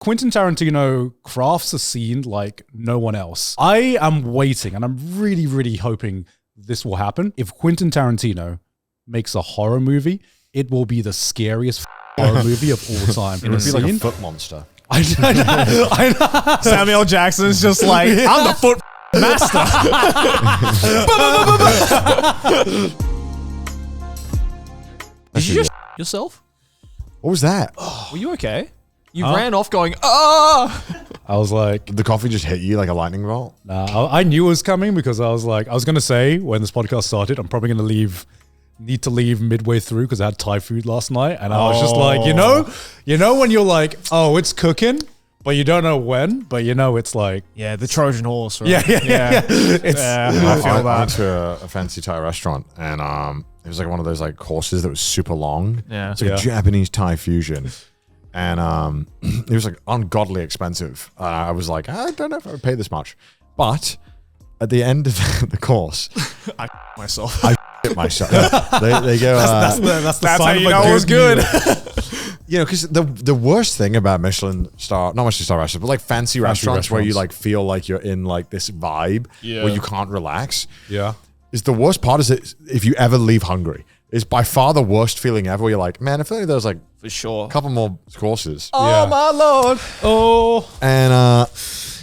Quentin Tarantino crafts a scene like no one else. I am waiting, and I'm really, really hoping this will happen. If Quentin Tarantino makes a horror movie, it will be the scariest horror movie of all time. It would be like a foot monster. I know. Samuel Jackson's just like, I'm the foot master. Did you just yourself? What was that? Were you okay? You ran off going, ah! I was like, The coffee just hit you like a lightning bolt? nah, I knew it was coming because I was like, I was going to say when this podcast started, I'm probably going to need to leave midway through because I had Thai food last night. And I was just like, you know when you're like, oh, it's cooking, but you don't know when, but you know it's like. Yeah, the Trojan horse, right? Yeah. It's, I feel I that. went to a fancy Thai restaurant and it was like one of those like courses that was super long. Yeah. It's like a Japanese Thai fusion. And it was like ungodly expensive. I was like, I don't know if I would pay this much. But at the end of the course, I myself. I hit myself. They go, that's how you know it was good. you know, because the worst thing about not Michelin star restaurants, but like fancy restaurants where you like feel like you're in like this vibe where you can't relax. Yeah. Is the worst part is that if you ever leave hungry, is by far the worst feeling ever. Where you're like, man, if only there was like For sure. a couple more courses. Oh, my Lord. Oh. And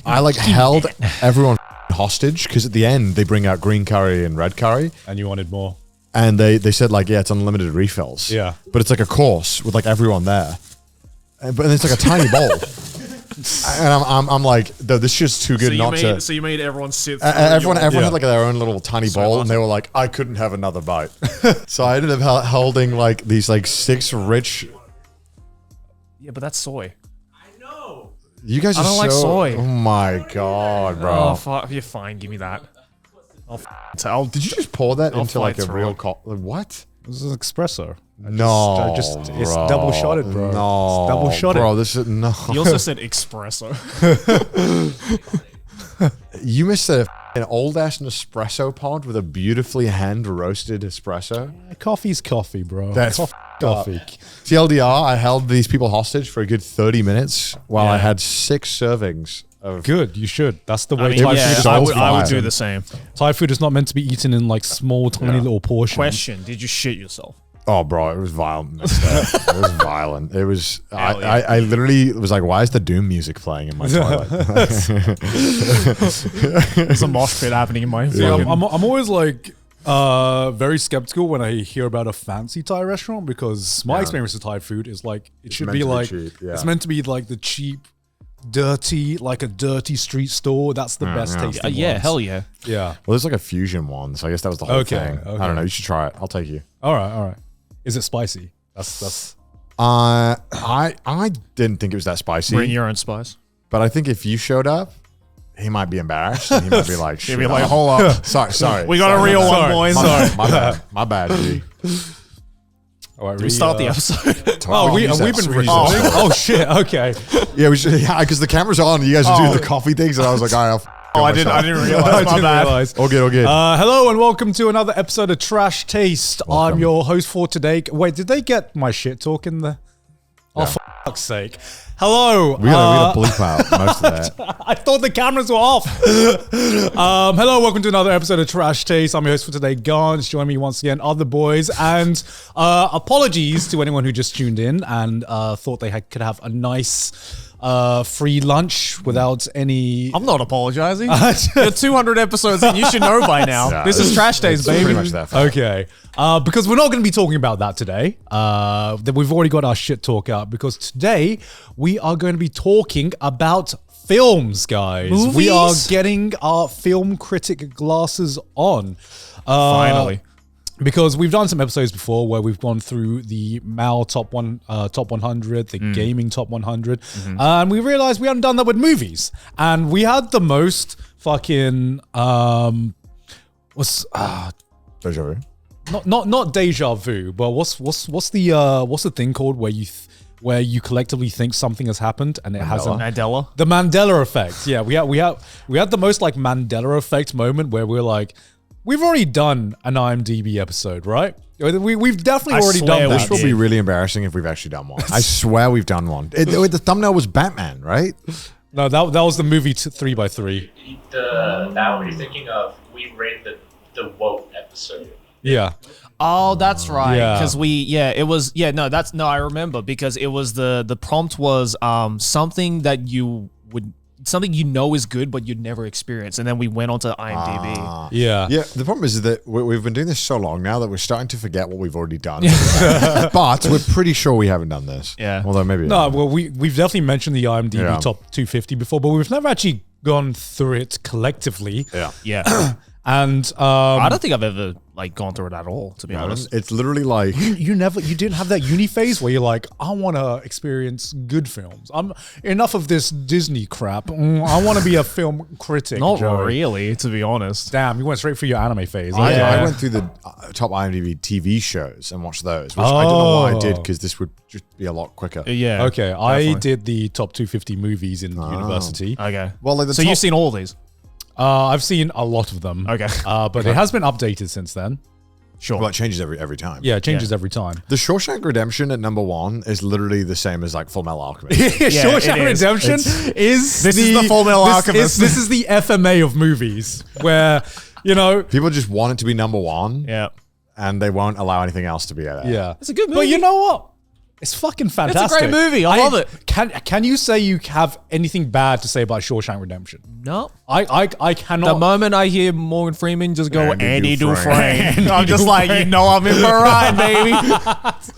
I like held everyone hostage because at the end they bring out green curry and red curry. And you wanted more. And they said like, yeah, it's unlimited refills. Yeah. But it's like a course with like everyone there. But it's like a tiny bowl. And I'm like, no, this shit's too good So you made everyone sit through everyone had like their own little tiny bowl, and they were like, I couldn't have another bite. So I ended up holding like these like 6 rich. Yeah, but that's soy. You guys I are don't like so- soy. Oh my god, bro! Oh, fuck. You're fine. Give me that. Did you just pour that I'll into like a fight real through what? This is an espresso. It's bro. double shotted, bro. No, It's double shotted. bro. This is no. You also said espresso. You missed an old ass Nespresso pod with a beautifully hand roasted espresso. Coffee's coffee, bro. That's coffee. TLDR, I held these people hostage for a good 30 minutes while I had 6 servings of. Good, you should. That's the way I mean, Thai yeah, food is I always would eaten. do the same. Thai food is not meant to be eaten in like small, tiny little portions. Question: did you shit yourself? Oh, bro, it was violent. It was violent. It was. I literally was like, "Why is the Doom music playing in my toilet?" There's a mosh pit happening in my. Yeah, I'm always like very skeptical when I hear about a fancy Thai restaurant because my experience with Thai food is like it should be like cheap, it's meant to be like the cheap, dirty, like a dirty street store. That's the best tasting. Yeah, ones. hell yeah. Yeah. Well, there's like a fusion one, so I guess that was the whole thing. Okay. I don't know. You should try it. I'll take you. All right. Is it spicy? That's. I didn't think it was that spicy, Bring your own spice. but I think if you showed up, he might be embarrassed. And he might be like, He'd be like, hold up. sorry. We got a real one, boys. My bad. G. All right, We start the episode. Oh, we've been recording. Oh shit. Okay. Yeah, we should. Yeah, because the camera's on. You guys are doing the coffee things, and I was like, all right. I didn't realize. I My didn't bad. realize. All good. Hello and welcome to another episode of Trash Taste. I'm your host for today. Wait, did they get my shit talk in the? Oh, for fuck's sake. Hello. We gotta bleep out most of that. I thought the cameras were off. Hello, welcome to another episode of Trash Taste. I'm your host for today, Garnt. Join me once again, other boys. And apologies to anyone who just tuned in and thought they could have a nice free lunch without any... I'm not apologizing. You're 200 episodes and you should know by now. Yeah, This is Trash Days, It's baby. pretty much that. Okay. Because we're not going to be talking about that today. We've already got our shit talk out because today we are going to be talking about films, guys. Movies? We are getting our film critic glasses on. Finally. Because we've done some episodes before where we've gone through the Mal top 100, the gaming top 100, and we realized we hadn't done that with movies. And we had the most fucking Deja vu. not deja vu, but what's the thing called where you collectively think something has happened and it hasn't? Mandela. The Mandela effect. Yeah, we had the most like Mandela effect moment where we're like, we've already done an IMDb episode, right? We've definitely already swear done we This that. will be really embarrassing if we've actually done one. I swear we've done one. The thumbnail was Batman, right? No, that was the movie 3x3. That what you're thinking of, we rated the Woke episode. Yeah. Oh, that's right. Yeah. Because I remember because it was the prompt was something that something you know is good but you'd never experience, and then we went onto IMDb. Yeah. Yeah, the problem is that we've been doing this so long now that we're starting to forget what we've already done. But we're pretty sure we haven't done this. Yeah. Although maybe. No, well, we've definitely mentioned the IMDb Yeah. top 250 before, but we've never actually gone through it collectively. Yeah. Yeah. And I don't think I've ever gone through it at all, to be honest. It's literally like. you didn't have that uni phase where you're like, I want to experience good films. I'm enough of this Disney crap. I want to be a film critic. Not Joey. really, to be honest. Damn, you went straight for your anime phase. I went through the top IMDb TV shows and watched those, which I don't know why I did because this would just be a lot quicker. Yeah. Okay, I definitely. did the top 250 movies in university. Okay. Well, like the so top- you've seen all of these? I've seen a lot of them. Okay. But it has been updated since then. Sure. Well, it changes every time. Yeah, it changes every time. The Shawshank Redemption at number 1 is literally the same as like Full Metal Alchemist. Shawshank it is. Redemption is This is the Full Metal Alchemist. This is the FMA of movies where, People just want it to be number 1, Yeah. and they won't allow anything else to be there. yeah. It's a good But you movie. know what? It's fucking fantastic. great movie. I love it. Can you say you have anything bad to say about Shawshank Redemption? No. I cannot. The moment I hear Morgan Freeman just go, Andy Andy Dufresne. Dufresne, I'm just like, you know I'm in for a ride, baby.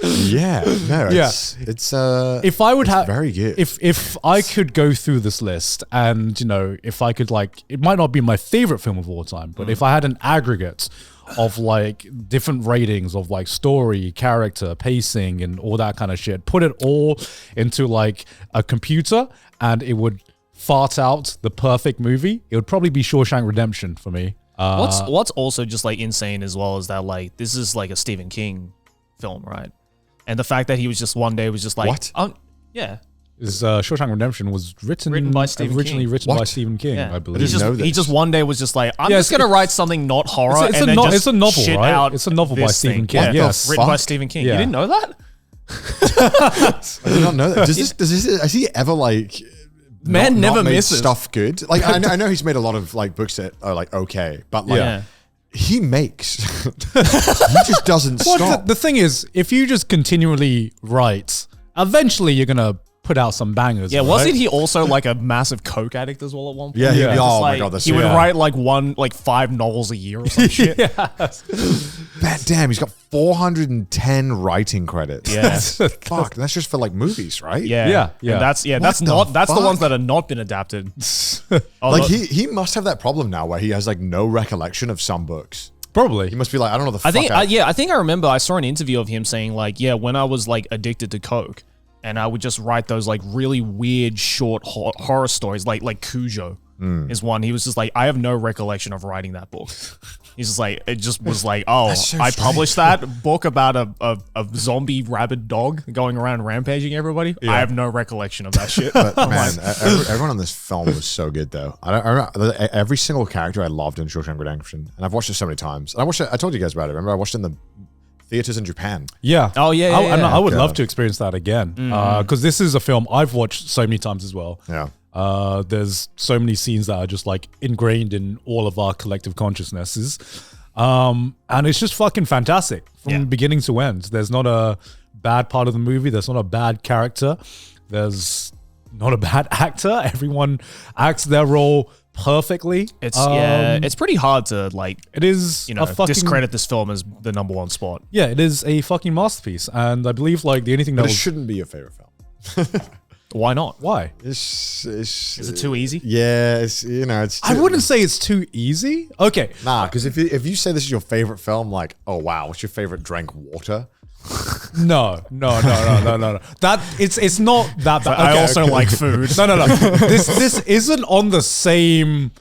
Yeah. No, Yeah. it's if I would it's have very good. If I could go through this list and if I could it might not be my favorite film of all time, but if I had an aggregate of different ratings of story, character, pacing, and all that kind of shit, put it all into a computer and it would fart out the perfect movie, it would probably be Shawshank Redemption for me. What's also just insane as well is that this is a Stephen King film, right? And the fact that he was just one day was just What? Yeah. Is Shawshank Redemption was Written by Stephen originally King. written by What? Stephen King, Yeah. I believe. I didn't know this. He just one day was just like, I'm Yeah, just gonna write something not horror. It's and a then no- just it's a novel, shit right? out It's a novel by this Stephen thing. King. Yeah. Yes. Written by Fuck? Stephen King. Yeah. You didn't know that? I did not know that. Does this has he ever Man never made misses. stuff good? I know he's made a lot of books that are okay, but Yeah. he makes he just doesn't Well, stop. the thing is, if you just continually write, eventually you're gonna put out some bangers. Yeah, right? wasn't he also a massive coke addict as well at one point? Yeah, Yeah. oh Just, my god, that's he would yeah. write 5 novels a year or some shit. Damn, he's got 410 writing credits. Yeah. Fuck, that's just for movies, right? Yeah, Yeah. And that's What that's the not that's the fuck? ones that are not been adapted. Oh, Like no, he must have that problem now where he has no recollection of some books. Probably. He must be I don't know the I fuck. think I think I remember I saw an interview of him saying when I was addicted to coke, and I would just write those really weird short horror stories like Cujo is one. He was just I have no recollection of writing that book. He's just it just was oh, That's so I strange. published that book about a zombie rabid dog going around rampaging everybody. I have no recollection of that shit. But man, everyone on this film was so good though. I remember every single character I loved in Shawshank Redemption, and I've watched it so many times. And I watched it. I told you guys about it. Remember, I watched it in the theaters in Japan. Yeah. Oh, yeah, yeah, And yeah. I would God. love to experience that again because this is a film I've watched so many times as well. Yeah. There's so many scenes that are just ingrained in all of our collective consciousnesses. And it's just fucking fantastic from beginning to end. There's not a bad part of the movie. There's not a bad character. There's not a bad actor. Everyone acts their role perfectly. It's pretty hard to It is a fucking discredit this film as the number one spot. Yeah, it is a fucking masterpiece. And I believe the only thing that But it was shouldn't be your favorite film. Why not? why? Is Is it too easy? Yeah, it's. I wouldn't say it's too easy. Okay. Nah, because if you say this is your favorite film, oh wow, what's your favorite drink? Water. No. That it's not that bad. I Okay, also okay. like food. No. This isn't on the same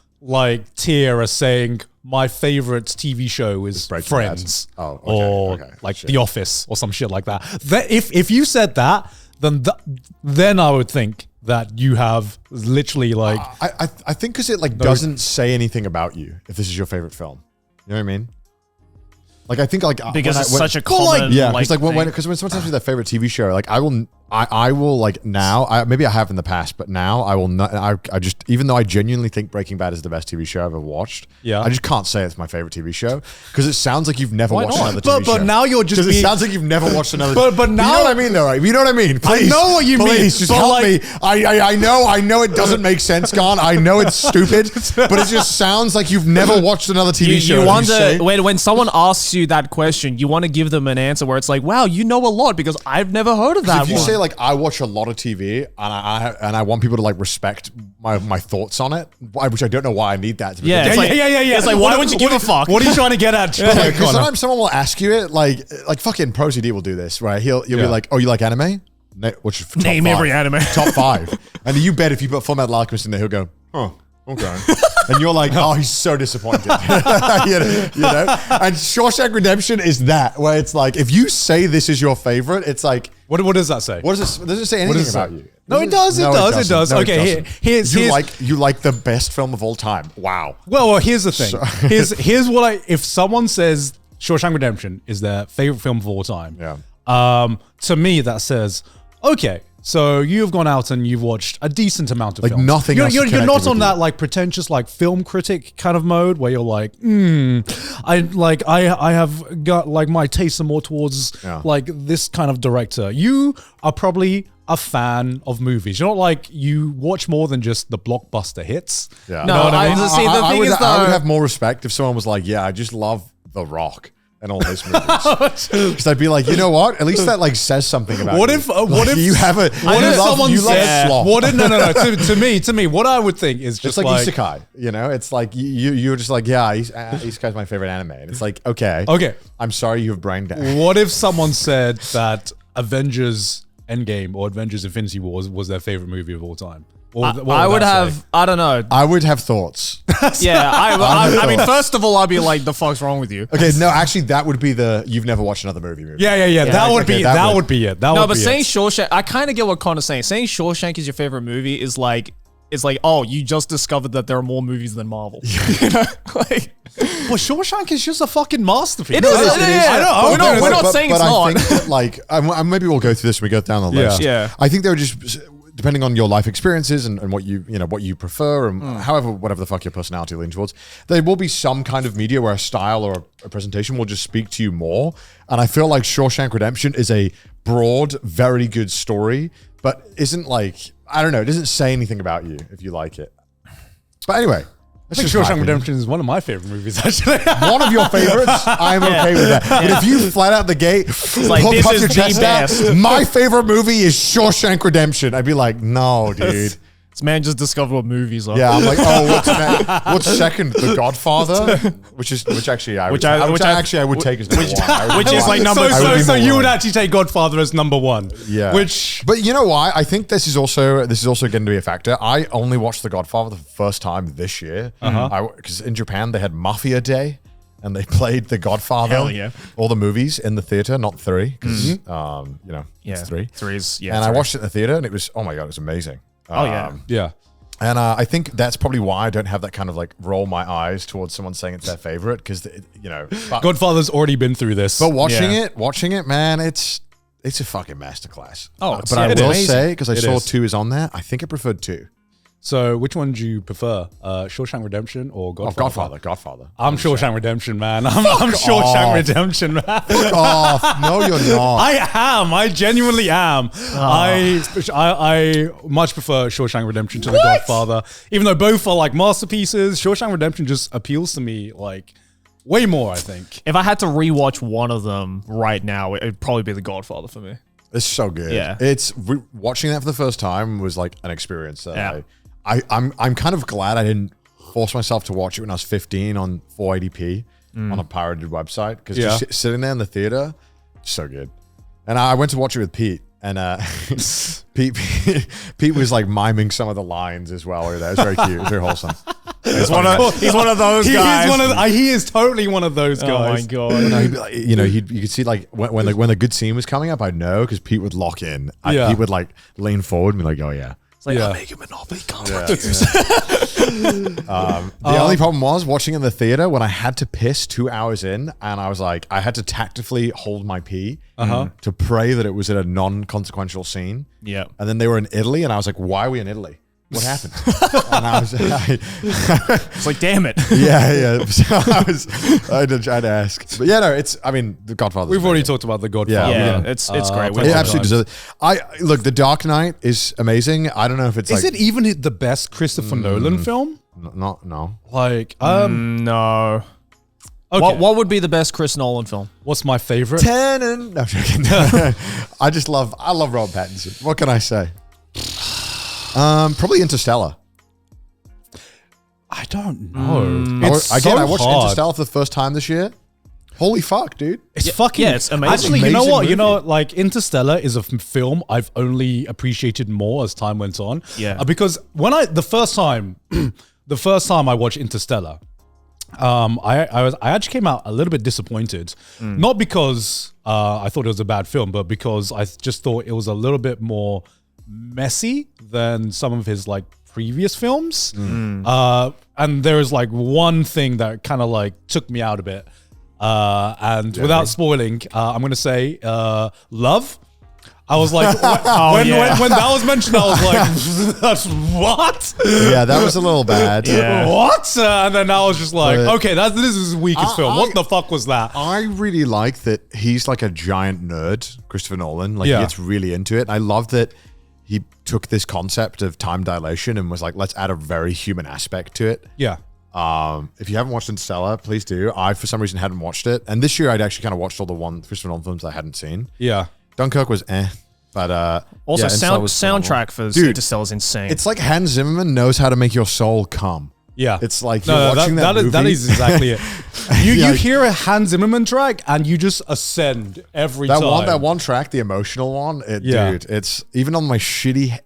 tier as saying my favorite TV show is Breaking Friends. Bad. Oh, okay, or okay, shit. The Office or some shit like that. If you said that, then I would think that you have literally I think because it doesn't say anything about you if this is your favorite film. You know what I mean? Like I think like Because when it's I, when, such a common yeah, like because like when thing. because when someone tells me their favorite TV show, like I will like now maybe I have in the past, but now I will not. I just even though I genuinely think Breaking Bad is the best TV show I've ever watched, Yeah. I just can't say it's my favorite TV show because it sounds like you've never Why watched not? another TV show. But now you're just because it being- sounds like you've never watched another. But you now- know what I mean, though, right? You know what I mean? Please, know what you mean, Please, just but help like- me. I know it doesn't make sense, Garnt. I know it's stupid, but it just sounds like you've never watched another TV show. You if wonder say- when someone asks you that question, you want to give them an answer where it's like, "Wow, you know a lot," because I've never heard of that If you one. say like I watch a lot of TV and I want people to like respect my thoughts on it, which I don't know why I need that. To be Yeah, the it's case. like- It's like, why would you give a fuck? What are you trying to get at? But, like, 'cause Connor? sometimes someone will ask you it, like fucking ProCD will do this, right? You'll be like, "Oh, you like anime? Which is top Name 5. every anime. top 5." And you bet if you put Full Metal Alchemist in there, he'll go, "Oh, okay." And you're like, "Oh, he's so disappointed." you know? And Shawshank Redemption is that, where it's like, if you say this is your favorite, it's like, What does that say? what does this? Does it say anything does it about say? you? No, it does. It No, does. It doesn't. does. No, it Okay, doesn't. here's you like the best film of all time. Wow. Well, here's the thing. Here's what if someone says Shawshank Redemption is their favorite film of all time. Yeah. To me that says, okay, so you've gone out and you've watched a decent amount of Like films. nothing You're, else you're, you're connected not with on you. that like pretentious like film critic kind of mode where you're like, I have got like my tastes are more towards Yeah. like this kind of director. You are probably a fan of movies. You're not like you watch more than just the blockbuster hits. Yeah. No, see, the thing is, I would though- have more respect if someone was like, "Yeah, I just love The Rock and all his movies." Because I'd be like, you know what? At least that like says something about What you. if Like, you have a what if someone you love said slop. what if, no to me what I would think is just It's like, like isekai, you know? It's like you're just like, yeah, Isekai's my favorite anime. And it's like, okay. I'm sorry you have brain damage. what if someone said that Avengers Endgame or Avengers Infinity Wars was their favorite movie of all time? I would have, I don't know. I would have thoughts. Yeah, I mean, first of all, I'd be like, the fuck's wrong with you? Okay, no, actually, that would be the you've never watched another movie. Yeah. That would okay, be that that would- would be it. That No, would but be saying it. Shawshank, I kind of get what Connor's saying. Saying Shawshank is your favorite movie is like, it's like, oh, you just discovered that there are more movies than Marvel. You know? Like, Well, Shawshank is just a fucking masterpiece. It is, It it is. I know. We're not saying it's I not. think that, like, maybe we'll go through this when we go down the list. Yeah. I think there are just, depending on your life experiences and what what you prefer and whatever the fuck your personality leans towards, there will be some kind of media where a style or a presentation will just speak to you more. And I feel like Shawshank Redemption is a broad, very good story, but isn't like, I don't know, it doesn't say anything about you if you like it. But anyway. I think Shawshank Redemption is one of my favorite movies, actually. One of your favorites, I'm okay with that. But if you flat out the gate, like, puff this is your the chest out, best. my favorite movie is Shawshank Redemption, I'd be like, no, dude. this man just discovered what movies are. Yeah, I'm like, oh, what's second? The Godfather, which actually I would take as number one. which is like number so, two. I would be so more you would like- actually take Godfather as number one. Yeah. Which But you know why? I think this is also going to be a factor. I only watched The Godfather the first time this year. Because in Japan they had Mafia Day and they played The Godfather. Hell yeah. All the movies in the theater, not 3, because it's 3. Three's, yeah. And I three. watched it in the theater and it was, oh my God, it was amazing. Oh, yeah. yeah. And I think that's probably why I don't have that kind of like roll my eyes towards someone saying it's their favorite, because but Godfather's already been through this. watching it, man, it's a fucking masterclass. Oh, but I it will is. say, because I It saw is. 2 is on there, I think I preferred 2. So which one do you prefer? Shawshank Redemption or Oh, Godfather? Godfather. I'm Shawshank Redemption, man. I'm Shawshank off. Redemption, man. Oh, no, you're not. I am. I genuinely am. I much prefer Shawshank Redemption to The Godfather. Even though both are like masterpieces, Shawshank Redemption just appeals to me like way more, I think. If I had to rewatch one of them right now, it'd probably be The Godfather for me. It's so good. Yeah. It's watching that for the first time was like an experience that Yeah. I'm kind of glad I didn't force myself to watch it when I was 15 on 480p on a pirated website, because just sitting there in the theater, so good. And I went to watch it with Pete, and Pete was like miming some of the lines as well. It was very cute. It was very wholesome. He's one of those guys. He is totally one of those guys. Oh my god. No, he'd be like, you could see like when the good scene was coming up, I'd know, because Pete would lock in. Yeah. Pete would like lean forward and be like, oh yeah, It's like, Yeah. I make him an offer. He can't Yeah, refuse. The only problem was watching in the theater when I had to piss 2 hours in, and I was like, I had to tactfully hold my pee to pray that it was in a non-consequential scene. Yeah. And then they were in Italy, and I was like, why are we in Italy? What happened? And I was, It's like, damn it. yeah. So I had to ask. But yeah, no, The Godfather. We've already talked about The Godfather. Yeah, it's great. It absolutely deserves it. Look, The Dark Knight is amazing. I don't know if it's Is like, it even the best Christopher Nolan film? no. Like, No. okay. What would be the best Chris Nolan film? What's my favorite? Tenet. No, I'm joking. I love Robert Pattinson. What can I say? Probably Interstellar. I don't know. I watched hard. Interstellar for the first time this year. Holy fuck, dude. It's fucking. yeah, it's amazing. Actually, you know Amazing what? movie. You know, like Interstellar is a film I've only appreciated more as time went on. Yeah. Because when the first time I watched Interstellar, I actually came out a little bit disappointed, not because I thought it was a bad film, but because I just thought it was a little bit more messy than some of his like previous films. And there was like one thing that kind of like took me out a bit. And without spoiling, I'm gonna say Love. I was like, when that was mentioned, I was like, that's what? Yeah, that was a little bad. Yeah. What? And then I was just like, But- okay, this is his weakest film. What the fuck was that? I really like that he's like a giant nerd, Christopher Nolan. Like, Yeah. he gets really into it. And I love that he took this concept of time dilation and was like, let's add a very human aspect to it. Yeah. If you haven't watched Interstellar, please do. I, for some reason, hadn't watched it. And this year, I'd actually kind of watched all the Christopher Nolan films I hadn't seen. Yeah. Dunkirk was but Also, yeah, Interstellar was phenomenal. soundtrack for Dude, Interstellar is insane. It's like Hans Zimmerman knows how to make your soul come. Yeah. It's like you're watching that movie. that is exactly it. You Yeah. hear a Hans Zimmerman track and you just ascend every time. That one track, the emotional one, Yeah. dude, it's even on my shitty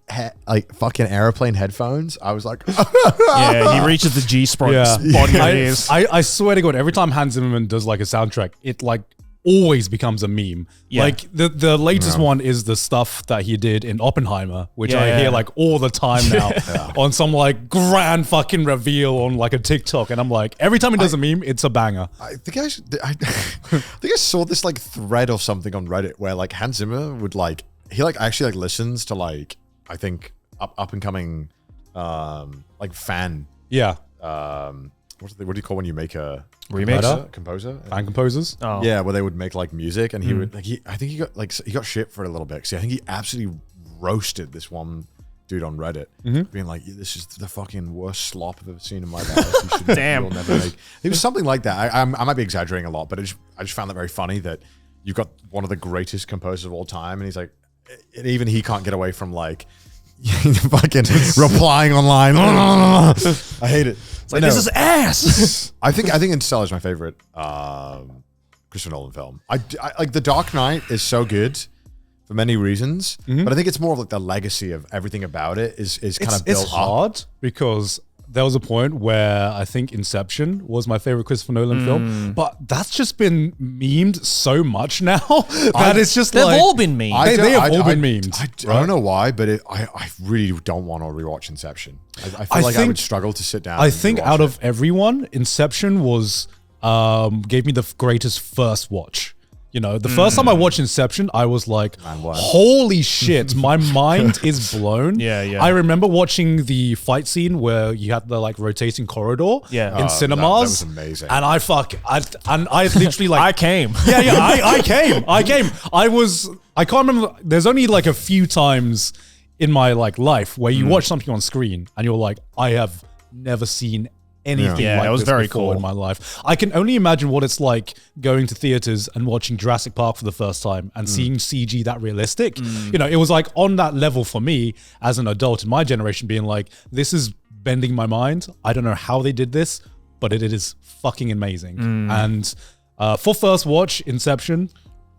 like fucking airplane headphones. I was like, yeah, he reaches the G spot. Yeah. Body it is. I swear to God, every time Hans Zimmerman does like a soundtrack, it like always becomes a meme. Yeah. Like the latest one is the stuff that he did in Oppenheimer, which I hear like all the time now on some like grand fucking reveal on like a TikTok. And I'm like, every time he does a meme, it's a banger. I think I think I saw this like thread or something on Reddit where like Hans Zimmer would like he like actually like listens to like I think up and coming like fan Yeah. what do you call when you make a Remix? composer? Fan composers. Oh. Yeah, where they would make like music, and he would like I think he got shit for it a little bit. See, I think he absolutely roasted this one dude on Reddit, being like, "This is the fucking worst slop I've ever seen in my life." You should Damn. you'll never make. It was something like that. I might be exaggerating a lot, but I just found that very funny that you've got one of the greatest composers of all time, and he's like, and even he can't get away from like. Fucking replying online. I hate it. It's like, this is ass. I think Interstellar is my favorite Christopher Nolan film. I like The Dark Knight is so good for many reasons, but I think it's more of like the legacy of everything about it is kind of built It's up. hard because there was a point where I think Inception was my favorite Christopher Nolan film, but that's just been memed so much now that it's just They've like all been memed. They have all been memed. I don't know why, but I really don't want to rewatch Inception. I feel like I would struggle to sit down. I and think rewatch out it. of everyone, Inception was gave me the greatest first watch. You know, the first time I watched Inception, I was like, what? holy shit, my mind is blown. Yeah. I remember watching the fight scene where you had the like rotating corridor Yeah. in Oh, cinemas. that was amazing. And I literally like... I came. Yeah, I came. I can't remember. There's only like a few times in my like life where you watch something on screen and you're like, I have never seen anything Yeah, like it was this very before cool in my life. I can only imagine what it's like going to theaters and watching Jurassic Park for the first time and seeing CG that realistic. You know, it was like on that level for me as an adult in my generation being like, this is bending my mind. I don't know how they did this, but it is fucking amazing. And for first watch, Inception,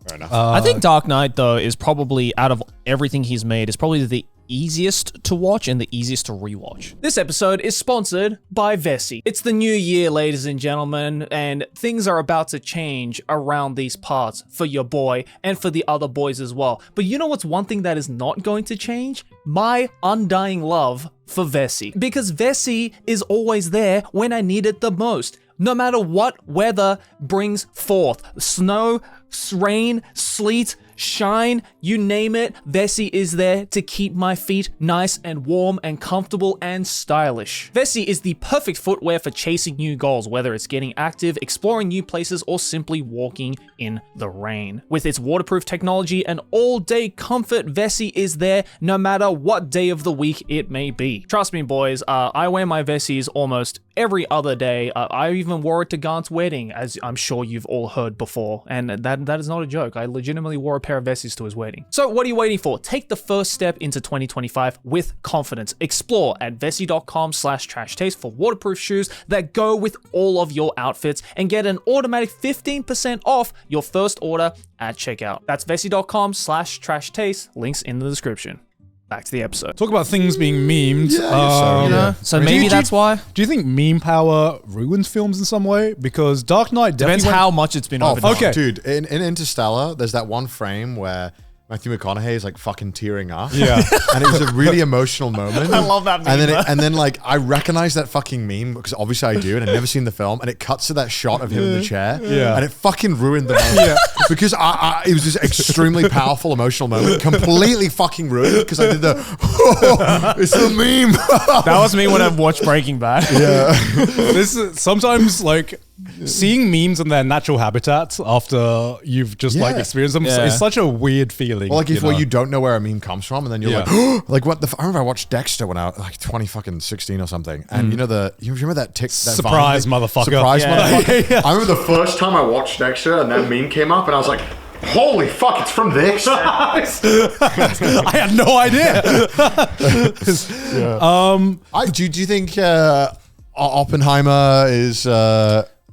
Fair enough. I think Dark Knight, though, is probably, out of everything he's made, is probably the easiest to watch and the easiest to rewatch. This episode is sponsored by Vessi. It's the new year, ladies and gentlemen, and things are about to change around these parts for your boy and for the other boys as well. But you know what's one thing that is not going to change? My undying love for Vessi. Because Vessi is always there when I need it the most. No matter what weather brings forth. Snow, rain, sleet, shine, you name it, Vessi is there to keep my feet nice and warm and comfortable and stylish. Vessi is the perfect footwear for chasing new goals, whether it's getting active, exploring new places, or simply walking in the rain. With its waterproof technology and all-day comfort, Vessi is there no matter what day of the week it may be. Trust me, boys, I wear my Vessis almost every other day. I even wore it to Garnt's wedding, as I'm sure you've all heard before, and that is not a joke. I legitimately wore a pair of Vessis to his wedding. So what are you waiting for? Take the first step into 2025 with confidence. Explore at vessi.com/trashtaste for waterproof shoes that go with all of your outfits and get an automatic 15% off your first order at checkout. That's vessi.com/trashtaste. Links in the description. Back to the episode. Talk about things being memed. So maybe that's why. Do you think meme power ruins films in some way? Because Dark Knight definitely Depends how much it's been overdone. okay. Dude, in Interstellar, there's that one frame where Matthew McConaughey is like fucking tearing up. Yeah. And it was a really emotional moment. I love that meme. And then like I recognize that fucking meme because obviously I do and I've never seen the film, and it cuts to that shot of him in the chair. Yeah. And it fucking ruined the moment. Yeah. Because it was this extremely powerful emotional moment. Completely fucking ruined it because I did it's a meme. That was me when I watched Breaking Bad. Yeah. This is sometimes like seeing memes in their natural habitats after you've just like experienced them. Yeah. It's such a weird feeling. Or like if you know? you don't know where a meme comes from, and then you're like, like what the? I remember I watched Dexter when I was like 2016 or something, and you remember that Surprise, motherfucker. Surprise, Yeah. motherfucker. Yeah. I remember the first time I watched Dexter, and that meme came up, and I was like, holy fuck, it's from this. I had no idea. Do you think Oppenheimer is?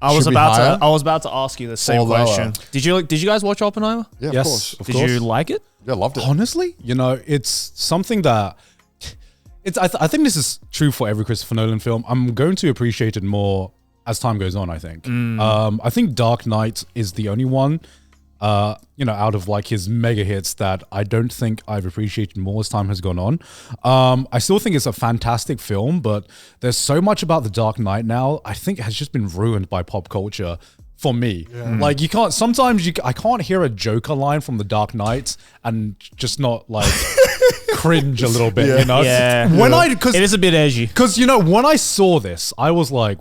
I was should be about higher? to ask you the same Or lower? question. Did you guys watch Oppenheimer? Yeah, of Yes, course. of Did course. you like it? Yeah, loved it. Honestly, it's something that I think this is true for every Christopher Nolan film. I'm going to appreciate it more as time goes on, I think. I think Dark Knight is the only one, out of like his mega hits that I don't think I've appreciated more as time has gone on. I still think it's a fantastic film, but there's so much about The Dark Knight now, I think has just been ruined by pop culture. For me, like I can't hear a Joker line from The Dark Knight and just not like cringe a little bit, you know? Yeah. Because It is a bit edgy. Because, when I saw this, I was like,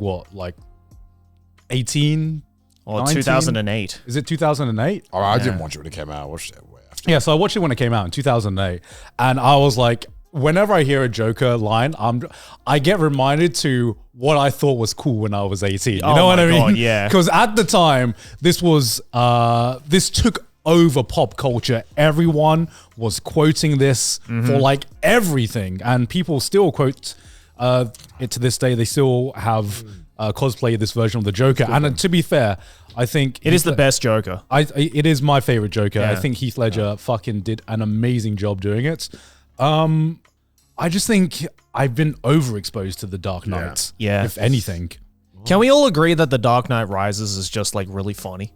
18? Or 19? 2008. Is it 2008? Oh, I didn't watch it when it came out. I watched it way after. Yeah, so I watched it when it came out in 2008. And I was like, whenever I hear a Joker line, I get reminded to what I thought was cool when I was 18. You know what I mean? God, yeah. Because at the time, this took over pop culture. Everyone was quoting this for like everything. And people still quote it to this day. They still have cosplay this version of the Joker. And to be fair, I think It is the best Joker. it is my favorite Joker. Yeah. I think Heath Ledger fucking did an amazing job doing it. I just think I've been overexposed to The Dark Knight. Yeah. If anything. Can we all agree that The Dark Knight Rises is just like really funny?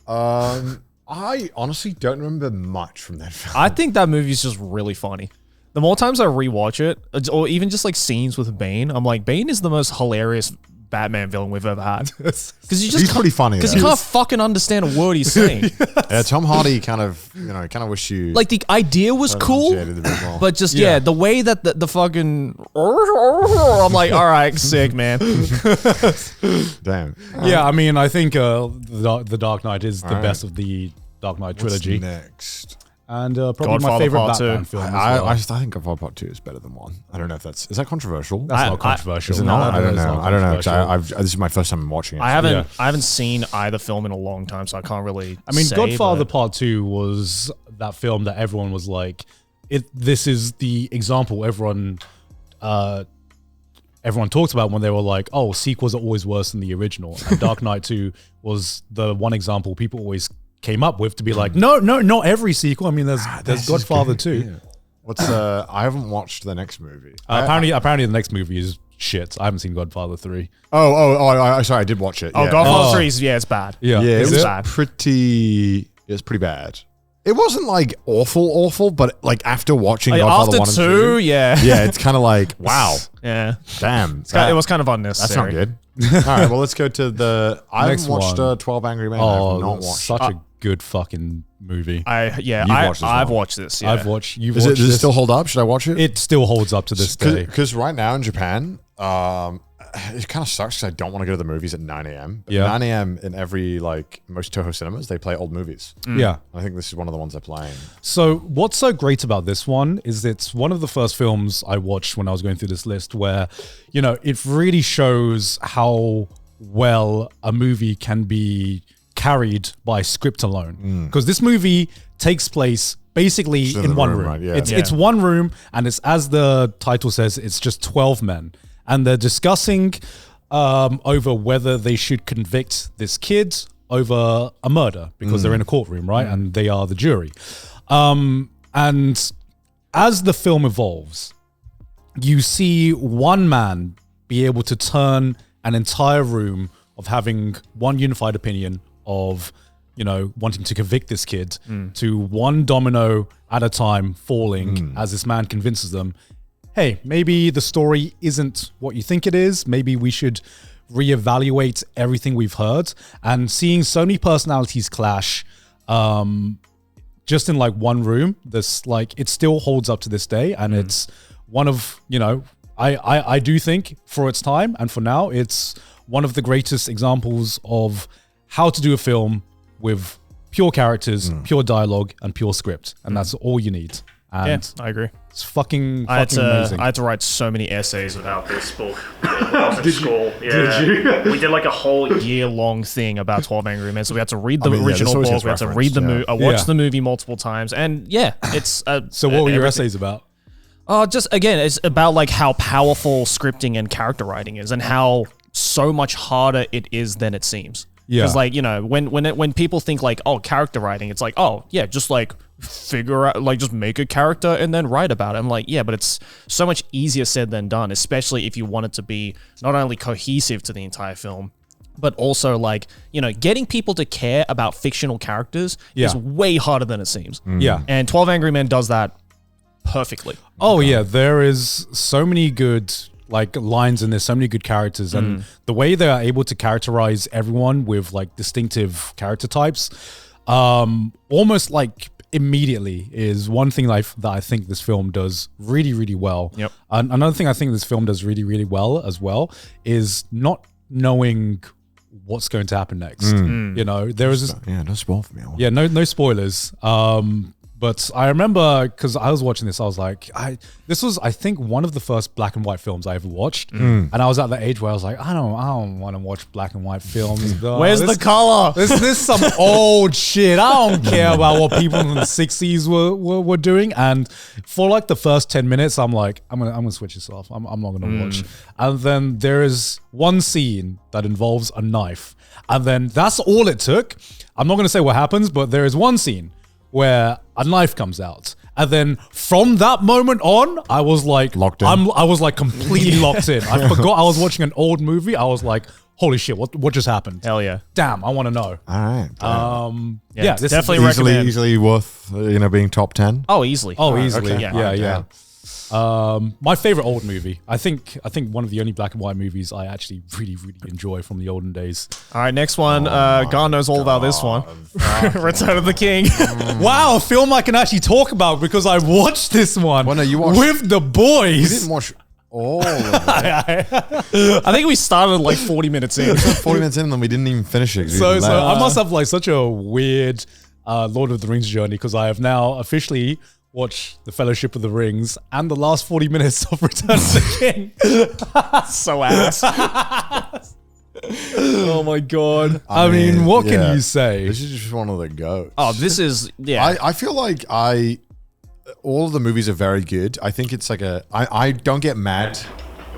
I honestly don't remember much from that film. I think that movie is just really funny. The more times I rewatch it, or even just like scenes with Bane, I'm like, Bane is the most hilarious Batman villain we've ever had. Because He's pretty funny. Because though. you can't fucking understand a word he's saying. Yeah, Tom Hardy kind of wish you Like the idea was cool, enunciated a bit more. but just the way that the fucking I'm like, all right, sick, man. Damn. Yeah, I mean, I think The Dark Knight is the best of the Dark Knight trilogy. What's next? And probably Godfather my favorite Part Batman 2. film as I well. think Godfather Part 2 is better than 1. I don't know if is that controversial? That's not controversial. Is it not? I don't it's know. not I don't know. 'Cause controversial. this is my first time watching it. I haven't seen either film in a long time, so I can't really. I mean, say, Godfather but- Part 2 was that film that everyone was like, this is the example everyone talked about when they were like, oh, sequels are always worse than the original. And Dark Knight 2 was the one example people always came up with to be like, no, not every sequel. I mean, there's Godfather 2. I haven't watched the next movie. Apparently, the next movie is shit. I haven't seen Godfather 3. Sorry, I did watch it. Oh, Yeah. Godfather 3 is, it's bad. Yeah, Yeah, It's it was bad. It's pretty bad. It wasn't like awful, but like after watching Godfather After 1 and 2, 2, yeah. yeah, it's kind of like, wow, Yeah. damn. It was kind of That's unnecessary. not good. All right, well, let's go to the. I Next haven't watched one. 12 Angry Men. I have not watched. such a good fucking movie. I've watched this I've one. watched this. Yeah. I've watched. You've Does watched it this. still hold up? Should I watch it? It still holds up to this day. Because right now in Japan, it kind of sucks because I don't want to go to the movies at 9 a.m. But Yeah. 9 a.m. in every most Toho cinemas, they play old movies. Yeah. I think this is one of the ones they're playing. So what's so great about this one is it's one of the first films I watched when I was going through this list where, it really shows how well a movie can be carried by script alone. Because this movie takes place basically Just in in the one room, room. right? Yeah. It's one room, and it's, as the title says, it's just 12 men. And they're discussing over whether they should convict this kid over a murder because they're in a courtroom, right? And they are the jury. And as the film evolves, you see one man be able to turn an entire room of having one unified opinion of, wanting to convict this kid to one domino at a time falling as this man convinces them, hey, maybe the story isn't what you think it is. Maybe we should reevaluate everything we've heard. And seeing so many personalities clash just in like one room, it still holds up to this day. And it's one of, I do think for its time and for now, it's one of the greatest examples of how to do a film with pure characters, pure dialogue, and pure script. And that's all you need. And I agree. it's fucking I had amazing. I had to write so many essays about this book when I was in school. Yeah. We did like a whole year-long thing about 12 Angry Men. So we had to read the original this always book. gets We had to referenced, read the movie. I watched Yeah. the movie multiple times. And it's... So what were your everything. essays about? Just again, it's about like how powerful scripting and character writing is, and how so much harder it is than it seems. Yeah. Because like when people think like, oh, character writing, it's like, oh yeah, just like figure out, like just make a character and then write about it. I'm like, yeah, but it's so much easier said than done, especially if you want it to be not only cohesive to the entire film, but also like, getting people to care about fictional characters is way harder than it seems. Yeah. And 12 Angry Men does that perfectly. Oh yeah, there is so many good like lines in this, so many good characters, and the way they are able to characterize everyone with like distinctive character types, almost like immediately, is one thing that I think this film does really, really well. Yep. And another thing I think this film does really, really well as well is not knowing what's going to happen next. There is this, Yeah, no spoil for me. yeah, no spoilers. But I remember, because I was watching this, I was like, this was, I think, one of the first black and white films I ever watched. And I was at the age where I was like, I don't want to watch black and white films. Where's the color? This is some old shit. I don't care about what people in the 60s were doing. And for like the first 10 minutes, I'm like, I'm gonna switch this off. I'm not gonna watch. And then there is one scene that involves a knife. And then that's all it took. I'm not gonna say what happens, but there is one scene where a knife comes out. And then from that moment on, I was like Locked in. I was like completely locked in. I forgot I was watching an old movie. I was like, holy shit, what just happened? Hell yeah. Damn, I want to know. All right. Yeah, it's definitely this is- recommend. Easily worth being top 10. Oh, easily. easily. okay. Yeah. My favorite old movie. I think one of the only black and white movies I actually really, really enjoy from the olden days. All right, next one. Garnt knows all about this one. Return of the King. Wow, a film I can actually talk about because I watched this one. Well, no, you watched- with the You boys. didn't watch all of it. I think we started like 40 minutes in. 40 minutes in and then we didn't even finish it. 'cause we So left. I must have like such a weird Lord of the Rings journey because I have now officially watched The Fellowship of the Rings and the last 40 minutes of Return of the King. So ass. Oh my god. I mean, what can yeah. you say? This is just one of the goats. Oh, this is I feel like all of the movies are very good. I think it's like I don't get mad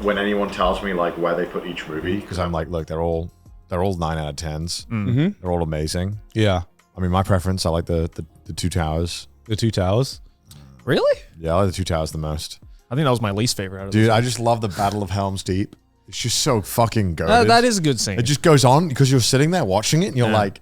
when anyone tells me like where they put each movie because I'm like, look, they're all 9 out of 10s. Mm-hmm. They're all amazing. Yeah. I mean, my preference, I like the Two Towers. The Two Towers. Really? Yeah, I like the Two Towers the most. I think that was my least favorite out of Dude, this. I just love the Battle of Helm's Deep. It's just so fucking good. That is a good scene. It just goes on because you're sitting there watching it and you're like,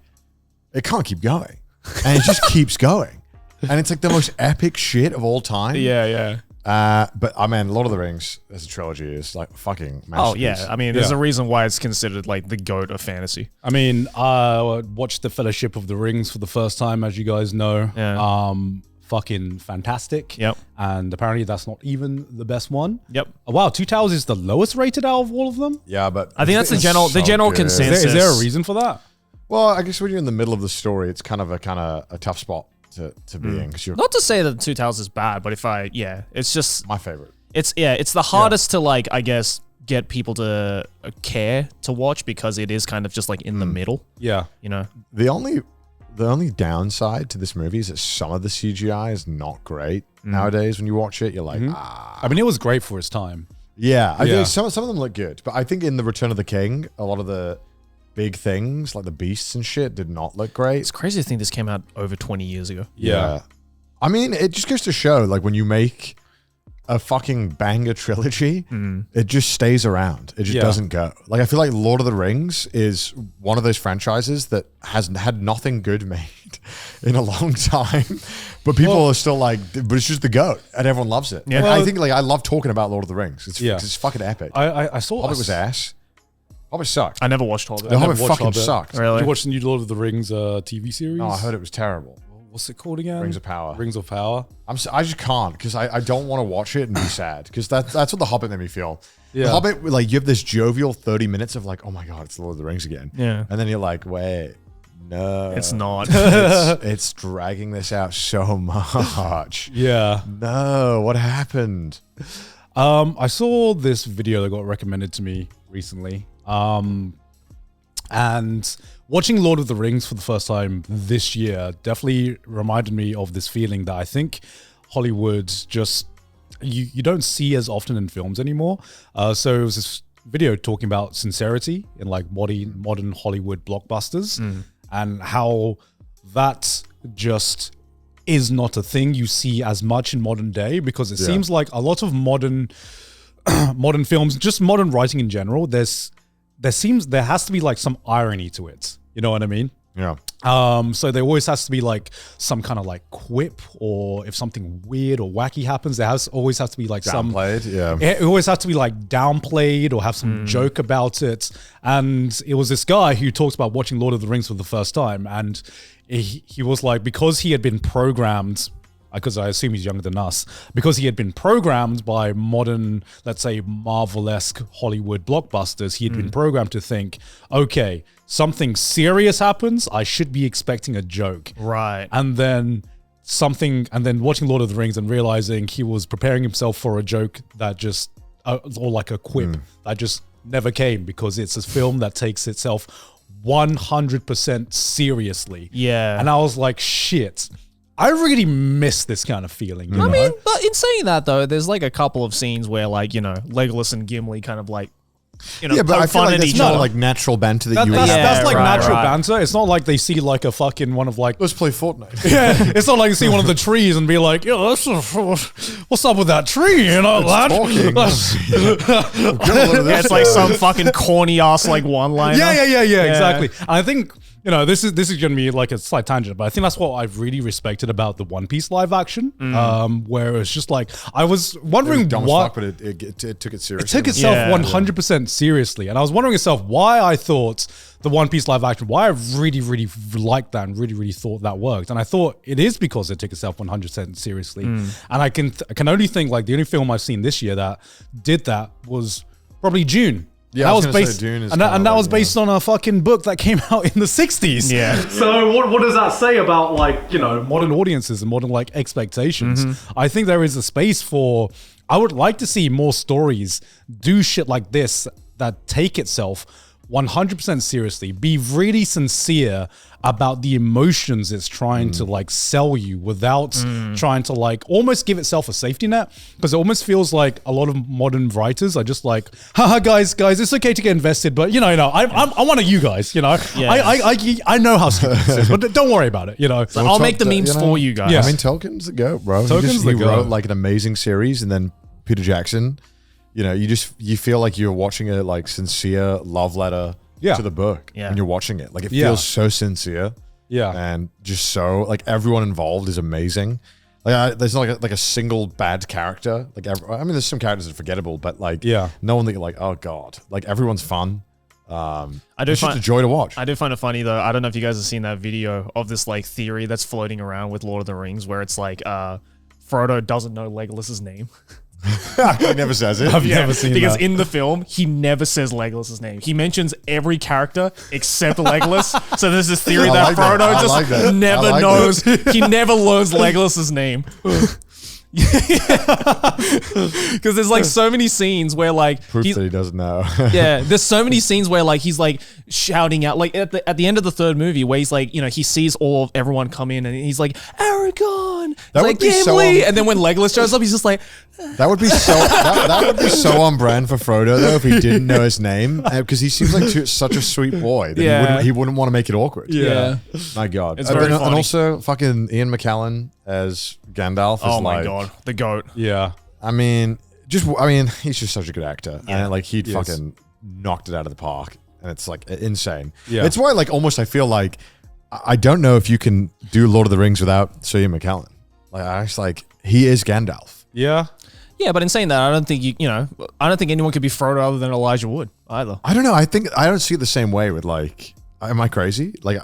it can't keep going. And it just keeps going. And it's like the most epic shit of all time. yeah. But I mean, Lord of the Rings as a trilogy is like fucking masterpiece. Oh, yeah. I mean, there's a reason why it's considered like the GOAT of fantasy. I mean, I watched The Fellowship of the Rings for the first time, as you guys know. Yeah. Fucking fantastic. Yep. And apparently that's not even the best one. Yep. Oh, wow, Two Towers is the lowest rated out of all of them? Yeah, but I think that's the it's general good. consensus. Is there a reason for that? Well, I guess when you're in the middle of the story, it's kind of a tough spot to be in because you're Not to say that Two Towers is bad, but it's just my favorite. it's the hardest to like, I guess, get people to care to watch because it is kind of just like in the middle. Yeah. You know. The only downside to this movie is that some of the CGI is not great nowadays. When you watch it, you're like, I mean, it was great for its time. yeah. I Yeah. think some of them look good, but I think in the Return of the King, a lot of the big things like the beasts and shit did not look great. It's crazy to think this came out over 20 years ago. Yeah. I mean, it just goes to show, like, when you make a fucking banger trilogy, it just stays around. It just doesn't go. Like, I feel like Lord of the Rings is one of those franchises that has had nothing good made in a long time, but people are still like, but it's just the GOAT and everyone loves it. Yeah. And Well- I think, like, I love talking about Lord of the Rings. It's fucking epic. I saw Hobbit was ass. Hobbit sucked. I never watched Hobbit. The Hobbit never watched fucking Hobbit. sucked. Really? Did you watch the new Lord of the Rings TV series? No, I heard it was terrible. What's it called again? Rings of Power. Rings of Power. I just can't because I don't want to watch it and be sad because that's what The Hobbit made me feel. Yeah. The Hobbit, like, you have this jovial 30 minutes of like, oh my God, it's the Lord of the Rings again. Yeah. And then you're like, wait, no. It's not. It's dragging this out so much. Yeah. No, what happened? I saw this video that got recommended to me recently. And watching Lord of the Rings for the first time this year definitely reminded me of this feeling that I think Hollywood just you don't see as often in films anymore. So it was this video talking about sincerity in like modern Hollywood blockbusters and how that just is not a thing you see as much in modern day because it seems like a lot of modern films, just modern writing in general, there has to be like some irony to it. You know what I mean? Yeah. So there always has to be like some kind of like quip, or if something weird or wacky happens, always has to be like Downplayed, yeah. It always has to be like downplayed or have some joke about it. And it was this guy who talked about watching Lord of the Rings for the first time, and he was like, because he had been programmed, because I assume he's younger than us, because he had been programmed by modern, let's say, Marvel-esque Hollywood blockbusters, he had been programmed to think, okay, something serious happens, I should be expecting a joke. Right. And then watching Lord of the Rings and realizing he was preparing himself for a joke that just, or like a quip that just never came, because it's a film that takes itself 100% seriously. Yeah. And I was like, shit, I really miss this kind of feeling. You I know? mean, but in saying that though, there's like a couple of scenes where like, you know, Legolas and Gimli kind of like, you know, Yeah, but I poke feel fun like at that's each not other. like natural banter that you would that's, have. that's like right, natural right. banter. It's not like they see like a fucking one of like, Let's play Fortnite. yeah, it's not like you see one of the trees and be like, yo, what's up with that tree? You know, lad? talking. Yeah, it's like some fucking corny ass like one liner. Yeah, exactly. And I think, you know, this is going to be like a slight tangent, but I think that's what I've really respected about the One Piece live action, where it's just like, I was wondering Dumb as why fuck, but it took it seriously. it took itself Yeah. 100% seriously. And I was wondering myself why I thought the One Piece live action, why I really, really liked that and really, really thought that worked. And I thought it is because it took itself 100% seriously. And I can only think like the only film I've seen this year that did that was probably Dune. Yeah, that I was was gonna say based, Dune is and that, kinda and that like, was based on a fucking book that came out in the 60s. Yeah. So what does that say about like, you know, modern audiences and modern like expectations? I think there is a space for, I would like to see more stories do shit like this that take itself 100% seriously, be really sincere about the emotions it's trying to like sell you without trying to like almost give itself a safety net, because it almost feels like a lot of modern writers are just like, haha, guys, it's okay to get invested, but I'm one of you guys, I know how stupid this is, but don't worry about it, So I'll make the memes for you guys. Yeah. I mean, Tolkien's the goat, bro. Tolkien's the he goat. wrote like an amazing series, and then Peter Jackson, you feel like you're watching a like sincere love letter to the book when you're watching it. Like it feels so sincere. Yeah. And just so like everyone involved is amazing. Like there's not like a single bad character. Like there's some characters that are forgettable, but like no one that you're like, oh god. Like everyone's fun. It's just a joy to watch. I do find it funny though. I don't know if you guys have seen that video of this like theory that's floating around with Lord of the Rings, where it's like Frodo doesn't know Legolas's name. He never says it. I've never seen because that. in the film he never says Legolas's name. He mentions every character except Legolas. So there's this theory that Frodo just never knows. He never learns Legolas's name. Because there's like so many scenes where like Proof that he doesn't know. there's so many scenes where like he's like shouting out, like at the end of the third movie where he's like, he sees everyone come in and he's like, Aragorn, That he's would like be so Gimli, and then when Legolas shows up, he's just like, that would be so that would be so on brand for Frodo though if he didn't know his name, because he seems like such a sweet boy that he wouldn't want to make it awkward. Yeah. My God. It's very funny. And also fucking Ian McKellen as Gandalf is oh my like, god, the goat. Yeah. I mean, he's just such a good actor. Yeah. And like he'd fucking knocked it out of the park. And it's like insane. Yeah. It's why like almost I feel like I don't know if you can do Lord of the Rings without Sir Ian McKellen. Like I just like he is Gandalf. Yeah. Yeah, but in saying that, I don't think I don't think anyone could be Frodo other than Elijah Wood either. I don't know. I don't see it the same way with like, am I crazy? Like,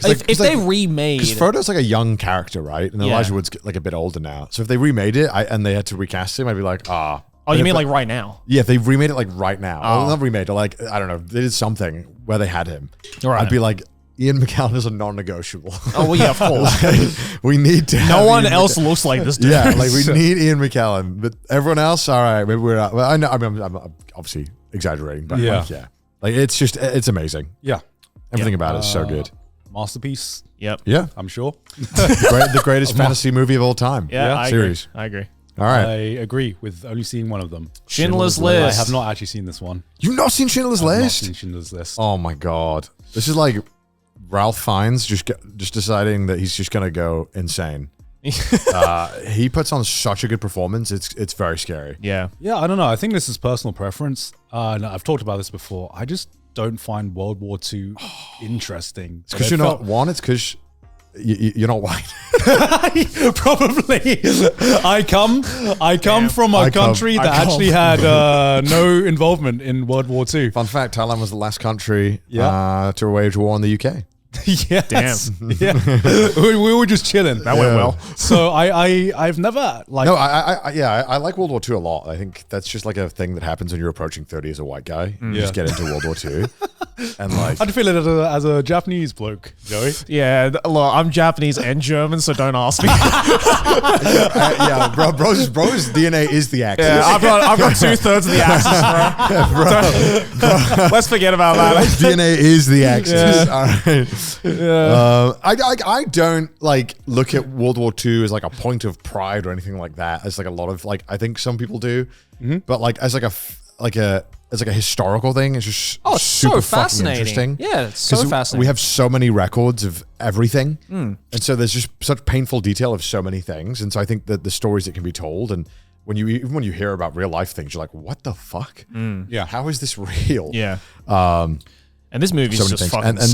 if they remade, because Frodo's like a young character, right? And Elijah Wood's like a bit older now. So if they remade it and they had to recast him, I'd be like, oh, you mean like right now? Yeah, if they remade it like right now, well, not remade it, like I don't know, they did something where they had him. Right. I'd be like, Ian McKellen is a non-negotiable. Oh well, yeah, of course. Like, we need to. No one else looks like this dude. Yeah, like we need Ian McKellen, but everyone else, all right, maybe we're not. Well, I know, I'm obviously exaggerating, but like it's amazing. Yeah. Everything about it is so good. Masterpiece. Yep. Yeah, I'm sure. the greatest fantasy movie of all time. Yeah, series. I agree. All right, I agree with only seeing one of them. Schindler's List. I have not actually seen this one. You've not seen Schindler's I've not List? seen Schindler's List. Oh my god, this is like Ralph Fiennes just deciding that he's just gonna go insane. He puts on such a good performance. It's very scary. Yeah. Yeah, I don't know. I think this is personal preference. No, I've talked about this before. I just don't find World War II interesting. It's because you're not one. It's because you're not white. Probably. I come from a country that actually had no involvement in World War II. Fun fact: Thailand was the last country to wage war on the UK. Yes. Damn. Yeah. we were just chilling. That went well. So I've never like. No, I like World War II a lot. I think that's just like a thing that happens when you're approaching 30 as a white guy. You just get into World War II. And like, How do you feel it as a Japanese bloke, Joey? Yeah, look, I'm Japanese and German, so don't ask me. bro's DNA is the Axis. Yeah, I've got 2/3 of the Axis, bro. Let's forget about that. DNA is the Axis. Yeah. All right. I don't like look at World War II as like a point of pride or anything like that. As like a lot of like I think some people do, but like as a historical thing, it's just it's super so fucking fascinating. interesting. Yeah, it's so 'Cause fascinating. We have so many records of everything, and so there's just such painful detail of so many things. And so I think that the stories that can be told, and when you hear about real life things, you're like, what the fuck? Yeah, how is this real? Yeah. And this movie is So many just things. fucking And sad.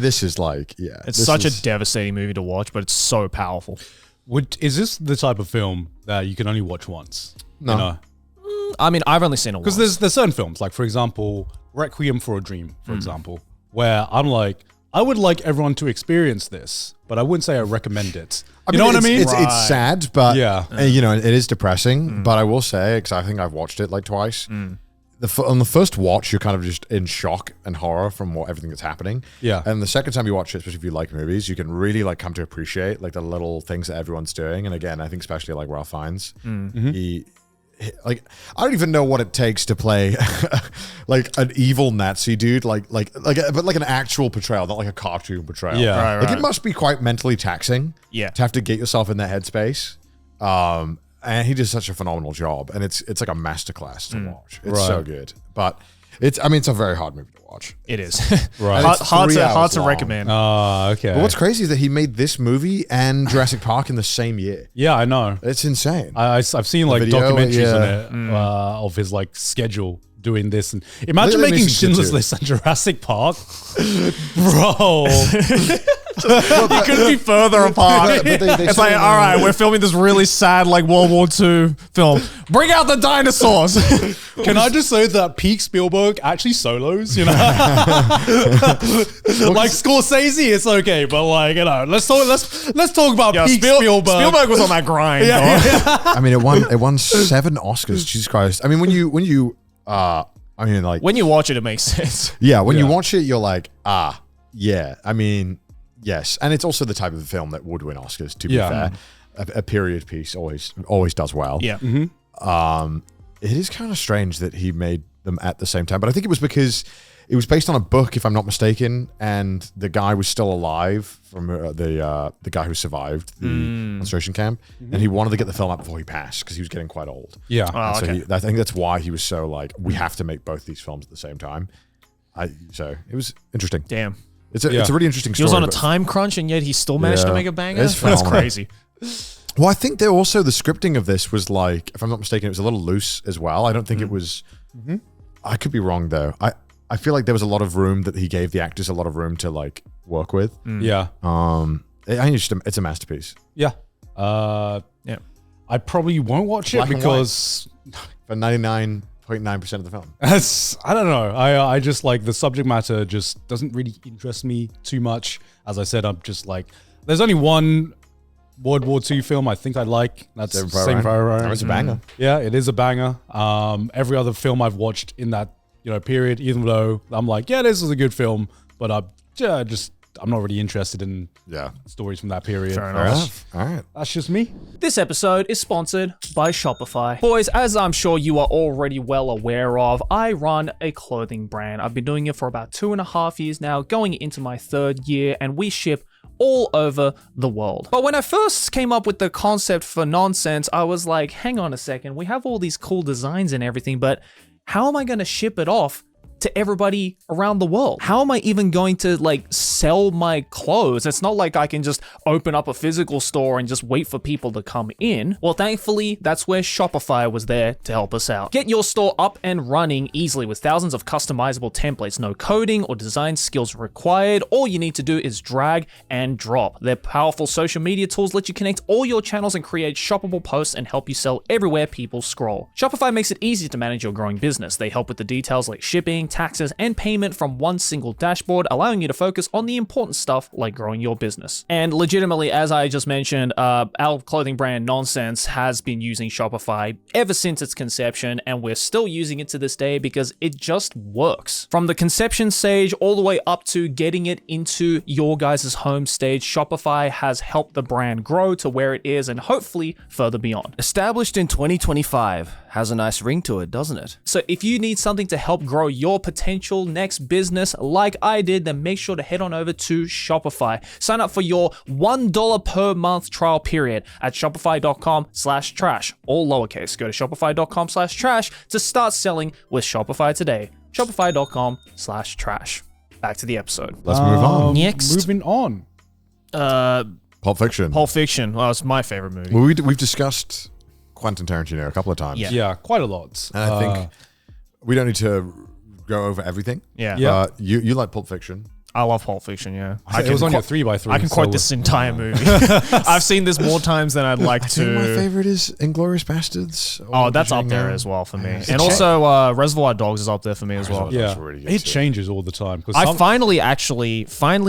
this is like, It's such a devastating movie to watch, but it's so powerful. Is this the type of film that you can only watch once? No. You know? I mean, I've only seen it once. Because there's certain films, like for example, Requiem for a Dream, for example, where I'm like, I would like everyone to experience this, but I wouldn't say I recommend it. You know what I mean? It's sad, but Yeah. it is depressing. But I will say, because I think I've watched it like twice. On the first watch, you're kind of just in shock and horror from everything that's happening. Yeah. And the second time you watch it, especially if you like movies, you can really like come to appreciate like the little things that everyone's doing. And again, I think especially like Ralph Fiennes, like I don't even know what it takes to play like an evil Nazi dude, but like an actual portrayal, not like a cartoon portrayal. Yeah. Like it must be quite mentally taxing. Yeah. To have to get yourself in that headspace. And he does such a phenomenal job, and it's like a masterclass to watch. It's so good, but it's a very hard movie to watch. It is. Right. hard to long. recommend. Okay. But what's crazy is that he made this movie and Jurassic Park in the same year. Yeah, I know. It's insane. I've seen like video, documentaries on yeah. it of his like schedule doing this, and imagine They making made some shit Schindler's too. List and Jurassic Park, bro. It couldn't be further apart. But they It's say, like, all right, we're filming this really sad like World War II film. Bring out the dinosaurs. Can I just say that peak Spielberg actually solos? You know, like Scorsese, it's okay, but like let's talk about peak Spielberg. Spielberg was on that grind. Yeah, dog. yeah. I mean, it won 7 Oscars. Jesus Christ! I mean, when you When you watch it, it makes sense. yeah, when you watch it, you're like, yeah. I mean, yes, and it's also the type of film that would win Oscars. To be fair, a period piece always does well. Yeah. It is kind of strange that he made them at the same time, but I think it was because it was based on a book, if I'm not mistaken, and the guy was still alive from the guy who survived the concentration camp, and he wanted to get the film out before he passed because he was getting quite old. Yeah. Oh, So okay. I think that's why he was so like, we have to make both these films at the same time. So it was interesting. Damn. It's a really interesting He story. was on a but- time crunch and yet he still managed to Yeah. make a banger. It's That's phenomenal. crazy. Well, I think there also the scripting of this was like, if I'm not mistaken, it was a little loose as well. I don't think it was. I could be wrong though. I feel like there was a lot of room that he gave the actors a lot of room to like work with. Yeah. I think it's a masterpiece. Yeah. Yeah. I probably won't watch Black it and because For 99.9% of the film. I don't know. I just like the subject matter just doesn't really interest me too much. As I said, I'm just like, there's only one World War II film I think I like. That's Saving Private Ryan. It's a banger. Yeah, it is a banger. Every other film I've watched in that period, even though I'm like, yeah, this is a good film, but I'm not really interested in stories from that period. Fair Fair enough. enough. All right. That's just me. This episode is sponsored by Shopify. Boys, as I'm sure you are already well aware of, I run a clothing brand. I've been doing it for about 2.5 years now, going into my 3rd year, and we ship all over the world. But when I first came up with the concept for Nonsense, I was like, hang on a second, we have all these cool designs and everything, but how am I going to ship it off to everybody around the world? How am I even going to like sell my clothes? It's not like I can just open up a physical store and just wait for people to come in. Well, thankfully, that's where Shopify was there to help us out. Get your store up and running easily with thousands of customizable templates. No coding or design skills required. All you need to do is drag and drop. Their powerful social media tools let you connect all your channels and create shoppable posts and help you sell everywhere people scroll. Shopify makes it easy to manage your growing business. They help with the details like shipping, taxes, and payment from one single dashboard, allowing you to focus on the important stuff like growing your business. And legitimately, as I just mentioned, our clothing brand Nonsense has been using Shopify ever since its conception, and we're still using it to this day because it just works. From the conception stage all the way up to getting it into your guys' home stage, Shopify has helped the brand grow to where it is and hopefully further beyond. Established in 2025. Has a nice ring to it, doesn't it? So if you need something to help grow your potential next business like I did, then make sure to head on over to Shopify. Sign up for your $1 per month trial period at shopify.com/trash, all lowercase. Go to shopify.com/trash to start selling with Shopify today. Shopify.com/trash. Back to the episode. Let's move on. Next. Moving on. Pulp Fiction. Pulp Fiction. Well, it's my favorite movie. Well, we've discussed Quentin Tarantino a couple of times. Yeah. Yeah, quite a lot. And I think we don't need to go over everything. Yeah. Yeah. You like Pulp Fiction. I love Pulp Fiction, yeah. It was on your 3x3. I can quote this entire movie. I've seen this more times than I'd like I to. think my favorite is Inglourious Bastards. Oh, that's up there as well for me. Yeah. And also Reservoir Dogs is up there for me as well. Reservoir Yeah, That's really good it too. changes all the time. I finally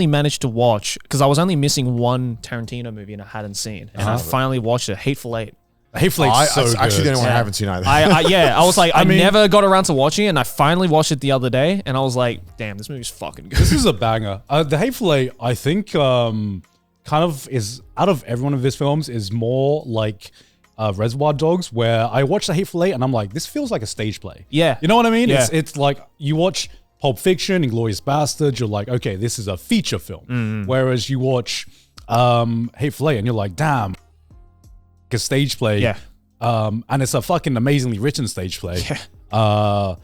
managed to watch, because I was only missing one Tarantino movie and I hadn't seen. And I finally watched it, Hateful Eight. Hateful Eight's so It's actually good. the only one I Yeah. haven't seen either. I was like, I mean- never got around to watching it, and I finally watched it the other day, and I was like, damn, this movie's fucking good. This is a banger. The Hateful Eight, I think, kind of is out of every one of his films is more like Reservoir Dogs, where I watched The Hateful Eight and I'm like, this feels like a stage play. Yeah. You know what I mean? Yeah. It's like you watch Pulp Fiction, Inglourious Basterds, you're like, okay, this is a feature film. Whereas you watch Hateful Eight and you're like, damn, a stage play. Yeah. And it's a fucking amazingly written stage play. Yeah.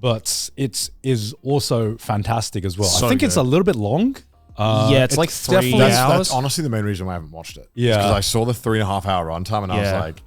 But it is also fantastic as well. So I think it's a good. little bit long. Yeah, it's like 3 definitely- hours. That's honestly the main reason why I haven't watched it. Yeah. Because I saw the 3.5 hour runtime and I was Yeah. like,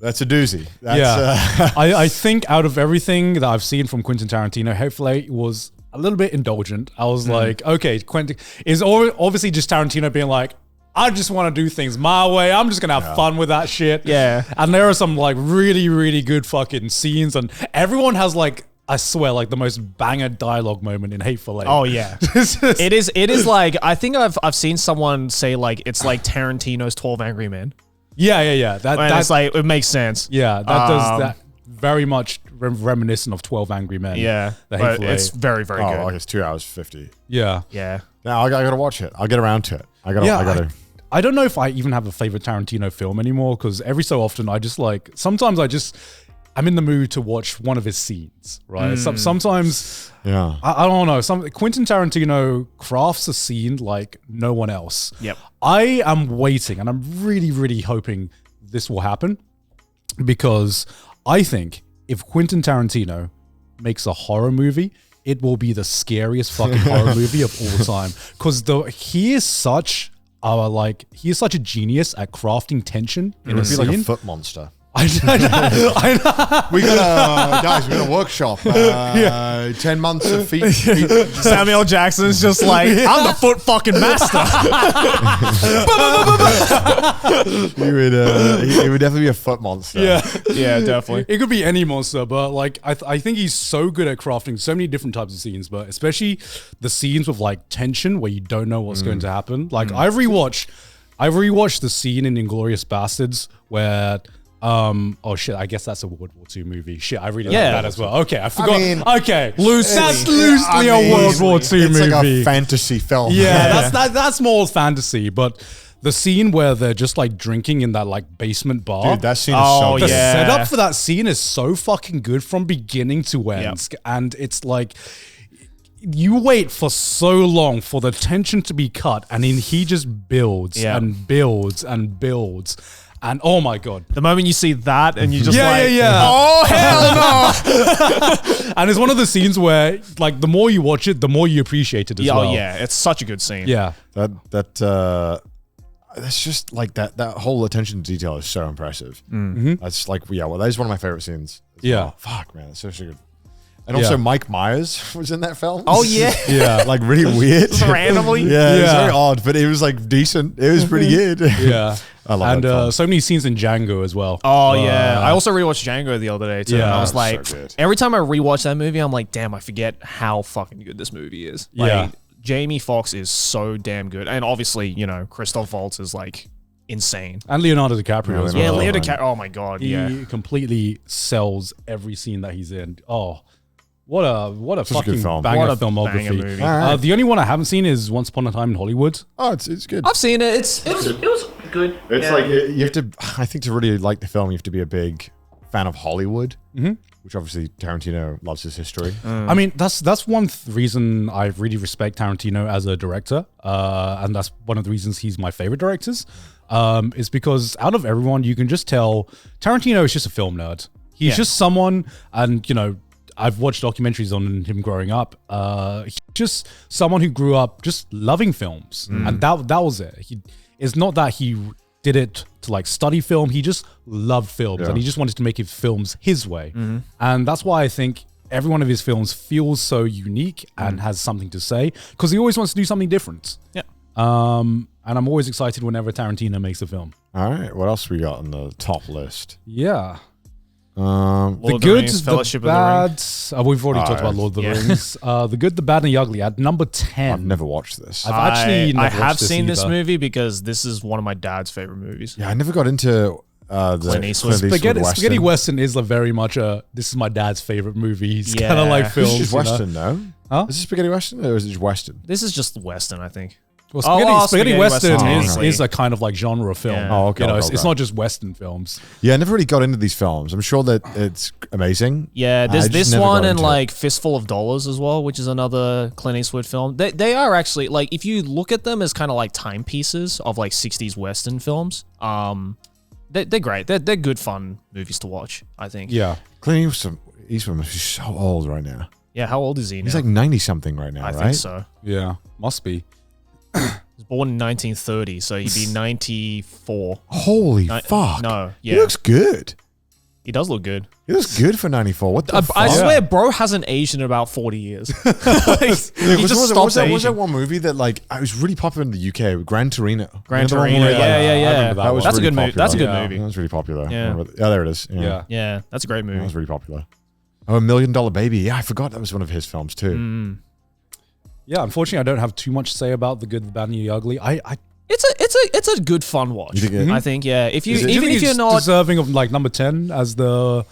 that's a doozy. That's, Yeah. I think out of everything that I've seen from Quentin Tarantino, Hateful Eight was a little bit indulgent. I was like, okay, Quentin is obviously just Tarantino being like, I just want to do things my way. I'm just going to have fun with that shit. Yeah. And there are some like really, really good fucking scenes. And everyone has like, I swear, like the most banger dialogue moment in Hateful Eight. Oh yeah, it is like I think I've seen someone say like it's like Tarantino's 12 Angry Men. Yeah. That's like it makes sense. Yeah, that does that very much reminiscent of 12 Angry Men. Yeah, The but Hateful it's Eight. very very oh, good. like it's 2 hours 50. Yeah. Yeah. Now I gotta watch it. I'll get around to it. I gotta. I don't know if I even have a favorite Tarantino film anymore because every so often I just like, sometimes I'm in the mood to watch one of his scenes, right? Sometimes, Yeah. I don't know, Quentin Tarantino crafts a scene like no one else. Yep. I am waiting and I'm really, really hoping this will happen because I think if Quentin Tarantino makes a horror movie, it will be the scariest fucking horror movie of all time because he is such a genius at crafting tension in a It'd be like a scene. foot monster. I know. We got guys. We got a workshop. 10 months of feet. Samuel Jackson's just like I'm the foot fucking master. He would definitely be a foot monster. Yeah. Yeah, definitely. It could be any monster, but like I think he's so good at crafting so many different types of scenes, but especially the scenes with like tension where you don't know what's going to happen. Like I rewatched the scene in Inglourious Basterds where oh shit, I guess that's a World War II movie. Shit, I really like that as well. Okay, I forgot. Okay, that's loosely a World War II it's movie. like a fantasy film. Yeah, that's more fantasy, but the scene where they're just like drinking in that like basement bar. Dude, that scene is so Oh, good. The yeah. setup for that scene is so fucking good from beginning to end. And it's like you wait for so long for the tension to be cut, and then he just builds and builds and builds. And oh my god. The moment you see that and you just Oh hell no. And it's one of the scenes where like the more you watch it, the more you appreciate it as well. Oh yeah, it's such a good scene. Yeah. That's just like that whole attention to detail is so impressive. That's like, that is one of my favorite scenes. Yeah. Fuck, man, it's so good. And also Mike Myers was in that film. Oh yeah. Yeah. Like really weird. Randomly. Yeah, it was very odd, but it was like decent. It was pretty good. Yeah. I love that film. So many scenes in Django as well. Oh yeah, I also rewatched Django the other day too. Yeah. And I was So like, good. every time I rewatch that movie, I'm like, damn, I forget how fucking good this movie is. Like, Yeah. Jamie Foxx is so damn good, and obviously, Christoph Waltz is like insane. And Leonardo DiCaprio as well. Yeah, Oh, Leo man. DiCaprio. Oh my god, He yeah. completely sells every scene that he's in. Oh, what a Such a good fucking film. banger What a filmography. banger movie. All right. The only one I haven't seen is Once Upon a Time in Hollywood. Oh, it's good. I've seen it. It was good. It's Yeah. like you have to. I think to really like the film, you have to be a big fan of Hollywood, which obviously Tarantino loves his history. I mean, that's one reason I really respect Tarantino as a director, and that's one of the reasons he's my favorite directors. Is because out of everyone, you can just tell Tarantino is just a film nerd. He's just someone, and I've watched documentaries on him growing up. He's just someone who grew up just loving films, and that was it. It's not that he did it to like study film. He just loved films, and he just wanted to make his films his way. And that's why I think every one of his films feels so unique and has something to say, because he always wants to do something different. Yeah. And I'm always excited whenever Tarantino makes a film. All right, what else we got on the top list? Yeah. Um, Lord The of the good, Rings, the Fellowship of the Ring. bad. We've already talked about Lord of the Rings. The good, the bad, and the ugly at number 10. I've never watched this. I've actually never I watched have this seen this either. movie because this is one of my dad's favorite movies. Yeah, I never got into the Clint Eastwood. Spaghetti Western is very much this is my dad's favorite movie. He's kind of like Yeah. films. This is you know? Western, no? Huh? Is this Spaghetti Western or is it just Western? This is just Western, I think. Well, spaghetti Western Western, is a kind of like genre film. Yeah. Oh, okay. You know, okay, it's okay. not just Western films. Yeah, I never really got into these films. I'm sure that it's amazing. Yeah, I there's just this never one got and into it. like Fistful of Dollars as well, which is another Clint Eastwood film. They are actually like, if you look at them as kind of like timepieces of like 60s Western films, they're great. They're good fun movies to watch, I think. Yeah. Clint Eastwood must be so old right now. Yeah, how old is he now? He's like 90 something right now, I right? think so. Yeah. Must be. He was born in 1930, so he'd be 94. Holy fuck. No, He yeah. looks good. He does look good. He looks good for 94. What the fuck? I swear, bro hasn't aged in about 40 years. Like, he just was stopped that aging. one movie that like it was really popular in the UK, Gran Torino? Gran You know the one Torino, where, like, yeah. remember that was That's a really good movie. popular. That's a good Yeah. movie. That was really popular. Yeah. Yeah, there it is. Yeah. Yeah, that's a great That movie. was really popular. Oh, $1 Million Baby. Yeah, I forgot that was one of his films too. Yeah, unfortunately, I don't have too much to say about The Good, the Bad, and the Ugly. It's a good fun watch. You think it- I think, yeah. If you Is it- Do you even think if you're it's not deserving of like number 10 as the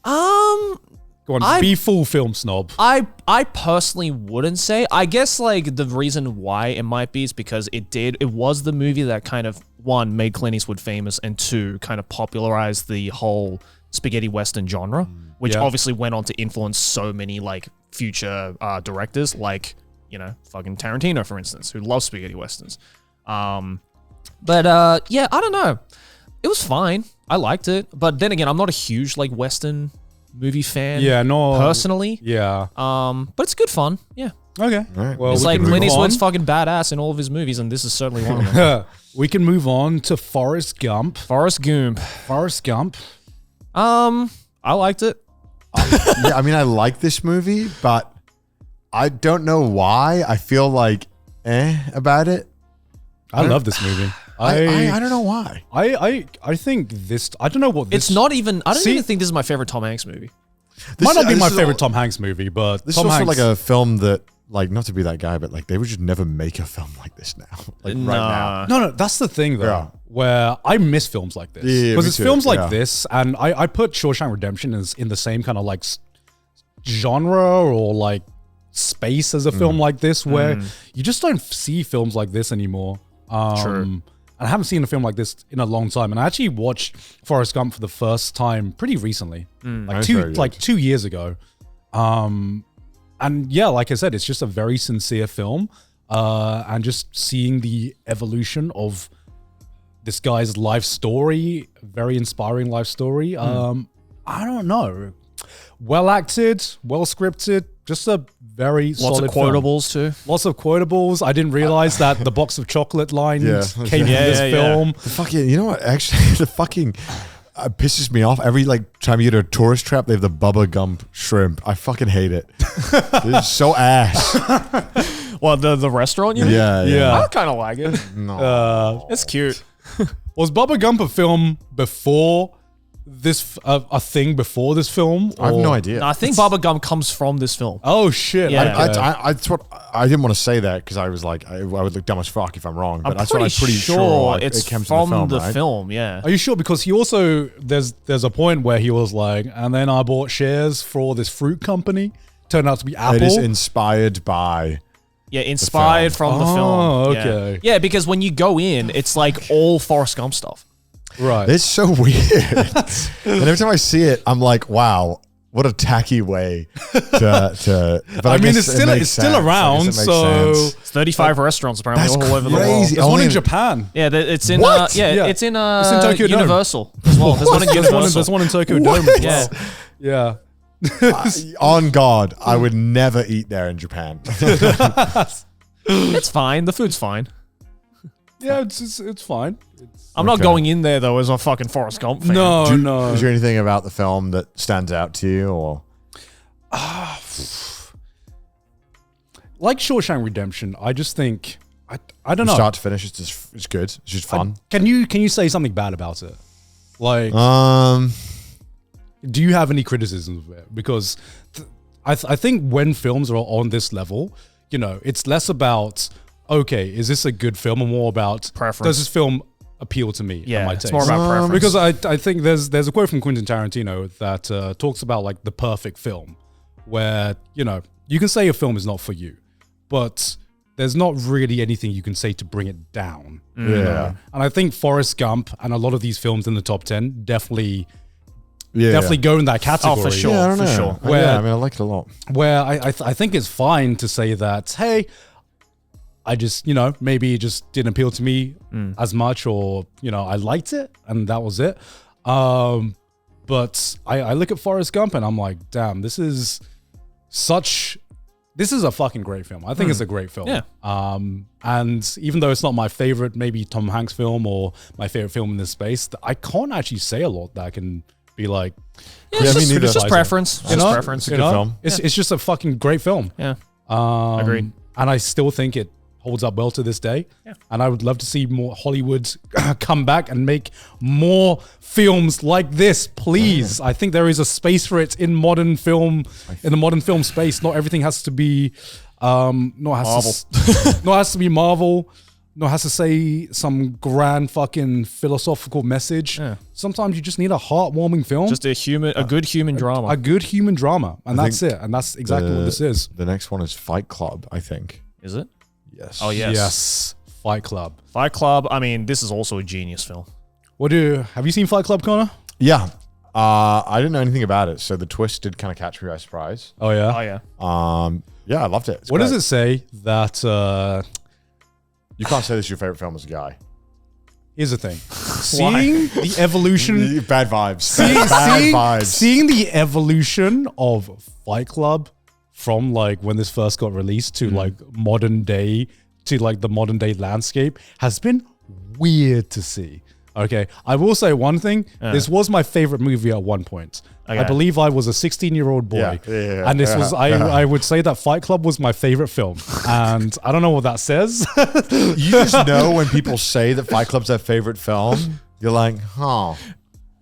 go on, be full film snob. I personally wouldn't say. I guess like the reason why it might be is because it was the movie that kind of, one, made Clint Eastwood famous, and two, kind of popularized the whole spaghetti western genre, which Yeah. obviously went on to influence so many like future directors, like, you know, fucking Tarantino, for instance, who loves spaghetti westerns. But yeah, I don't know. It was fine. I liked it, but then again, I'm not a huge like western movie fan. Yeah, no. personally. Yeah. But it's good fun. Yeah. Okay. Right. Well, It's we like can move Clint Eastwood's on. fucking badass in all of his movies, and this is certainly one of them. We can move on to Forrest Gump. Forrest Gump. Forrest Gump. I liked it. Yeah, I mean, I like this movie, but I don't know why. I feel like about it. I love this movie. I don't know why. I think this. I don't know what this. It's not even. I don't See- even think this is my favorite Tom Hanks movie. Might not be this my is favorite al- Tom Hanks movie, but This Tom is also Hanks, like a film that, like, not to be that guy, but like they would just never make a film like this now. Like right now. No, that's the thing though, Yeah. where I miss films like this. Yeah, Because me it's too, films like yeah. this, and I put Shawshank Redemption as in the same kind of like genre or like space as a film like this, where you just don't see films like this anymore. True. And I haven't seen a film like this in a long time. And I actually watched Forrest Gump for the first time pretty recently, That's very good. 2 years ago. And yeah, like I said, it's just a very sincere film. And just seeing the evolution of this guy's life story, very inspiring life story. I don't know. Well acted, well scripted, just a very Lots solid of film. quotables too. Lots of quotables. I didn't realize that the box of chocolate line Yeah. came from Yeah, this yeah, film. The fucking, you know what? Actually, the fucking pisses me off. Every like time you get a tourist trap, they have the Bubba Gump shrimp. I fucking hate it. It's so ass. Well, the restaurant, you mean? Yeah, Yeah. I kind of like it. No. It's cute. Was Bubba Gump a film before this, a thing before this film? I have or- no idea. No, I think Baba Gum comes from this film. Oh shit! Yeah. okay. That's what I didn't want to say that because I was like I would look dumb as fuck if I'm wrong. But I'm that's what I'm pretty sure. Like, it's it comes from from the film, right? film. Yeah. Are you sure? Because he also there's a point where he was like, and then I bought shares for this fruit company. Turned out to be Apple. It is inspired by. Yeah, inspired from the film. Oh, Yeah. okay. Yeah, because when you go in, it's like all Forrest Gump stuff. right. It's so weird. And every time I see it, I'm like, wow, what a tacky way to. But I mean, guess it's still makes it's still sense. I around. guess it makes So sense. It's 35 restaurants apparently That's all over the world. crazy. there's one Only- in Japan. Yeah, it's in What? Yeah. it's in It's in Tokyo Dome. Universal as well. There's one in Universal. There's one in Tokyo Dome. As Yeah. well. Yeah. On God, I would never eat there in Japan. It's fine. The food's fine. Yeah, it's fine. I'm not Okay. going in there though as a fucking Forrest Gump fan. No, no. Is there anything about the film that stands out to you, or Like Shawshank Redemption, I just think I don't know. start to finish? It's good. It's just fun. Can you say something bad about it? Like, do you have any criticisms of it? Because I think when films are on this level, you know, it's less about, okay, is this a good film, and more about Preference. does this film appeal to me? Yeah, and my it's taste? more about preference. Because I think there's a quote from Quentin Tarantino that talks about like the perfect film, where, you know, you can say a film is not for you, but there's not really anything you can say to bring it down. Yeah. And I think Forrest Gump and a lot of these films in the top 10 definitely go in that category. Oh, for sure. Yeah, I don't for know. sure. Where- Yeah, I mean, I like it a lot. Where I think it's fine to say that, hey, I just, maybe it just didn't appeal to me as much, or, I liked it and that was it. But I look at Forrest Gump and I'm like, damn, this is a fucking great film. I think it's a great film. Yeah. And even though it's not my favorite, maybe Tom Hanks film or my favorite film in this space, I can't actually say a lot that can be like, Yeah, it's me just, neither. it's just preference. It's just preference. It's a good film. It's just a fucking great film. Yeah. Agreed. And I still think it holds up well to this day. Yeah. And I would love to see more Hollywood come back and make more films like this, please. I think there is a space for it in modern film, in the modern film space. Not everything has to be Marvel. Not has to be Marvel. Not has to say some grand fucking philosophical message. Yeah. Sometimes you just need a heartwarming film. Just a good human drama. A good human drama. And that's think it. And that's exactly what this is. The next one is Fight Club, I think. Is it? Yes. Oh, yes. Yes. Fight Club. Fight Club. I mean, this is also a genius film. Have you seen Fight Club, Connor? Yeah. I didn't know anything about it, so the twist did kind of catch me by surprise. Oh yeah. Oh, yeah. Yeah, I loved it. It's What great. does it say that? You can't say this is your favorite film as a guy. Here's the thing: seeing the evolution, Bad vibes. seeing, Bad vibes. seeing the evolution of Fight Club from like when this first got released to like modern day, to like the modern day landscape has been weird to see. Okay, I will say one thing. This was my favorite movie at one point. Okay. I believe I was a 16-year-old boy. Yeah, And this was, I would say that Fight Club was my favorite film. And I don't know what that says. You just know when people say that Fight Club's their favorite film, you're like, huh.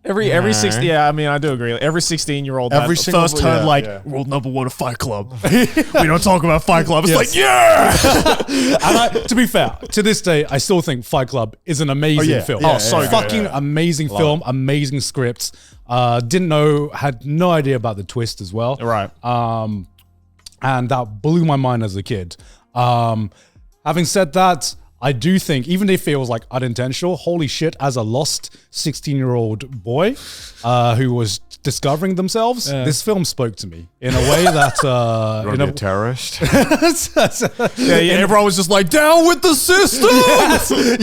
Every 60, yeah, I mean, I do agree. Every 16-year-old Every single- first heard yeah, like, yeah. rule number one of Fight Club. We don't talk about Fight Club. It's Yes. like, yeah! And to be fair, to this day, I still think Fight Club is an amazing film. Yeah, so good. Fucking amazing film, amazing script. Had no idea about the twist as well. Right. And that blew my mind as a kid. Having said that, I do think, even if it was like unintentional, holy shit, as a lost 16-year-old boy who was discovering themselves, this film spoke to me in a way that You want to be a terrorist? Yeah, everyone was just like, down with the system!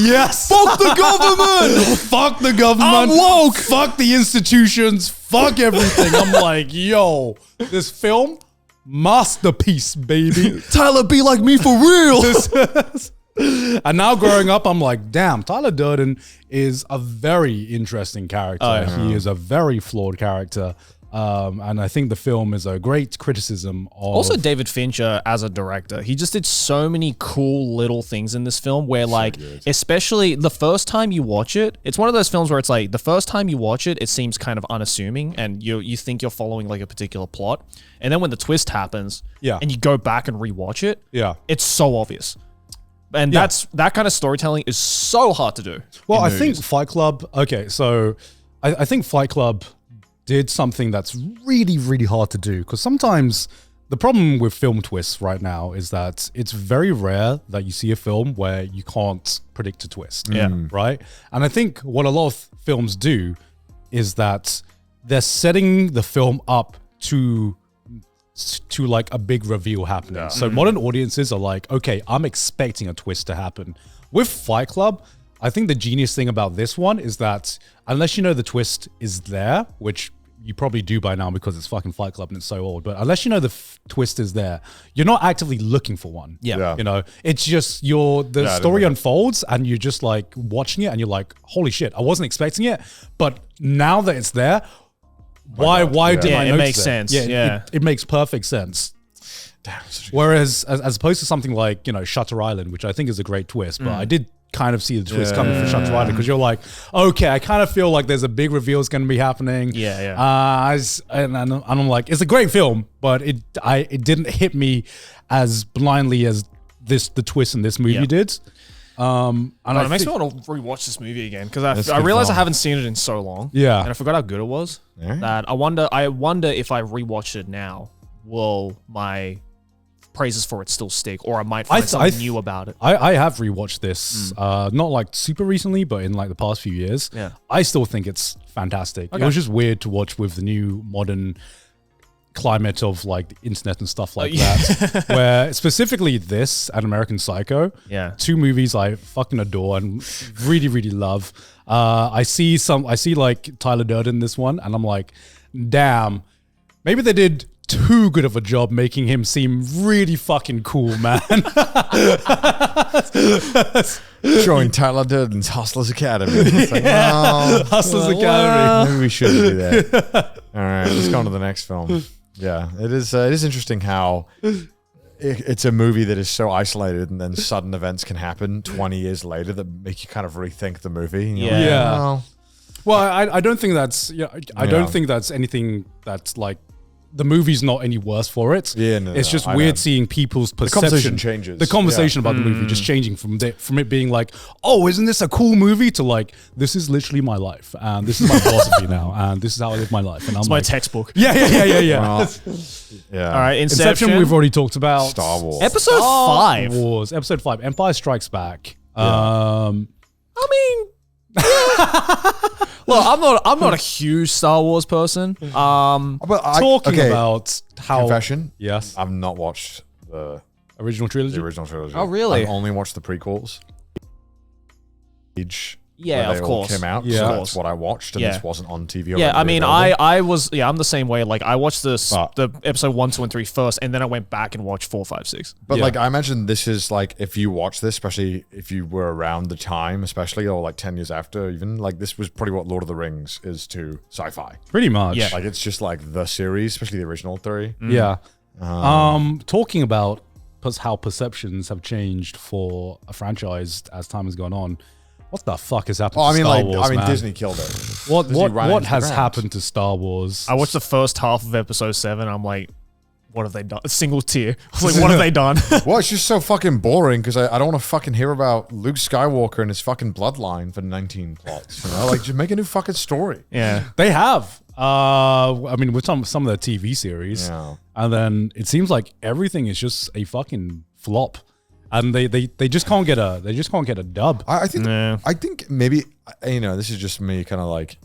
yes. Fuck the government! Fuck the government. I'm woke. Fuck the institutions. Fuck everything. I'm like, yo, this film, masterpiece, baby. Tyler, be like me for real! And now growing up, I'm like, damn, Tyler Durden is a very interesting character. Oh, yeah. He is a very flawed character. And I think the film is a great criticism of... Also, David Fincher as a director, he just did so many cool little things in this film where, like, especially the first time you watch it, it's one of those films where it's like, the first time you watch it, it seems kind of unassuming and you think you're following like a particular plot. And then when the twist happens and you go back and rewatch it, it's so obvious. And that kind of storytelling is so hard to do. Well, I think Fight Club... Okay, so I think Fight Club did something that's really, really hard to do. Because sometimes the problem with film twists right now is that it's very rare that you see a film where you can't predict a twist. Yeah. Right? And I think what a lot of films do is that they're setting the film up to like a big reveal happening. So modern audiences are like, okay, I'm expecting a twist to happen. With Fight Club, I think the genius thing about this one is that unless you know the twist is there, which you probably do by now because it's fucking Fight Club and it's so old, but unless you know the twist is there, you're not actively looking for one. Yeah. You know, it's just the story unfolds and you're just like watching it and you're like, holy shit, I wasn't expecting it. But now that it's there, why did I notice it makes it? sense. It makes perfect sense. Whereas as opposed to something like, Shutter Island, which I think is a great twist, but I did kind of see the twist coming for Shutter Island because you're like, okay, I kind of feel like there's a big reveal is going to be happening. And I'm like, it's a great film, but it didn't hit me as blindly as the twist in this movie did. And it makes me want to rewatch this movie again because I realize I haven't seen it in so long. Yeah. And I forgot how good it was. That I wonder if I rewatch it now, will my praises for it still stick, or I might find something new about it. I have rewatched this, not like super recently, but in like the past few years. Yeah. I still think it's fantastic. Okay. It was just weird to watch with the new modern climate of like the internet and stuff like that, where specifically this and American Psycho, two movies I fucking adore and really, really love. I see like Tyler Durden in this one, and I'm like, damn, maybe they did too good of a job making him seem really fucking cool, man. Showing Tyler Durden's Hustlers Academy. It's like, well, Hustlers Academy. maybe we shouldn't do that. All right, let's go on to the next film. Yeah, it is interesting how it's a movie that is so isolated, and then sudden events can happen 20 years later that make you kind of rethink the movie. And you're like, Yeah. "Oh, Well, I don't think that's I don't think that's anything that's like the movie's not any worse for it. Yeah, no, it's no, just I weird know. seeing people's perception. conversation changes. The conversation about the movie just changing from it being like, oh, isn't this a cool movie, to like, this is literally my life and this is my philosophy now and this is how I live my life. And I'm It's my like, textbook. yeah. Well, yeah. All right, Inception. We've already talked about. Star Wars. Episode 5. Wars, episode 5, Empire Strikes Back. I mean, look, I'm not a huge Star Wars person. But Talking okay, about how confession. yes, I've not watched the original trilogy. original trilogy. Oh, really? I've only watched the prequels. Yeah, where they of all course. came out. Yeah. So Of that's course. what I watched, and Yeah. this wasn't on TV. Yeah, I already mean, available. I'm the same way. Like, I watched the But- episode 1, 2, and 3 first, and then I went back and watched 4, 5, 6. But Yeah. like, I imagine this is like, if you watch this, especially if you were around the time, especially, or like 10 years after, even, like, this was probably what Lord of the Rings is to sci-fi. Pretty much. Yeah. Like, it's just like the series, especially the original 3. Yeah. Talking about how perceptions have changed for a franchise as time has gone on. What the fuck has happened Oh, I to mean, Star like, Wars, man? Disney killed it. What Disney ran what into the has ground. happened to Star Wars? I watched the first half of episode 7. I'm like, what have they done? A single tear. I was like, what have they done? Well, it's just so fucking boring because I don't want to fucking hear about Luke Skywalker and his fucking bloodline for 19 plots. You know, like, just make a new fucking story. Yeah. They have. I mean, with some of their TV series, Yeah. and then it seems like everything is just a fucking flop, and they just can't get a dub. I think Yeah. I think maybe, you know, this is just me kind of like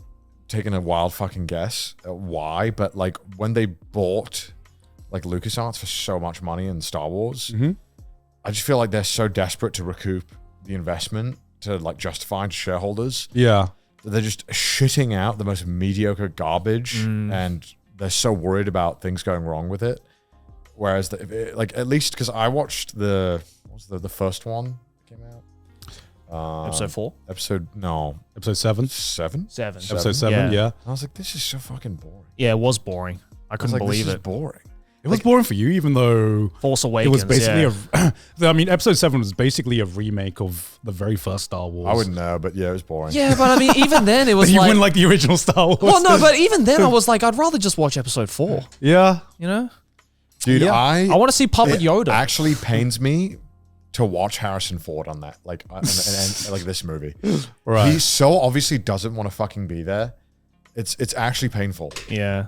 taking a wild fucking guess at why, but like when they bought like LucasArts for so much money in Star Wars, I just feel like they're so desperate to recoup the investment to like justify to shareholders Yeah. that they're just shitting out the most mediocre garbage, and they're so worried about things going wrong with it. Whereas like, at least because I watched the first one that came out. Episode 4? Episode 7. 7? 7. Episode 7. Yeah. I was like, this is so fucking boring. Yeah, it was boring. I I was couldn't like, believe this is it. boring. It was boring for you, even though Force it Awakens. was basically yeah. I mean, episode 7 was basically a remake of the very first Star Wars. I wouldn't know, but yeah, it was boring. Yeah, but I mean, even then, it But was you like. wouldn't like the original Star Wars. Well, no, but even then, I was like, I'd rather just watch episode 4. Yeah. You know? Dude, Yeah. I want to see Puppet it Yoda. actually pains me to watch Harrison Ford on that, like, and like this movie. Right. He so obviously doesn't want to fucking be there. It's actually painful. Yeah.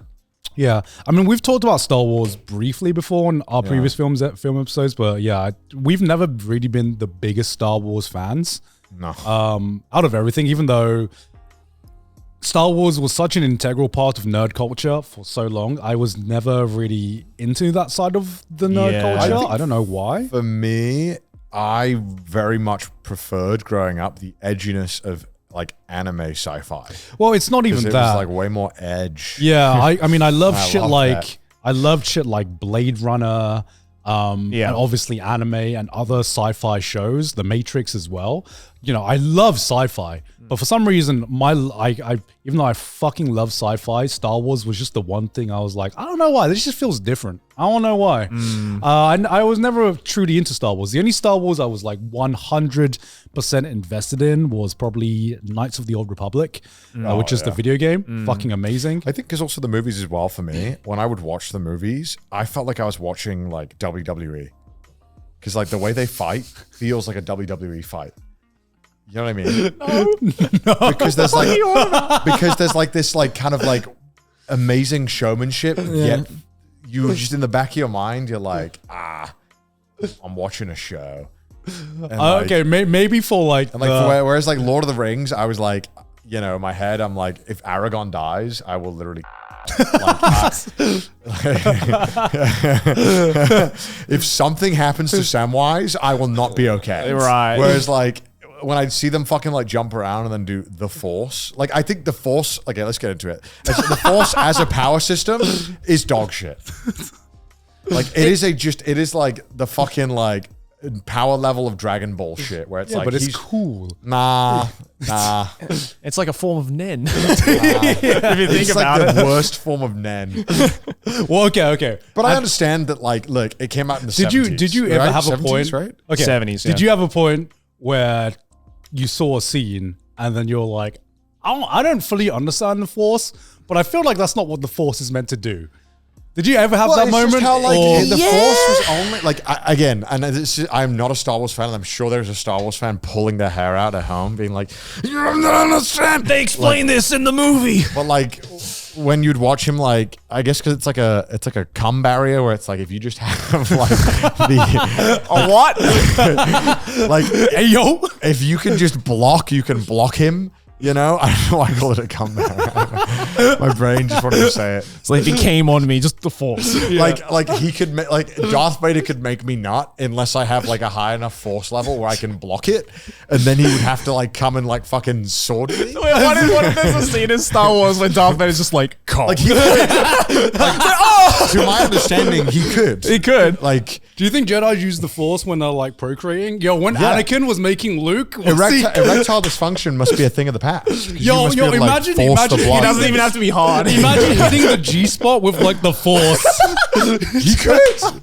Yeah, I mean, we've talked about Star Wars briefly before in our previous film episodes, but yeah, we've never really been the biggest Star Wars fans. No. Out of everything, even though Star Wars was such an integral part of nerd culture for so long, I was never really into that side of the nerd Yeah. culture. I I don't know why. For me, I very much preferred growing up the edginess of like anime sci-fi. Well, it's not even It that. was like way more edge. Yeah, I mean, I love I shit love like that. I loved shit like Blade Runner, and obviously anime and other sci-fi shows, The Matrix as well. You know, I love sci-fi, but for some reason, I even though I fucking love sci-fi, Star Wars was just the one thing I was like, I don't know why. This just feels different. I don't know why. I was never truly into Star Wars. The only Star Wars I was like 100% invested in was probably Knights of the Old Republic, which is the video game. Fucking amazing. I think because also the movies as well for me, when I would watch the movies, I felt like I was watching like WWE. Because like the way they fight feels like a WWE fight. You know what I mean? No. Because there's like this like kind of like amazing showmanship, yet you just in the back of your mind, you're like, I'm watching a show. And Okay, maybe for like, and like whereas like Lord of the Rings, I was like, you know, in my head, I'm like, if Aragorn dies, I will literally. If something happens to Samwise, I will not be okay. Right. Whereas like when I see them fucking like jump around and then do the Force, like I think the Force. Okay, let's get into it. The Force as a power system is dog shit. Like it is like the fucking like power level of Dragon Ball shit, where it's like, but it's cool. Nah. It's like a form of Nen. If you think it's about like the worst form of Nen. Well, okay. But I understand that, like, look, it came out in the 70s. Did you ever right? have a 70s, point? right? Okay. 70s, Did yeah. you have a point where you saw a scene and then you're like, I don't fully understand the Force, but I feel like that's not what the Force is meant to do. Did you ever have that it's moment? Just how, like, Or- the Force was only like again, and I'm not a Star Wars fan, and I'm sure there's a Star Wars fan pulling their hair out at home, being like, "You don't understand." They explain this in the movie. But like when you'd watch him, like I guess because it's like a cum barrier where it's like if you just have like the A what? like Hey, yo. if you can just block, you can block him. You know, I don't know why I call it a cum barrier. My brain just wanted to say it. So if he came on me, just the Force. Like he could like Darth Vader could make me nut unless I have like a high enough force level where I can block it, and then he would have to like come and like fucking sword me. Wait, what if there's a scene in Star Wars where Darth Vader's just like, come. Like he could. To my understanding, he could. He could. Like Do you think Jedi use the Force when they're like procreating? Yo, when Yeah. Anakin was making Luke, was he- erectile dysfunction must be a thing of the past. Yo, imagine he He doesn't even have to be hard. imagine hitting the G spot with like the Force. He could.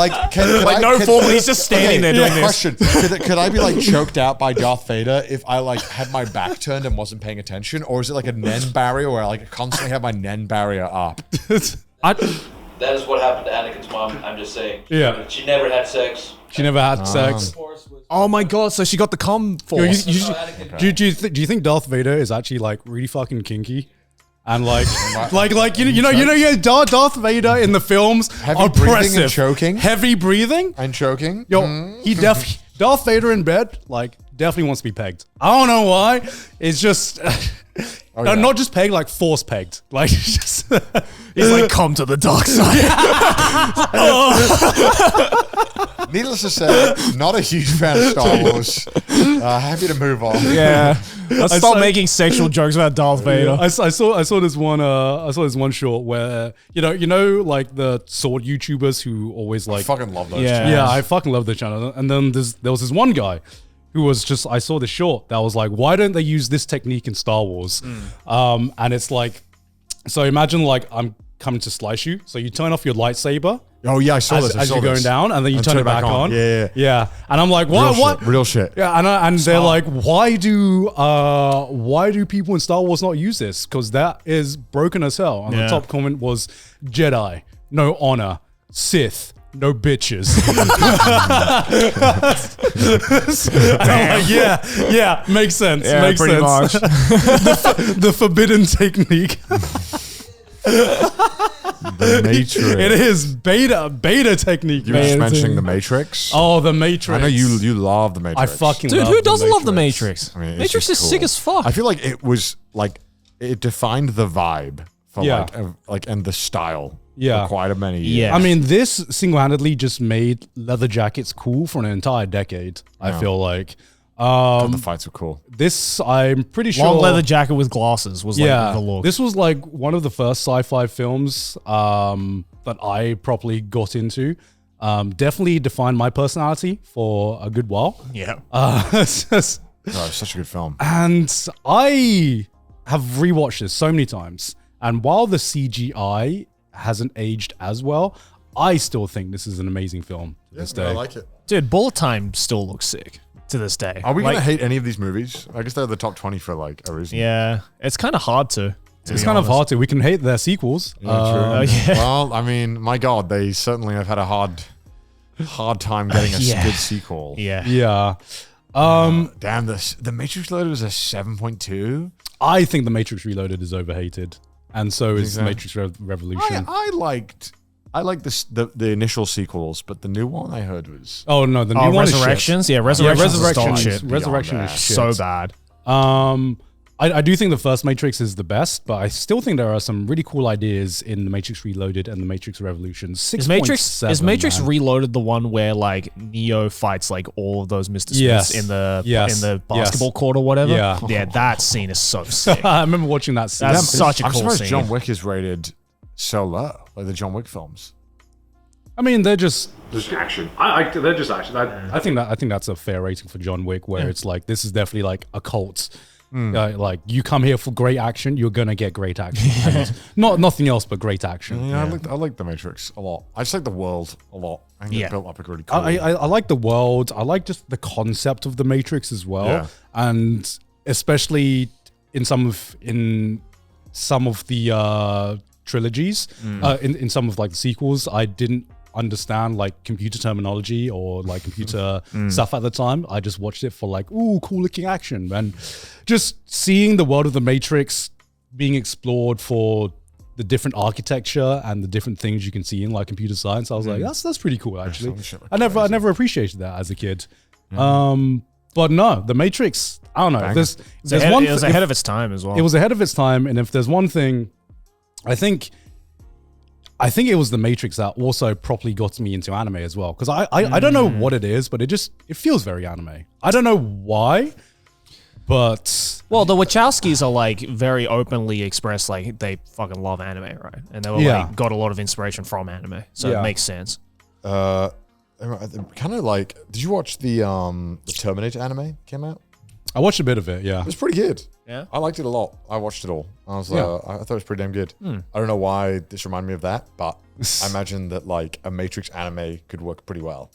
He's just standing there doing this. Question: could I be like choked out by Darth Vader if I like had my back turned and wasn't paying attention, or is it like a Nen barrier where I like constantly have my Nen barrier up? That is what happened to Anakin's mom. I'm just saying. Yeah. She never had sex. She never had sex. Oh my god, so she got the cum Yo, Force. do you think Darth Vader is actually like really fucking kinky? And like, Darth Vader in the films, Heavy breathing oppressive, and choking? heavy breathing. And choking? Yo, Darth Vader in bed, like, definitely wants to be pegged. I don't know why. It's just, yeah. not just pegged, like force pegged. Like, it's just, He's like, come to the dark side. Needless to say, not a huge fan of Star Wars. Happy to move on. Yeah. Let's stop saw- making sexual jokes about Darth Vader. I saw this one short where you know like the sword YouTubers who always I like fucking love those. Yeah. two. yeah, I fucking love the channel. And then there was this one guy who was just, I saw this short that was like, why don't they use this technique in Star Wars? And it's like, so imagine like I'm coming to slice you. So you turn off your lightsaber Oh yeah, I saw this. I as saw you're going this. down, and then you turn it back on. Yeah. And I'm like, what? Real shit. Yeah, and they're like, why do people in Star Wars not use this? Because that is broken as hell. And the top comment was, Jedi, no honor. Sith, no bitches. And I'm like, yeah, makes sense. Yeah, makes pretty sense. much. The forbidden technique. The Matrix. It is beta technique. You were just man. mentioning the Matrix. Oh, the Matrix. I know you love the Matrix. I fucking Dude, love who doesn't love the Matrix? I mean, it's Matrix just is sick cool. as fuck. I feel like it was like it defined the vibe for Yeah. and the style. Yeah. For quite a many years. Yeah. I mean, this single-handedly just made leather jackets cool for an entire decade. I feel like. The fights were cool. This, I'm pretty sure. Long leather jacket with glasses was like the look. This was like one of the first sci-fi films that I properly got into. Definitely defined my personality for a good while. yeah. It's just- Oh, it's such a good film. and I have rewatched this so many times. And while the CGI hasn't aged as well, I still think this is an amazing film to this day. I like it. Dude, Bullet Time still looks sick to this day. Are we Like, gonna hate any of these movies? I guess they're the top 20 for like a reason. Yeah. It's kind of hard to. It's kind of hard to. We can hate their sequels. Yeah, true. yeah. Well, I mean, my God, they certainly have had a hard time getting a Yeah. good sequel. Yeah. Yeah. Damn, the Matrix Reloaded was a 7.2. I think The Matrix Reloaded is overhated. And so is The so? Matrix Revolution. I liked I like the initial sequels, but the new one I heard was Oh no, the new one is shit. Resurrections? Yeah, Resurrections is dog shit. Resurrection is shit. So bad. I do think the first Matrix is the best, but I still think there are some really cool ideas in the Matrix Reloaded and the Matrix Revolutions. Is Matrix Reloaded the one where like Neo fights like all of those Mr. Smiths in the basketball court or whatever? Yeah, that scene is so sick. I remember watching that scene. That's such a I'm cool surprised scene. John Wick is rated so low, like the John Wick films. I mean, they're just action. they're just action. I think that's a fair rating for John Wick, where it's like this is definitely like a cult. Like you come here for great action, you're gonna get great action. And nothing else but great action. Yeah, I like the Matrix a lot. I just like the world a lot. I think they built up a really cool. I like the world. I like just the concept of the Matrix as well, and especially in some of the trilogies, in some of like the sequels, I didn't understand like computer terminology or like computer stuff at the time. I just watched it for like, ooh, cool looking action, and just seeing the world of the Matrix being explored for the different architecture and the different things you can see in like computer science. I was like, that's pretty cool actually. I never appreciated that as a kid. But no, the Matrix, I don't know. It was ahead of its time as well. It was ahead of its time, and if there's one thing, I think it was the Matrix that also properly got me into anime as well. Because I don't know what it is, but it feels very anime. I don't know why, but well, the Wachowskis are like very openly expressed like they fucking love anime, right? And they were like got a lot of inspiration from anime, so it makes sense. Kind of like, did you watch the Terminator anime came out? I watched a bit of it. Yeah, it was pretty good. Yeah, I liked it a lot. I watched it all. I thought it was pretty damn good. I don't know why this reminded me of that, but I imagine that like a Matrix anime could work pretty well.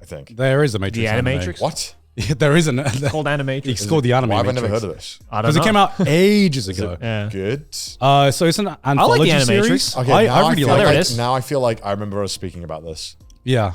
I think there is a Matrix. The anime. Animatrix? What? Yeah, there is It's called Animatrix. It's called the Animatrix. Why have I never heard of this? I don't know. Because it came out ages ago. Good. So it's an anthology series. Okay, I really like it. Now I feel like I remember us speaking about this. Yeah.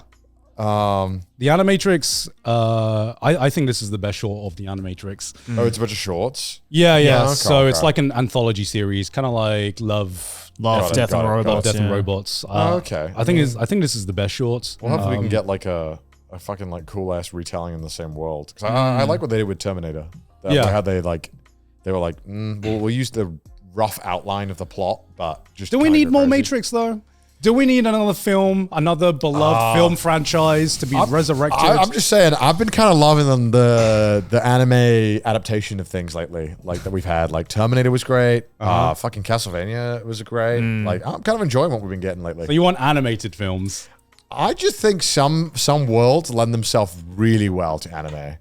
The Animatrix, I think this is the best short of the Animatrix. Oh, it's a bunch of shorts? Yeah. Okay, So it's like an anthology series, kind of like Love, Death and Robots. Death and Robots. Okay. I think this is the best shorts. Well, hopefully we can get like a fucking like cool ass retelling in the same world. Because I like what they did with Terminator. How they were like, we'll use the rough outline of the plot, but just. Do we need more Matrix though? Do we need another film, another beloved film franchise to be resurrected? I'm just saying, I've been kind of loving the anime adaptation of things lately, like that we've had. Like Terminator was great. Fucking Castlevania was great. Like I'm kind of enjoying what we've been getting lately. So you want animated films? I just think some worlds lend themselves really well to anime.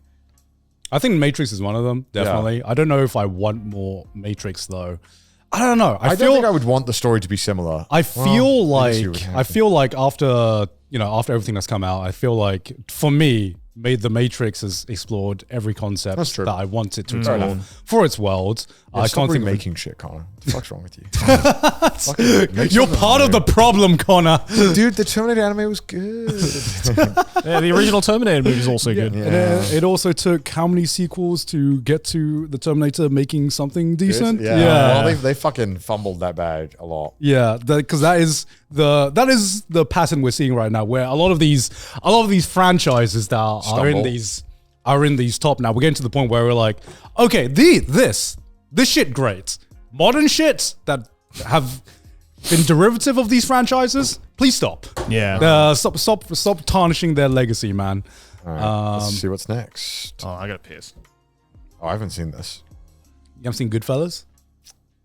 I think Matrix is one of them, definitely. Yeah. I don't know if I want more Matrix though. I don't know. I don't think I would want the story to be similar. I feel like after everything that's come out, I feel like for me, The Matrix has explored every concept that I wanted to explore for its world. I can't think making shit, Connor. What the fuck's wrong with you? You're part of the problem, Connor. Dude, the Terminator anime was good. The original Terminator movie is also good. Yeah. It also took how many sequels to get to the Terminator making something decent? Good? Yeah. Well, they fucking fumbled that bag a lot. Yeah, because that is the pattern we're seeing right now, where a lot of these franchises that are in these top now. We're getting to the point where we're like, okay, this shit great. Modern shit that have been derivative of these franchises, please stop. Yeah. Stop tarnishing their legacy, man. All right, let's see what's next. Oh, I got pissed. Oh, I haven't seen this. You haven't seen Goodfellas?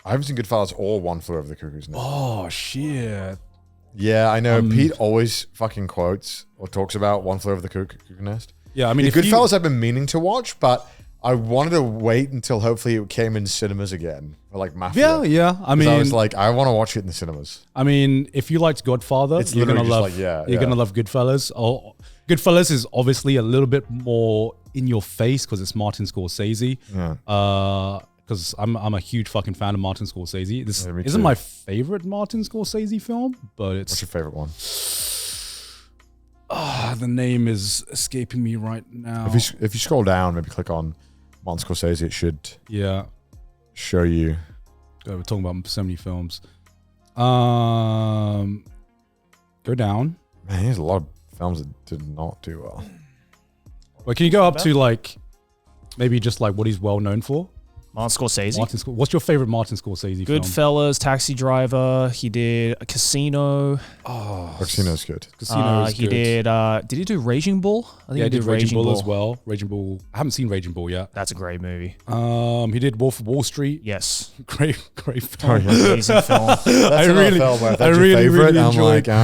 I haven't seen Goodfellas or One Flew Over the Cuckoo's Nest. Oh, shit. Yeah, I know. Pete always fucking quotes or talks about One Flew Over the Cuckoo's Nest. Yeah, I mean, Goodfellas I've been meaning to watch, but I wanted to wait until hopefully it came in cinemas again. Or like Mafia. Yeah. I mean, I was like, I want to watch it in the cinemas. I mean, if you liked Godfather, you're gonna love Goodfellas. Oh, Goodfellas is obviously a little bit more in your face because it's Martin Scorsese. Yeah. Because I'm a huge fucking fan of Martin Scorsese. This me isn't too. my favorite Martin Scorsese film, but it's. What's your favorite one? The name is escaping me right now. If you scroll down, maybe click on Martin Scorsese, it should show you. God, we're talking about so many films. Go down. Man, there's a lot of films that did not do well. Well, can you go up to like maybe just like what he's well known for? Martin Scorsese. What's your favorite Martin Scorsese film? Goodfellas, Taxi Driver. He did a Casino. Casino's good. Casino is he good. did he do Raging Bull? I think He did Raging Bull as well. Raging Bull. I haven't seen Raging Bull yet. That's a great movie. He did Wolf of Wall Street. Yes. Great Oh, film. yeah. Amazing film. That's I really enjoyed. I'm like, all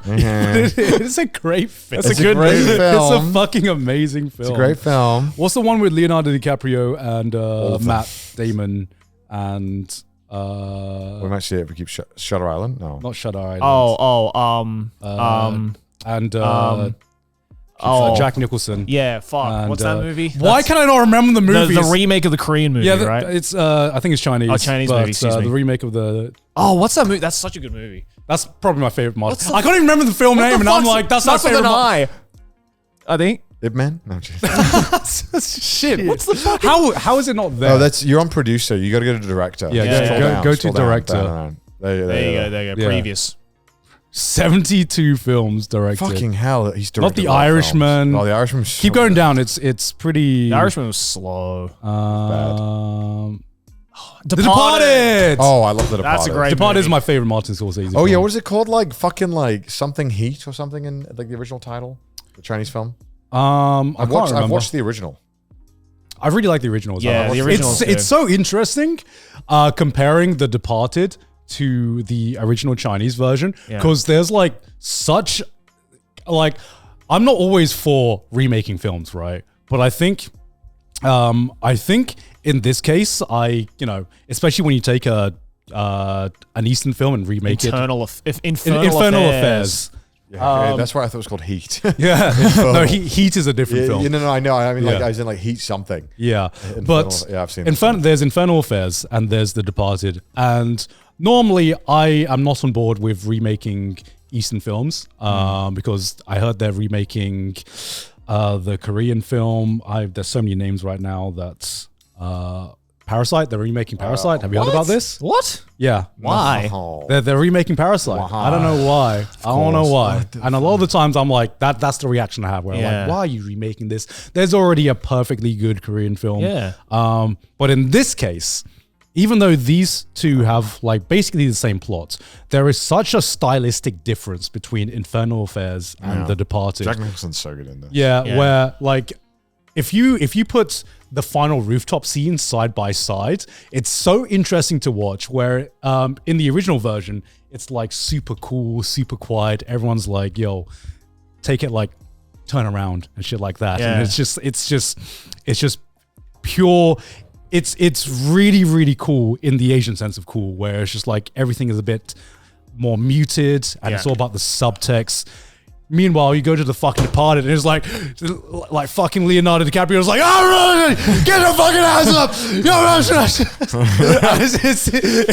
right. It's a great film. It's a good movie. It's film. a fucking amazing film. It's a great film. What's the one with Leonardo DiCaprio and of them. Matt Damon and We might see it if we keep Shutter Island. No. not Shutter Island? Jack Nicholson. Yeah, fuck. And, What's that movie? Why can I not remember the movie? The remake of the Korean movie, Yeah, right? it's I think it's Chinese. Oh, Chinese but, movie, excuse me. The remake of the. Oh, what's that movie? That's such a good movie. That's probably my favorite Martin. What's the I can't even remember the film name, and I'm like, that's my favorite. I think. Ip Man? No, jeez. Shit. What's the fuck? How is it not there? Oh, you're on producer. You got to go to director. Yeah, Yeah, Scroll yeah. down, Go to scroll down, director. down. There you go. There you go. Yeah. Previous. 72 films directed. Fucking hell, he's directed Not The a lot of Irishman. films. Oh, The Irishman. Keep going down. It's pretty. The Irishman was slow. The Departed. Oh, I love The Departed. That's a great Departed is movie. my favorite Martin Scorsese. Oh, yeah, film. what is it called? Like fucking like something Heat or something in like the original title? The Chinese film? I can't remember. I've watched the original. I really like the original as well. Yeah, the original's It's so interesting comparing The Departed to the original Chinese version Yeah. because there's like such like I'm not always for remaking films, right? But I think in this case, especially when you take an Eastern film and remake Infernal Infernal Affairs. Yeah, okay, that's why I thought it was called Heat. Yeah, no, Heat is a different film. No, I know. I mean, like Yeah. I was in like Heat something. Yeah, Infernal- but yeah, I've seen this one. there's Infernal Affairs and there's The Departed. And normally I am not on board with remaking Eastern films because I heard they're remaking the Korean film. There's so many names right now that's Parasite. They're remaking Parasite. Have you heard about this? What? Yeah. Why? Oh. They're remaking Parasite. I don't know why. I don't know why. And a lot of the times I'm like, that's the reaction I have where I'm Yeah. like, why are you remaking this? There's already a perfectly good Korean film. Yeah. But in this case, even though these two have like basically the same plot, there is such a stylistic difference between Infernal Affairs and The Departed. Jack Nicholson's so good in this. Yeah, where like if you put the final rooftop scene side by side, it's so interesting to watch. Where in the original version, it's like super cool, super quiet. Everyone's like, "Yo, take it like turn around" and shit like that. Yeah. And it's just pure. It's really, really cool in the Asian sense of cool, where it's just like everything is a bit more muted and it's all about the subtext. Meanwhile, you go to the fucking Departed and it's like fucking Leonardo DiCaprio is like, oh, get your fucking ass up!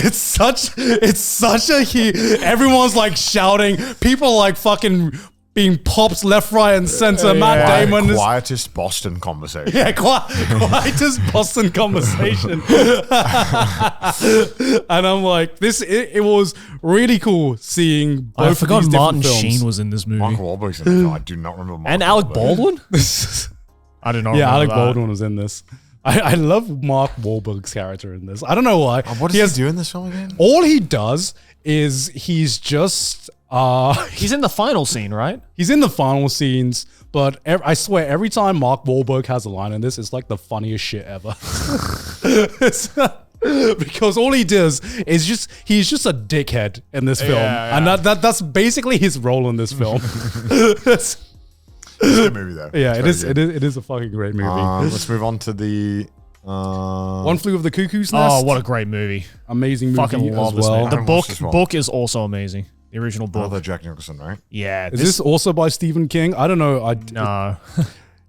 It's such a everyone's like shouting, people like fucking being popped left, right, and center. Matt Damon is Quietest Boston conversation. yeah, quietest Boston conversation. And I'm like, it was really cool seeing both I of forgot these Martin different films. Sheen was in this movie. Mark Wahlberg's in the film. I do not remember Mark And Alec Wahlberg. Baldwin? I did not Yeah, remember Alec that. Baldwin was in this. I love Mark Wahlberg's character in this. I don't know why. What does he do in this film again? All he does is he's just He's in the final scene, right? he's in the final scenes, but I swear every time Mark Wahlberg has a line in this, it's like the funniest shit ever. Because all he does is he's just a dickhead in this film, yeah. and that's basically his role in this film. It's a good movie though. Yeah, It's very good. it is a fucking great movie. Let's move on to the. One Flew Over the Cuckoo's Nest. Oh, what a great movie. amazing movie Fucking as love this well. man. The haven't book watched this one. book is also amazing. The original book. Another Jack Nicholson, right? Yeah. Is this also by Stephen King? I don't know. No.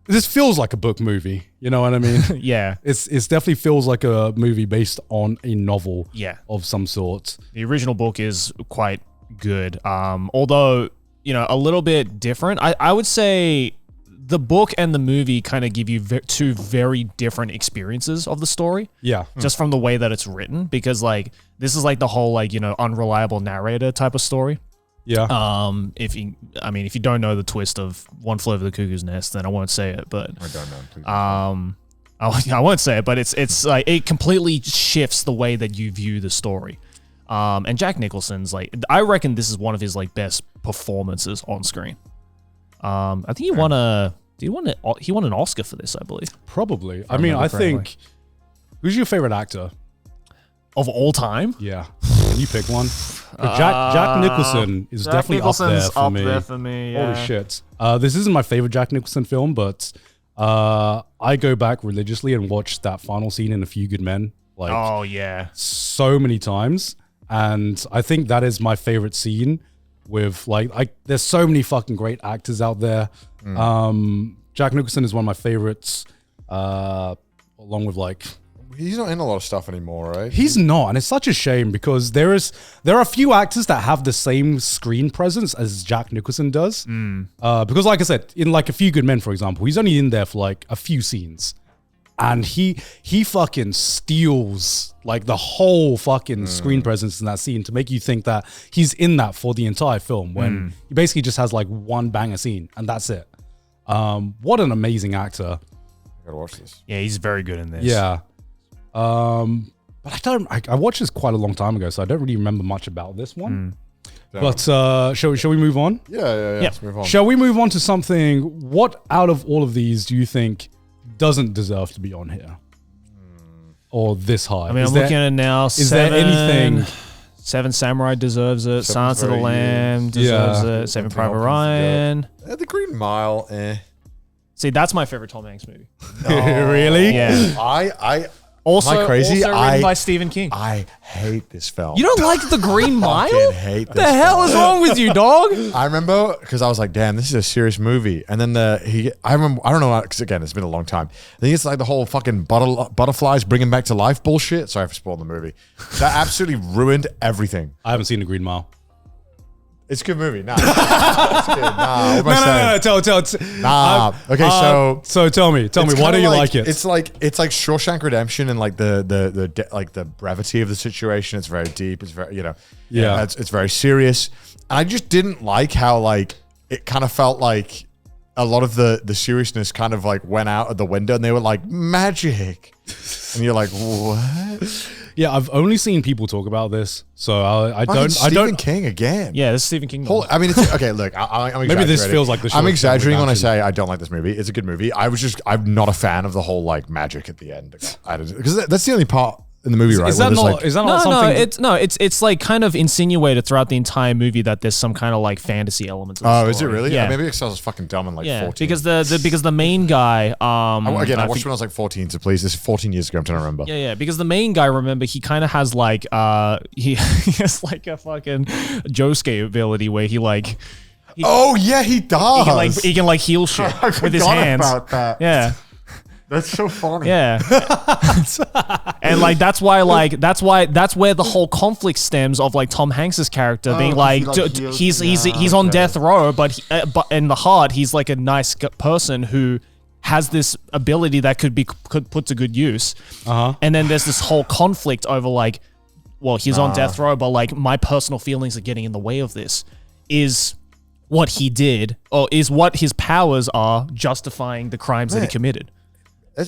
This feels like a book movie. You know what I mean? Yeah. It's definitely feels like a movie based on a novel Yeah. of some sort. The original book is quite good. Although, a little bit different. I would say the book and the movie kind of give you two very different experiences of the story. Yeah. Just from the way that it's written, because like this is like the whole like unreliable narrator type of story. Yeah. If you don't know the twist of One Flew Over the Cuckoo's Nest, then I won't say it. But I don't know. Please. I won't say it. But it's like it completely shifts the way that you view the story. And Jack Nicholson's like, I reckon this is one of his like best performances on screen. I think he won an Oscar for this, I believe. Probably. I mean, I think. Who's your favorite actor Of all time? Yeah. Can you pick one? Jack Nicholson is definitely up there for me. Yeah. Holy shit. This isn't my favorite Jack Nicholson film, but I go back religiously and watch that final scene in A Few Good Men so many times. And I think that is my favorite scene with there's so many fucking great actors out there. Jack Nicholson is one of my favorites, along with He's not in a lot of stuff anymore, right? He's not, and it's such a shame because there are a few actors that have the same screen presence as Jack Nicholson does. Because, like I said, in A Few Good Men, for example, he's only in there for a few scenes, and he fucking steals the whole fucking screen presence in that scene to make you think that he's in that for the entire film when he basically just has one banger scene and that's it. What an amazing actor! I gotta watch this. Yeah, he's very good in this. Yeah. But I watched this quite a long time ago, so I don't really remember much about this one. But shall we move on? Yeah. Let's move on. Shall we move on to something? What out of all of these do you think doesn't deserve to be on here? Or this high? I mean, I'm looking at it now. Is there anything? Seven Samurai deserves it. Silence of the very Lamb deserves it. Saving Private Ryan. The Green Mile, See, that's my favorite Tom Hanks movie. Really? Yeah. I Also, Am I crazy? also written by Stephen King. I hate this film. You don't like The Green Mile? I hate this the hell film. is wrong with you, dog? I remember because I was like, "Damn, this is a serious movie." And then I remember, I don't know, because again, it's been a long time. I think it's the whole fucking butterflies bringing back to life bullshit. Sorry for spoiling the movie. That absolutely ruined everything. I haven't seen The Green Mile. It's a good movie. Nah, it's good. Nah, what am I saying? Tell. Nah. Okay, so tell me, why do you like it? It's like Shawshank Redemption and the brevity of the situation. It's very deep. It's very it's very serious. And I just didn't like how it kind of felt like a lot of the seriousness kind of went out of the window, and they were like magic, and you're like, what? Yeah, I've only seen people talk about this, so I don't. Stephen King again. Yeah, this is Stephen King. I mean, it's, okay. Look, I'm maybe this feels like the. I'm exaggerating when I say I don't like this movie. It's a good movie. I'm not a fan of the whole magic at the end because that's the only part in the movie, right? Is that not something? It's kind of insinuated throughout the entire movie that there's some kind of fantasy elements. Of the story. Is it really? Yeah. Maybe because I was fucking dumb and 14. Because the main guy. I watched it when I was 14. So please, this is 14 years ago. I'm trying to remember. Yeah. Because the main guy, remember, he kind of has he has a fucking Josuke ability where he oh yeah, he does. He can heal shit with his hands. About that. Yeah. That's so funny. Yeah. And that's why that's where the whole conflict stems of Tom Hanks's character being he's on death row, but in the heart he's a nice person who has this ability that could put to good use. And then there's this whole conflict over he's on death row, but my personal feelings are getting in the way of this. Is what he did, or is what his powers are justifying the crimes that he committed?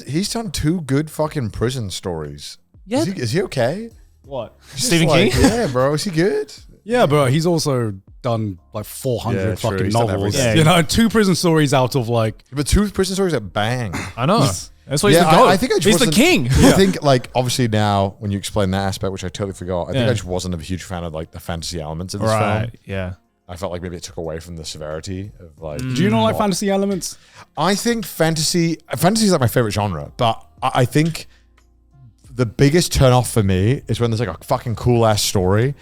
He's done 2 good fucking prison stories. Yeah. Is he okay? What? Just Stephen King? Yeah, bro. Is he good? Yeah, but he's also done 400 Yeah, true. fucking He's done novels. everything. 2 prison stories out of But 2 prison stories that bang. I know. That's why he's the Yeah, GOAT. I think I just he's the wasn't- king. I think obviously now when you explain that aspect, which I totally forgot, I think Yeah. I just wasn't a huge fan of the fantasy elements of this film. Yeah. I felt like maybe it took away from the severity of Do you not like fantasy elements? I think fantasy is my favorite genre, but I think the biggest turn off for me is when there's a fucking cool ass story,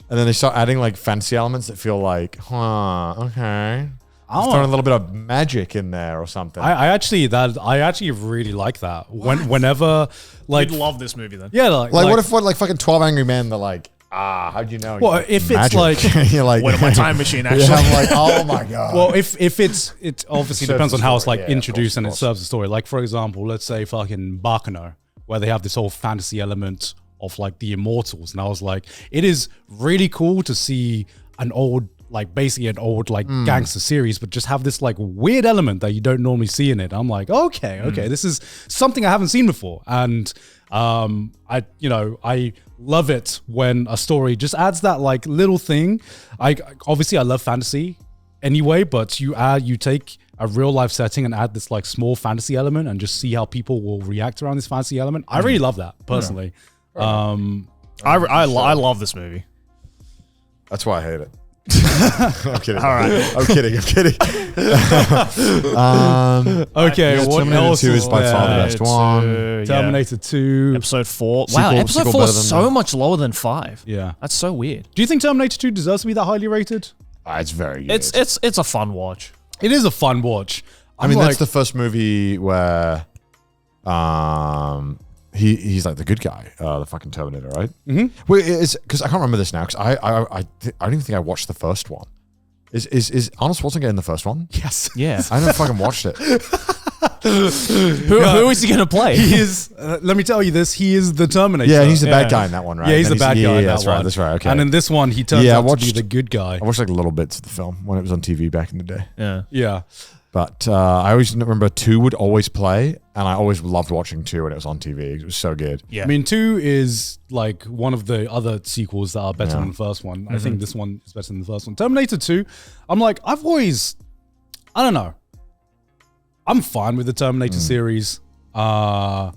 and then they start adding fantasy elements that feel okay. Throwing a little bit of magic in there or something. I actually really like that. Whenever You'd love this movie then. yeah, what if fucking 12 Angry Men? They're like, how'd you know? Well, if it's Magic. You're like, What if my time machine yeah, actually? I'm like, oh my god. well, if it obviously Serves depends the on how it's story. Yeah, introduced of and it course. serves the story. For example, let's say fucking Baccano, where they have this whole fantasy element of the immortals, and I was like, it is really cool to see an old like basically an old like gangster series, but just have this like weird element that you don't normally see in it. I'm like, okay, this is something I haven't seen before, and I love it when a story just adds that like little thing. I love fantasy anyway, but you take a real life setting and add this like small fantasy element and just see how people will react around this fantasy element. I really love that personally. I love this movie. That's why I hate it. I'm kidding. All right. I'm kidding. Okay, what Terminator else 2 is by far the best one. Terminator 2. Episode 4. Sequel- Wow, episode sequel 4 better is than so the- much lower than 5. Yeah. That's so weird. Do you think Terminator 2 deserves to be that highly rated? It's very good. It's a fun watch. It is a fun watch. I mean, that's the first movie where he's like the good guy, the fucking Terminator, right? Mm-hmm. Wait, because I can't remember this now because I don't even think I watched the first one. Is Arnold Schwarzenegger in the first one? Yes. Yeah. I never fucking watched it. Who is he going to play? He is, let me tell you this, he is the Terminator. Yeah, he's the Yeah. bad guy in that one, right? Yeah, he's the bad guy in that that's one. right, that's right, okay. And in this one, he turns out to be the good guy. I watched like little bits of the film when it was on TV back in the day. Yeah. Yeah. But I always remember 2 would always play, and I always loved watching 2 when it was on TV. It was so good. Yeah. I mean, 2 is like one of the other sequels that are better Yeah. than the first one. I think this one is better than the first one. Terminator 2, I'm like, I don't know. I'm fine with the Terminator series, but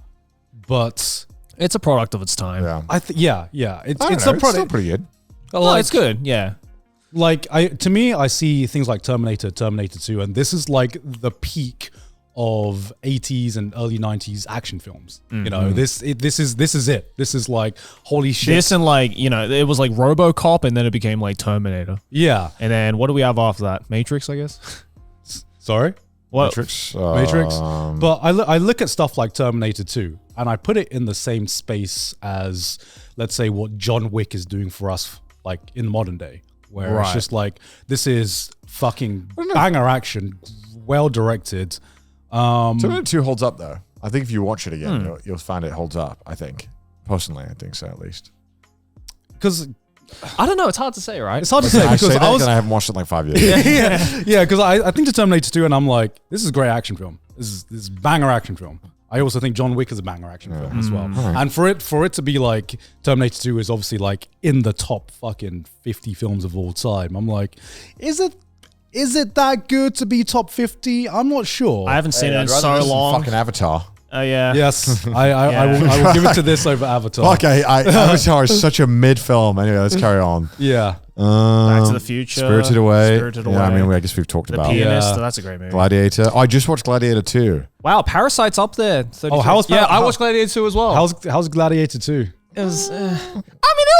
It's a product of its time. Yeah. it's I don't a know, it's product. still pretty good. No, it's good. Yeah. Like to me, I see things like Terminator 2, and this is like the peak of 80s and early 90s action films. You know, this is it. This is like holy shit. This and like, it was like RoboCop and then it became like Terminator. Yeah. And then what do we have after that? Matrix, I guess. Sorry. What? Matrix. But I look at stuff like Terminator 2 and I put it in the same space as, let's say, what John Wick is doing for us, like in modern day, where it's just like, this is fucking banger action, well directed. Terminator 2 holds up though. I think if you watch it again, you'll find it holds up. I think personally, I think so at least. Because I don't know. It's hard to say, right? it's hard to say I because say that and I haven't watched it in like 5 years. yeah, because I think to Terminator 2 and I'm like, this is a great action film. This is banger action film. I also think John Wick is a banger action film as well. And for it to be like Terminator 2 is obviously like in the top fucking 50 films of all time. I'm like, is it that good to be top 50? I'm not sure. I haven't seen it in I'd rather so listen to long. Fucking Avatar. Oh, yeah. Yes, I will give it to this over Avatar. Okay, Avatar is such a mid film. Anyway, let's carry on. Yeah. Back to the Future. Spirited Away. Spirited Away. Yeah, I mean, I guess we've talked The about Pianist. Yeah. That's a great movie. Gladiator. Oh, I just watched Gladiator 2. Wow, Parasite's up there. 33. how's Yeah, I how- watched Gladiator 2 as well. How's Gladiator 2? It was. I mean, it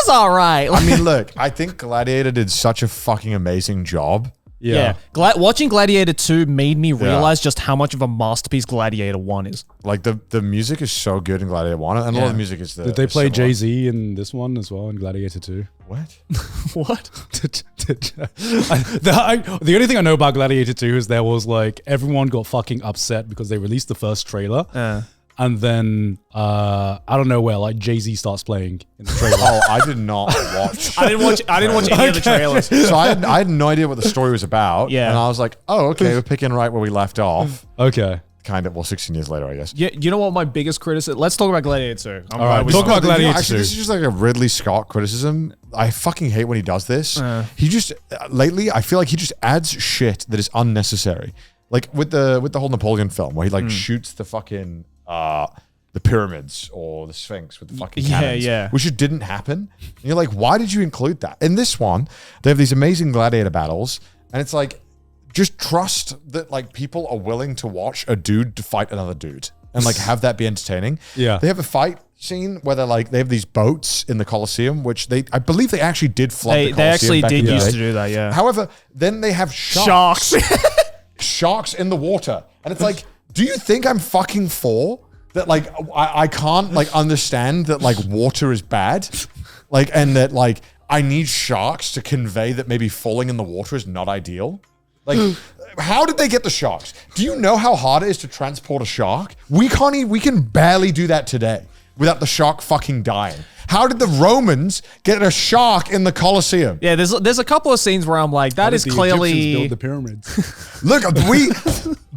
was all right. I mean, look, I think Gladiator did such a fucking amazing job. Yeah. Watching Gladiator 2 made me realize just how much of a masterpiece Gladiator 1 is. Like the music is so good in Gladiator 1, and a lot of the music is Did they play similar. Jay-Z in this one as well in Gladiator 2? What? What? The only thing I know about Gladiator 2 is there was like everyone got fucking upset because they released the first trailer. And then I don't know where like Jay-Z starts playing in the trailer. Oh, I did not watch. I didn't watch any of the trailers. So I had no idea what the story was about. Yeah. And I was like, oh, okay, we're picking right where we left off. Okay. Kind of, well, 16 years later, I guess. Yeah, you know what my biggest criticism? Let's talk about Gladiator 2. All right, talk about Gladiator 2. This is just like a Ridley Scott criticism. I fucking hate when he does this. He just lately, I feel like he just adds shit that is unnecessary. Like with the whole Napoleon film, where he like shoots the fucking the pyramids or the Sphinx with the fucking cannons, yeah. which it didn't happen. And you're like, why did you include that? In this one, they have these amazing gladiator battles, and it's like, just trust that like people are willing to watch a dude to fight another dude and like have that be entertaining. Yeah. They have a fight scene where they're like, they have these boats in the Colosseum, which I believe they actually did flood the They Colosseum. actually back in did the used day. to do that, yeah. However, then they have sharks. Sharks in the water. And it's like, do you think I'm fucking for that? Like, I can't like understand that like water is bad. Like, and that like I need sharks to convey that maybe falling in the water is not ideal. Like, how did they get the sharks? Do you know how hard it is to transport a shark? We can barely do that today. without the shark fucking dying? How did the Romans get a shark in the Colosseum? Yeah, there's a couple of scenes where I'm like, that is The clearly Egyptians built the pyramids. Look,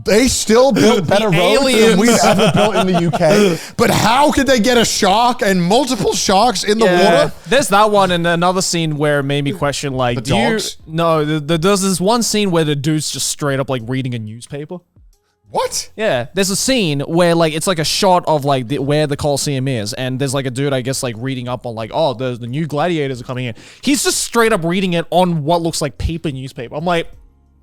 they still built better roads than we've ever built in the UK. But how could they get a shark and multiple sharks in the water? There's that one and another scene where it made me question, like, The dogs? there's this one scene where the dude's just straight up like reading a newspaper. What? Yeah, there's a scene where like it's like a shot of like where the Coliseum is, and there's like a dude, I guess, like reading up on like, oh, the new gladiators are coming in. He's just straight up reading it on what looks like paper newspaper. I'm like,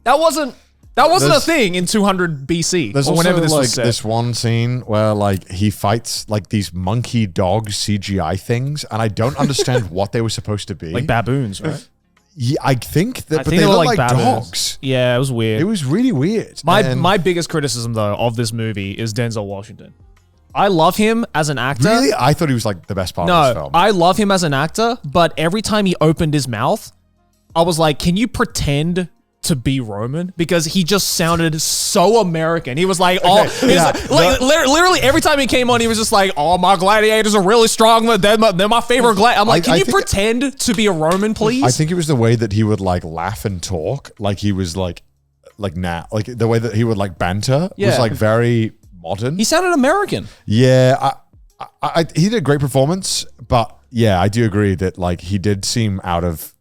that wasn't a thing in 200 BC There's or also whenever this like was set. this one scene where like he fights like these monkey dog CGI things, and I don't understand what they were supposed to be. Like baboons, right? Yeah, I think that, I but think they were look like baboons. dogs. Yeah, it was weird. It was really weird. And My biggest criticism though of this movie is Denzel Washington. I love him as an actor. really, I thought he was like the best part of this No, film. I love him as an actor, but every time he opened his mouth, I was like, can you pretend to be Roman? Because he just sounded so American. He was like, literally every time he came on, he was just like, oh, my gladiators are really strong. They're my favorite gladiator. I'm like, can you pretend to be a Roman, please? I think it was the way that he would like laugh and talk, like he was like the way that he would like banter was Yeah. like very modern. He sounded American. Yeah, he did a great performance, but yeah, I do agree that like he did seem out of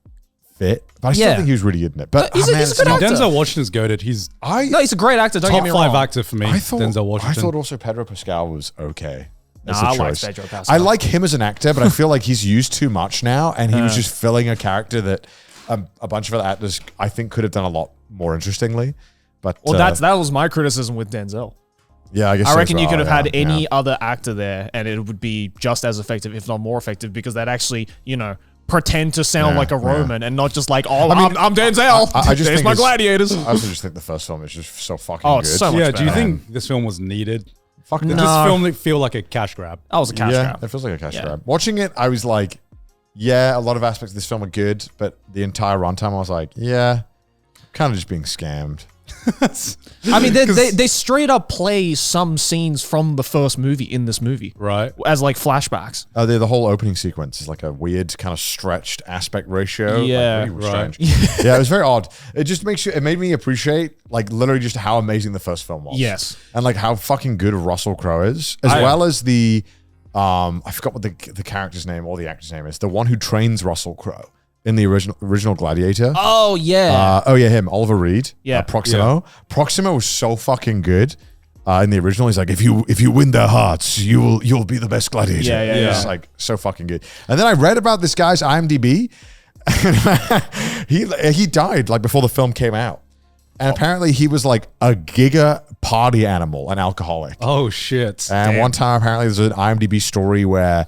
fit. But I still Yeah. think he was really good in it. But He's a good actor. Denzel Washington's goated. He's No, he's a great actor. Don't get top me 5 wrong. actor for me. I thought Denzel Washington. I thought also Pedro Pascal was okay. as Nah, a I like choice. Pedro Pascal. I like him as an actor, but I feel like he's used too much now, and he was just filling a character that a bunch of other actors I think could have done a lot more interestingly. But Well, that was my criticism with Denzel. yeah, I guess I so reckon as you could well, have had yeah, any yeah. other actor there, and it would be just as effective, if not more effective, because they'd actually, pretend to sound Yeah, like a yeah. Roman and not just like, oh, I mean, I'm Denzel. I just There's think my it's- gladiators. I also just think the first film is just so fucking Oh, good. it's so much Yeah, do you better. think this film was needed? Fuck Did no. this film feel like a cash grab? That was a cash Yeah, grab. it feels like a cash Yeah. grab. Watching it, I was like, yeah, a lot of aspects of this film are good, but the entire runtime, I was like, yeah, kind of just being scammed. I mean, they straight up play some scenes from the first movie in this movie Right. as like flashbacks. The whole opening sequence is like a weird kind of stretched aspect ratio. Like, Yeah, really right. strange. Yeah, it was very odd. It just it made me appreciate like literally just how amazing the first film was. Yes. And like how fucking good Russell Crowe is, as well as the I forgot what the character's name or the actor's name is. The one who trains Russell Crowe in the original Gladiator. Oh, yeah. Him, Oliver Reed. Yeah. Proximo. Proximo was so fucking good. In the original, he's like, if you win their hearts, you'll be the best gladiator. Yeah. It's like so fucking good. And then I read about this guy's IMDb. he died like before the film came out, and apparently he was like a giga party animal, an alcoholic. Oh shit. And one time, apparently, there's an IMDb story where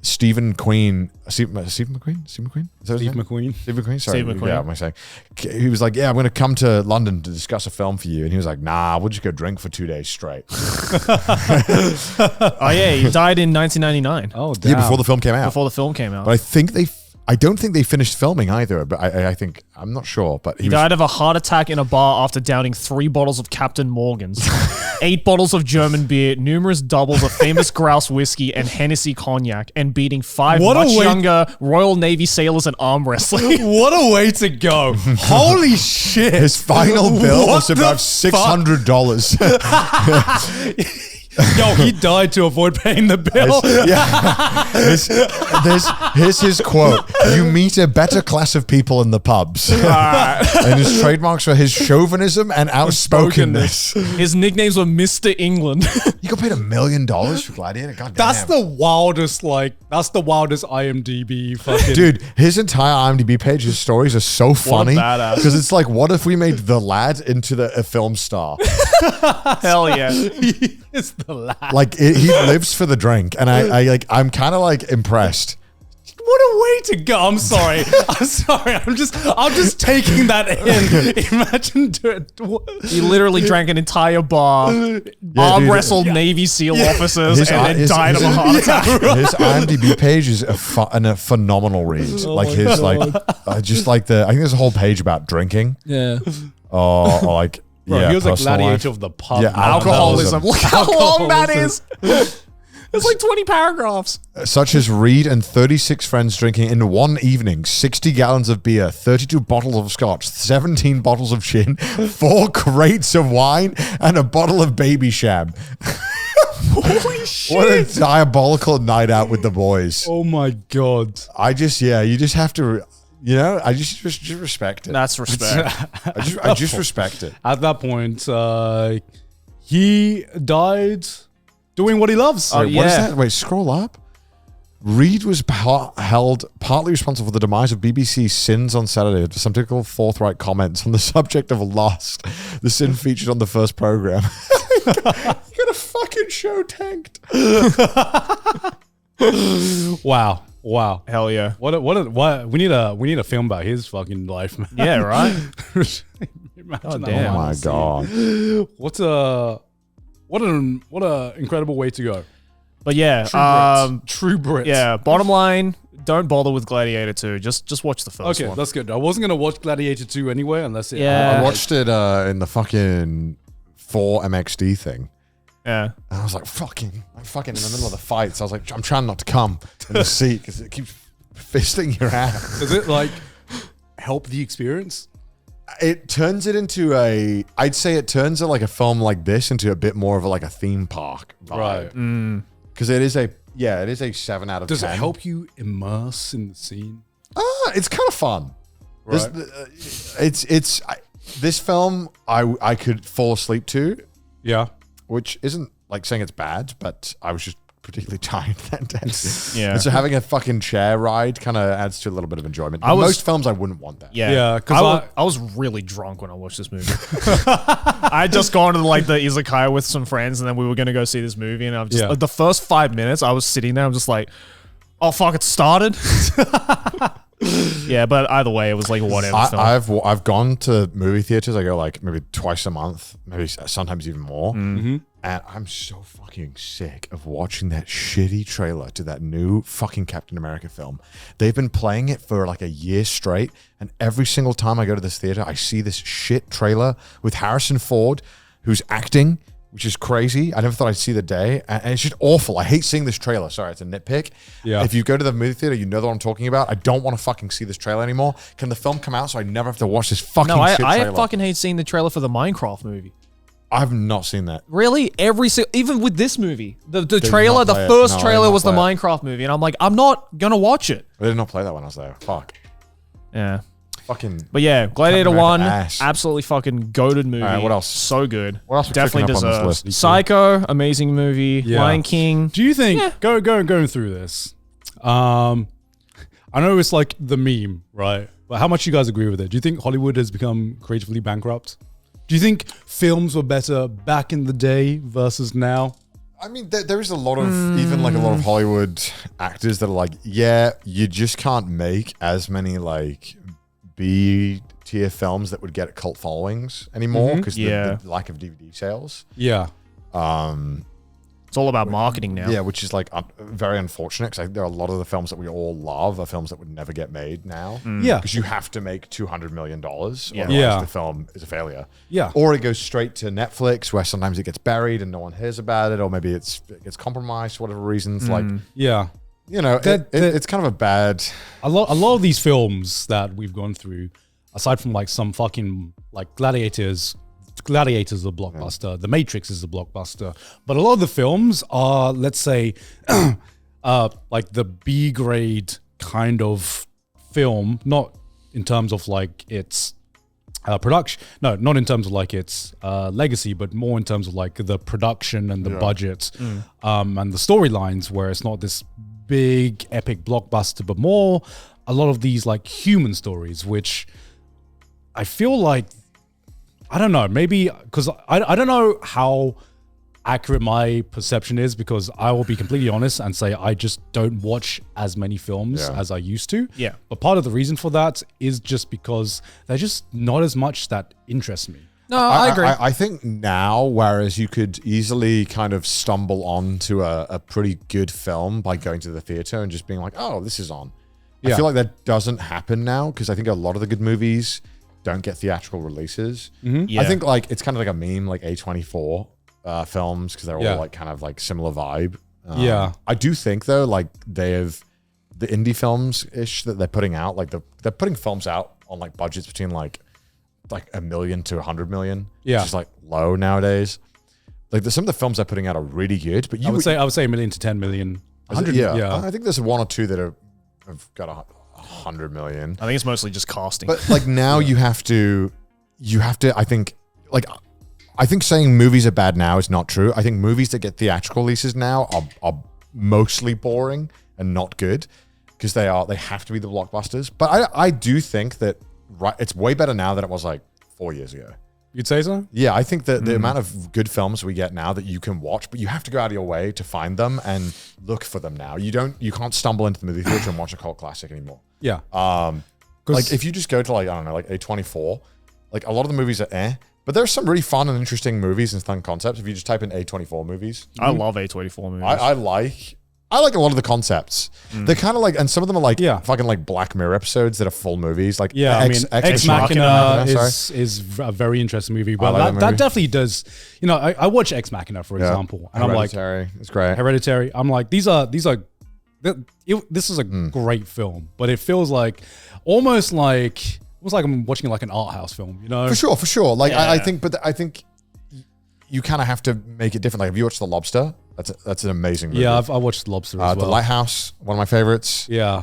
Steve McQueen. Is that his Steve name? McQueen. Steve McQueen? Sorry. Steve McQueen. Yeah, what am I saying? He was like, yeah, I'm going to come to London to discuss a film for you. And he was like, nah, we'll just go drink for 2 days straight. Oh, yeah. He died in 1999 Oh damn. Yeah, before the film came out. before the film came out. But I don't think they finished filming either, but I'm not sure. But He died of a heart attack in a bar after downing 3 bottles of Captain Morgan's, 8 bottles of German beer, numerous doubles of famous grouse whiskey and Hennessy cognac, and beating 5 What a much way- younger Royal Navy sailors in arm wrestling. What a way to go. Holy shit. his final bill What was the about fuck? $600. Yo, he died to avoid paying the bill. Here's his quote. You meet a better class of people in the pubs. And his trademarks were his chauvinism and outspokenness. His nicknames were Mr. England. You got paid $1 million for Gladiator? God damn. That's the wildest IMDb fucking. Dude, his entire IMDb page, his stories are so funny. badass. Because it's like, what if we made the lad into a film star? Hell yeah. He is the lad. Like, he lives for the drink. And I'm kind of like impressed. What a way to go. I'm sorry. I'm just taking that in. Imagine doing. He literally drank an entire bar, arm dude. wrestled Navy SEAL officers, His- and then his- died of a his- heart attack. His IMDb page is a phenomenal read. Like his just like I think there's a whole page about drinking. Yeah. Or like Bro, yeah, he was a personal gladiator life. of the pub. Yeah, Alcoholism. Look how long that is. It's like 20 paragraphs. Such as Reed and 36 friends drinking in one evening 60 gallons of beer, 32 bottles of scotch, 17 bottles of gin, 4 crates of wine, and a bottle of baby sham. Holy shit. What a diabolical night out with the boys. Oh my god. You just have to, I just respect it. That's respect. I just respect it. At that point, he died doing what he loves. Oh, What is yeah. that? Wait, scroll up. Reed was held partly responsible for the demise of BBC's Sins on Saturday after some typical forthright comments on the subject of Lost. The sin featured on the first program. You got a fucking show tanked. Wow. Hell yeah. What we need a film about his fucking life, man. Yeah, right? Imagine that. damn. Oh my god. What an incredible way to go. But yeah, True Brit. yeah, bottom line, don't bother with Gladiator 2. Just watch the first Okay, one. that's good. I wasn't gonna watch Gladiator 2 anyway, unless it. Yeah. I watched it in the fucking 4MXD thing. Yeah. And I was like, fucking in the middle of the fights. I was like, I'm trying not to come in the seat because it keeps fisting your ass. Does it like help the experience? It turns it into I'd say it turns it like a film like this into a bit more of a theme park vibe. Right. Because it is a 7 out of 10. Does it help you immerse in the scene? It's kind of fun. Right. This film I could fall asleep to, Yeah. which isn't like saying it's bad, but I was just particularly tired that day. Yeah. And so having a fucking chair ride kind of adds to a little bit of enjoyment. I was- Most films I wouldn't want that. Yeah, Yeah, 'cause I was really drunk when I watched this movie. I had just gone to the izakaya with some friends, and then we were gonna go see this movie. And I've just Yeah. the first 5 minutes, I was sitting there. I'm just like, oh fuck, it started. Yeah, but either way, it was like whatever. film. I've gone to movie theaters. I go like maybe twice a month, maybe sometimes even more. Mm-hmm. And I'm so fucking sick of watching that shitty trailer to that new fucking Captain America film. They've been playing it for like a year straight, and every single time I go to this theater, I see this shit trailer with Harrison Ford, who's acting, which is crazy. I never thought I'd see the day, and it's just awful. I hate seeing this trailer. Sorry, it's a nitpick. Yeah. If you go to the movie theater, you know what I'm talking about. I don't want to fucking see this trailer anymore. Can the film come out so I never have to watch this fucking No, shit trailer? I fucking hate seeing the trailer for the Minecraft movie. I've not seen that. Really, even with this movie, the trailer, not the play it. first No, they trailer did was not the play it. Minecraft movie, and I'm like, I'm not gonna watch it. I did not play that when I was there. Fuck. Yeah. Fucking. But yeah, Gladiator Captain 1, America ass. absolutely fucking goated movie. All right, what else? So good. What else we're Definitely clicking up on this deserves. list? Psycho, amazing movie. Yeah. Lion King. Do you think going through this? I know it's like the meme, right? But how much you guys agree with it? Do you think Hollywood has become creatively bankrupt? Do you think films were better back in the day versus now? I mean, there is a lot of, even like a lot of Hollywood actors that are like, yeah, you just can't make as many like B tier films that would get cult followings anymore because Yeah. the lack of DVD sales. Yeah. It's all about marketing now. Yeah, which is like very unfortunate because there are a lot of the films that we all love are films that would never get made now. Yeah. Because you have to make $200 million. Yeah. Otherwise Yeah. the film is a failure. Yeah. Or it goes straight to Netflix where sometimes it gets buried and no one hears about it, or maybe it gets compromised for whatever reasons. Like, Yeah. you know, it's kind of a bad. A lot of these films that we've gone through, aside from like some fucking like Gladiator's a blockbuster. The Matrix is a blockbuster. But a lot of the films are, let's say, like the B grade kind of film, not in terms of like its production. No, not in terms of like its legacy, but more in terms of like the production and the budget and the storylines, where it's not this big epic blockbuster, but more a lot of these like human stories, which I feel like, I don't know, maybe because I don't know how accurate my perception is, because I will be completely honest and say I just don't watch as many films as I used to. Yeah. But part of the reason for that is just because they're just not as much that interests me. No, I agree. I think now, whereas you could easily kind of stumble onto a pretty good film by going to the theater and just being like, oh, this is on. I Yeah. feel like that doesn't happen now because I think a lot of the good movies don't get theatrical releases. Yeah. I think like it's kind of like a meme, like A24 films, because they're Yeah. all like kind of like similar vibe. I do think though, like they have the indie films ish that they're putting out, like they're putting films out on like budgets between like $1 million to $100 million. Yeah. Which is like low nowadays. Like some of the films they're putting out are really good, but I would say $1 million to $10 million. 100, yeah. I think there's one or two that have got $100 million. I think it's mostly just casting. But like now you have to, I think saying movies are bad now is not true. I think movies that get theatrical releases now are mostly boring and not good because they have to be the blockbusters. But I do think that it's way better now than it was like 4 years ago. You'd say so? Yeah, I think that the amount of good films we get now that you can watch, but you have to go out of your way to find them and look for them now. You can't stumble into the movie theater and watch a cult classic anymore. Yeah. Like if you just go to like, I don't know, like A24, like a lot of the movies are but there's some really fun and interesting movies and fun concepts. If you just type in A24 movies. I love A24 movies. I like a lot of the concepts. They're kind of like, and some of them are like fucking like Black Mirror episodes that are full movies. Like Ex Machina is a very interesting movie. But that definitely does. You know, I watch Ex Machina for example, and Hereditary. It's great. Hereditary. I'm like, this is a great film, but it feels like almost like I'm watching like an art house film. You know, for sure. Like I think you kind of have to make it different. Like, have you watched The Lobster? That's an amazing movie. Yeah, I watched The Lobster as well. The Lighthouse, one of my favorites. Yeah.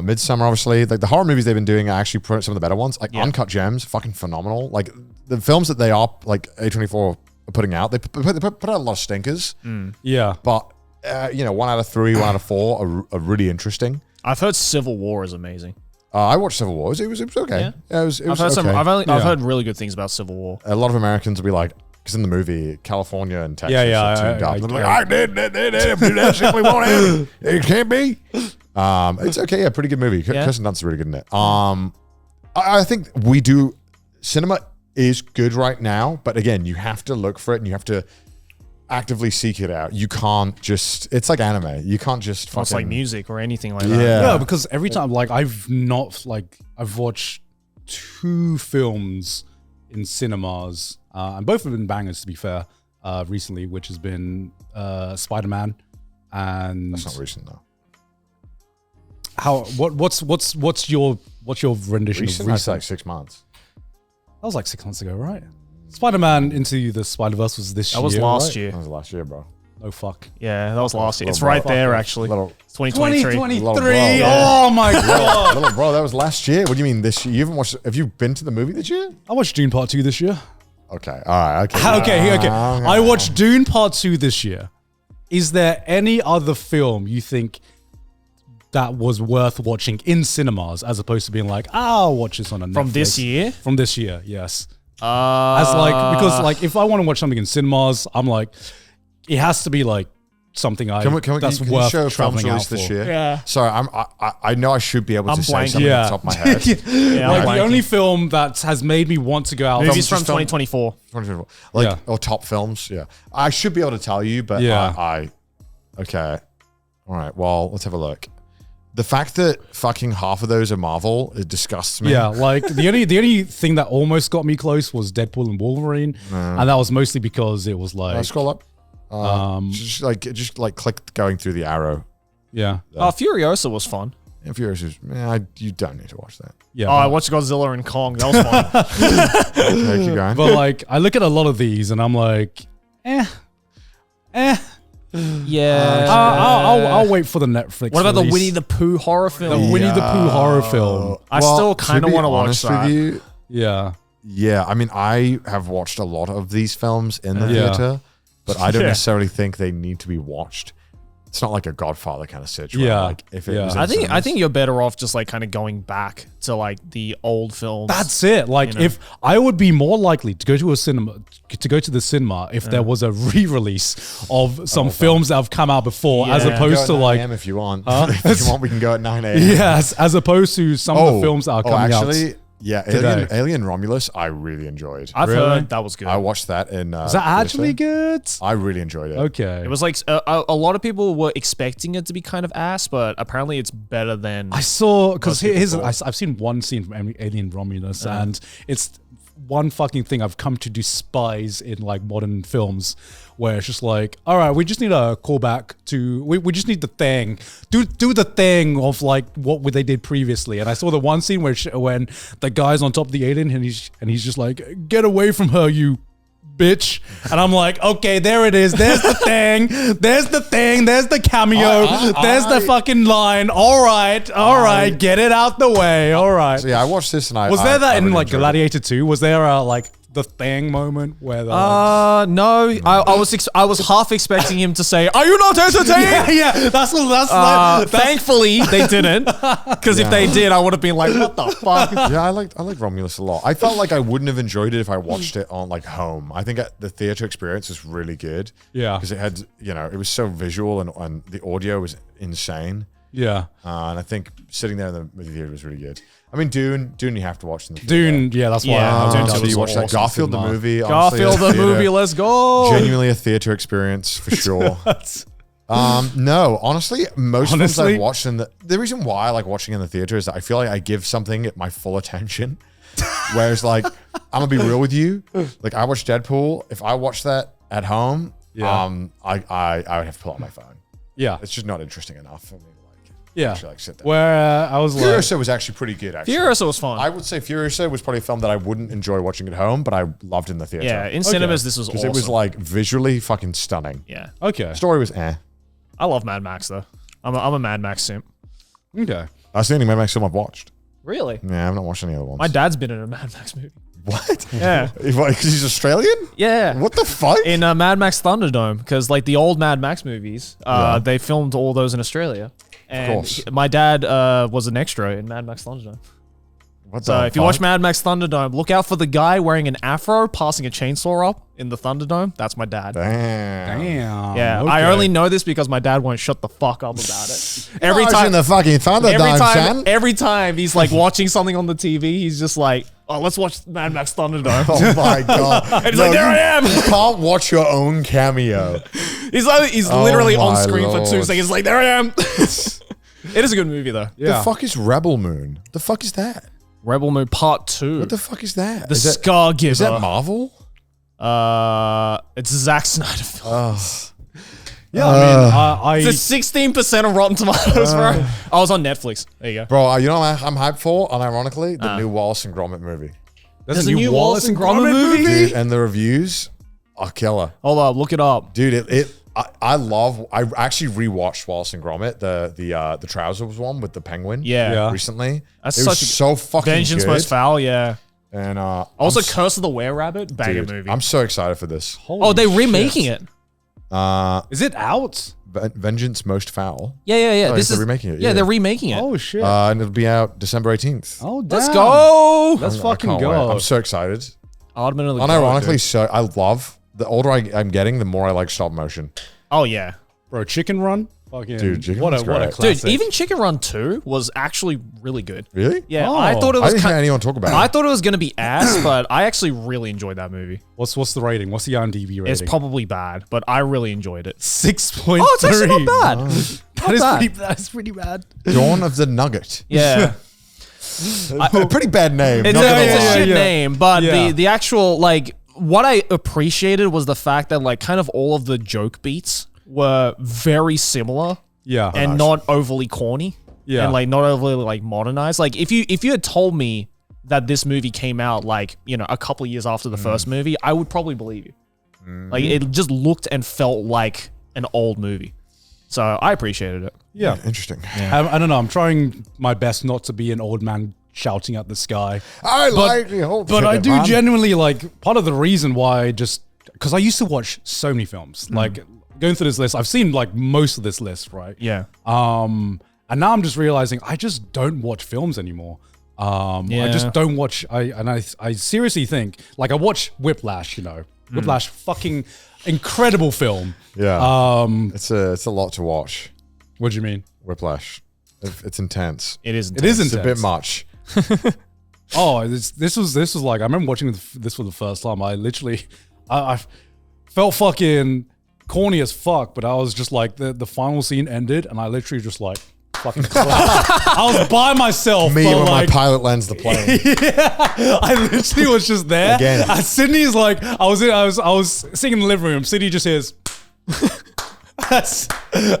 Midsummer, obviously. Like the horror movies they've been doing are actually some of the better ones. Like Uncut Gems, fucking phenomenal. Like the films that they are like A24 are putting out, they put out a lot of stinkers. Yeah. But 1 out of 3, 1 out of 4 are really interesting. I've heard Civil War is amazing. I watched Civil War. It was okay. Yeah. It was I've heard okay. I've heard really good things about Civil War. A lot of Americans will be like, because in the movie, California and Texas are tuned up. They're like, I did that simply won't happen. It can't be. It's okay. Yeah, pretty good movie. Kirsten Dunst's really good in it. I think cinema is good right now, but again, you have to look for it and you have to actively seek it out. You can't just, it's like anime. You can't just fucking. It's like music or anything like that. Yeah, because every time, like, I've watched 2 films in cinemas, and both have been bangers to be fair, recently, which has been Spiderman and. That's not recent though. What's your rendition of recent? That's like 6 months. That was like 6 months ago, right? Spider-Man Into the Spider-Verse was this year. That was last year. That was last year, bro. No fuck. Yeah, that was last year. It's right there, actually. 2023. 2023. Oh my god. Little bro, that was last year. What do you mean this year? You haven't watched? Have you been to the movie this year? I watched Dune Part 2 this year. Okay. All right. Okay. Okay. I watched Dune Part 2 this year. Is there any other film you think that was worth watching in cinemas as opposed to being like, I'll watch this on a Netflix? From this year? From this year, yes. Because if I want to watch something in cinemas, I'm like, it has to be like something that's worth traveling out for. This year? Yeah. Sorry, I know I should be able to say something yeah. off the top of my head. The only film that has made me want to go out. Movies from 2024. 2024. Or top films. Yeah. I should be able to tell you, but okay. All right. Well, let's have a look. The fact that fucking half of those are Marvel, it disgusts me. Yeah, like the only thing that almost got me close was Deadpool and Wolverine, and that was mostly because it was like scroll up. Just click going through the arrow. Yeah. Furiosa was fun. Yeah, Furiosa. You don't need to watch that. Yeah. I watched Godzilla and Kong. That was fun. Okay, keep going. But like, I look at a lot of these and I'm like, Yeah. I'll wait for the Netflix. What about release. the Winnie the Pooh horror film? The Winnie the Pooh horror film. I still kind of want to watch that. With you, Yeah. yeah, I mean, I have watched a lot of these films in the theater, but I don't necessarily think they need to be watched. It's not like a Godfather kind of situation. Yeah. Like if it was in I cinemas. think you're better off just like kind of going back to like the old films. That's it. Like, if I would be more likely to go to the cinema if there was a re-release of some films that have come out before, as opposed to like, if you want, if you want, we can go at 9 a.m. Yes, as opposed to some of the films that are coming out. Yeah, Alien Romulus, I really enjoyed. I've heard that was good. I watched that in. Is that actually good? I really enjoyed it. Okay. It was like a lot of people were expecting it to be kind of ass, but apparently it's better than. I saw because I've seen one scene from Alien Romulus, and it's one fucking thing I've come to despise in like modern films, where it's just like, all right, we just need a callback to, we just need the thing, do the thing of like what they did previously. And I saw the one scene where when the guy's on top of the alien and he's just like, get away from her, you bitch. And I'm like, okay, there it is. There's the thing. There's the thing. There's the cameo. There's the fucking line. All right, get it out the way. All right. So yeah, I watched this and I Was there that I in really like enjoyed it. Gladiator 2? Was there like the thing moment where the No, I was half expecting him to say, "Are you not entertained?" yeah, that's Thankfully, they didn't. Because if they did, I would have been like, "What the fuck?" Yeah, I like Romulus a lot. I felt like I wouldn't have enjoyed it if I watched it on like home. I think the theater experience was really good. Yeah. Because it had, it was so visual and the audio was insane. yeah. And I think sitting there in the movie theater was really good. I mean, Dune, you have to watch in the theater. Dune, yeah, that's why Yeah, I Dune So was you watch that awesome Garfield the cinema. movie. honestly, Garfield a the theater- movie, let's go. Genuinely a theater experience for sure. No, honestly, most films Honestly? I've watched the reason why I like watching in the theater is that I feel like I give something my full attention. Whereas like, I'm gonna be real with you. Like I watched Deadpool. If I watched that at home, Yeah. I would have to pull out my phone. Yeah. It's just not interesting enough for me to Yeah. actually like sit there. Where I was like, Furiosa was actually pretty good, actually. Furiosa was fun. I would say Furiosa was probably a film that I wouldn't enjoy watching at home, but I loved in the theater. yeah, in cinemas, this was Because awesome. it was like visually fucking stunning. yeah, okay. Story was I love Mad Max though. I'm a Mad Max simp. Okay. That's the only Mad Max film I've watched. Really? Yeah, I've not watched any other ones. My dad's been in a Mad Max movie. What? Yeah, Because he's Australian? yeah. What the fuck? In Mad Max Thunderdome, because like the old Mad Max movies, they filmed all those in Australia. And course. my dad was an extra in Mad Max Thunderdome. What So the if you fuck? watch Mad Max Thunderdome, look out for the guy wearing an afro passing a chainsaw up in the Thunderdome. That's my dad. Damn. Damn. Yeah, okay. I only know this because my dad won't shut the fuck up about it. Every I was time, in the fucking Thunderdome, son. every time he's like watching something on the TV, he's just like, "Oh, let's watch Mad Max Thunderdome." Oh my god! And he's like, "There I am." You can't watch your own cameo. He's literally on my screen for 2 Lord. seconds. Like, there I am. It is a good movie though. Yeah. The fuck is Rebel Moon? The fuck is that? Rebel Moon Part 2. What the fuck is that? The is that, Scar Giver. is that Marvel? It's a Zack Snyder film. Yeah, I mean, It's a 16% of Rotten Tomatoes, bro. I was on Netflix. There you go. Bro, you know what I'm hyped for? Unironically, the new Wallace and Gromit movie. there's a new Wallace and Gromit movie? Dude, and the reviews are killer. Hold up, look it up. Dude, I actually rewatched Wallace and Gromit, the Trousers one with the penguin. Yeah. Recently. That's it was such a- so fucking Vengeance good. Most Foul, yeah. And Also, Curse of the Were-Rabbit, banger dude, movie. I'm so excited for this. Oh, they're remaking it. Is it out? Vengeance Most Foul. Yeah. Oh, This they're is remaking it, Yeah, yeah. they're remaking it. Oh shit. And it'll be out December 18th. Oh, damn. Let's go. Let's I fucking can't go. wait. I'm so excited. Aardman of the Unironically, Goat. so I love the older I'm getting, the more I like stop motion. Oh yeah. Bro, Chicken Run? Fucking Dude, Chicken what a Run's what a great. classic. Dude, even Chicken Run 2 was actually really good. Really? Yeah, Oh. I thought it I was didn't hear kind anyone talk about I it. thought it was going to be ass, but I actually really enjoyed that movie. What's the rating? What's the IMDb rating? It's probably bad, but I really enjoyed it. 6.3. Oh, it's actually not bad. That is pretty bad. Dawn of the Nugget. Yeah. A pretty bad name. It's not gonna a lie. shit yeah. name, but Yeah. the actual, like, what I appreciated was the fact that, like, kind of all of the joke beats were very similar Yeah. and not overly corny. Yeah. And, like, not overly, like, modernized. Like, if you had told me that this movie came out, like, you know, a couple of years after the first movie, I would probably believe you. Like, it just looked and felt like an old movie. So I appreciated it. yeah. Interesting. I don't know. I'm trying my best not to be an old man shouting at the sky. I like the whole But I ticket, do man. genuinely like part of the reason why because I used to watch so many films. Like going through this list, I've seen like most of this list, right? Yeah. And now I'm just realizing I just don't watch films anymore. I Yeah. just don't watch. I seriously think like I watch Whiplash. You know, Whiplash, fucking incredible film. Yeah. It's a lot to watch. What do you mean? Whiplash. It's intense. It is. It is It's intense. a bit much. Oh, this was like I remember watching this for the first time. I literally, I felt fucking corny as fuck, but I was just like the final scene ended, and I literally just like fucking cloud. I was by myself. Me but when like, my pilot lands the plane. I literally was just there. Again. And Sydney's like, I was sitting in the living room. Sydney just hears.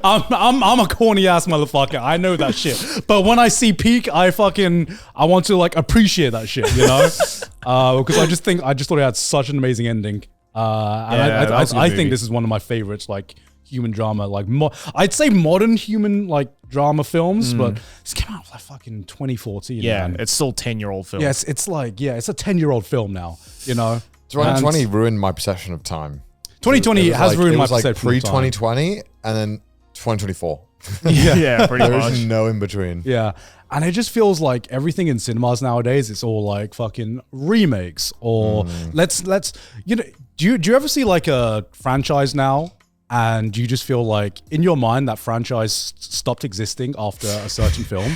I'm a corny ass motherfucker. I know that shit. But when I see Peak, I want to like appreciate that shit, you know? Because I just thought it had such an amazing ending. I think this is one of my favorites, like human drama, like I'd say modern human like drama films, but this came out like fucking 2014. Yeah, man. it's still 10-year-old film. Yeah, it's a 10-year-old film now, you know? 2020 ruined my perception of time. 2020 has ruined my perception pre of time. 2020 and then 2024. Yeah, pretty There much. is no in between. Yeah. And it just feels like everything in cinemas nowadays, it's all like fucking remakes or let's you know, do you ever see like a franchise now and you just feel like in your mind that franchise stopped existing after a certain film?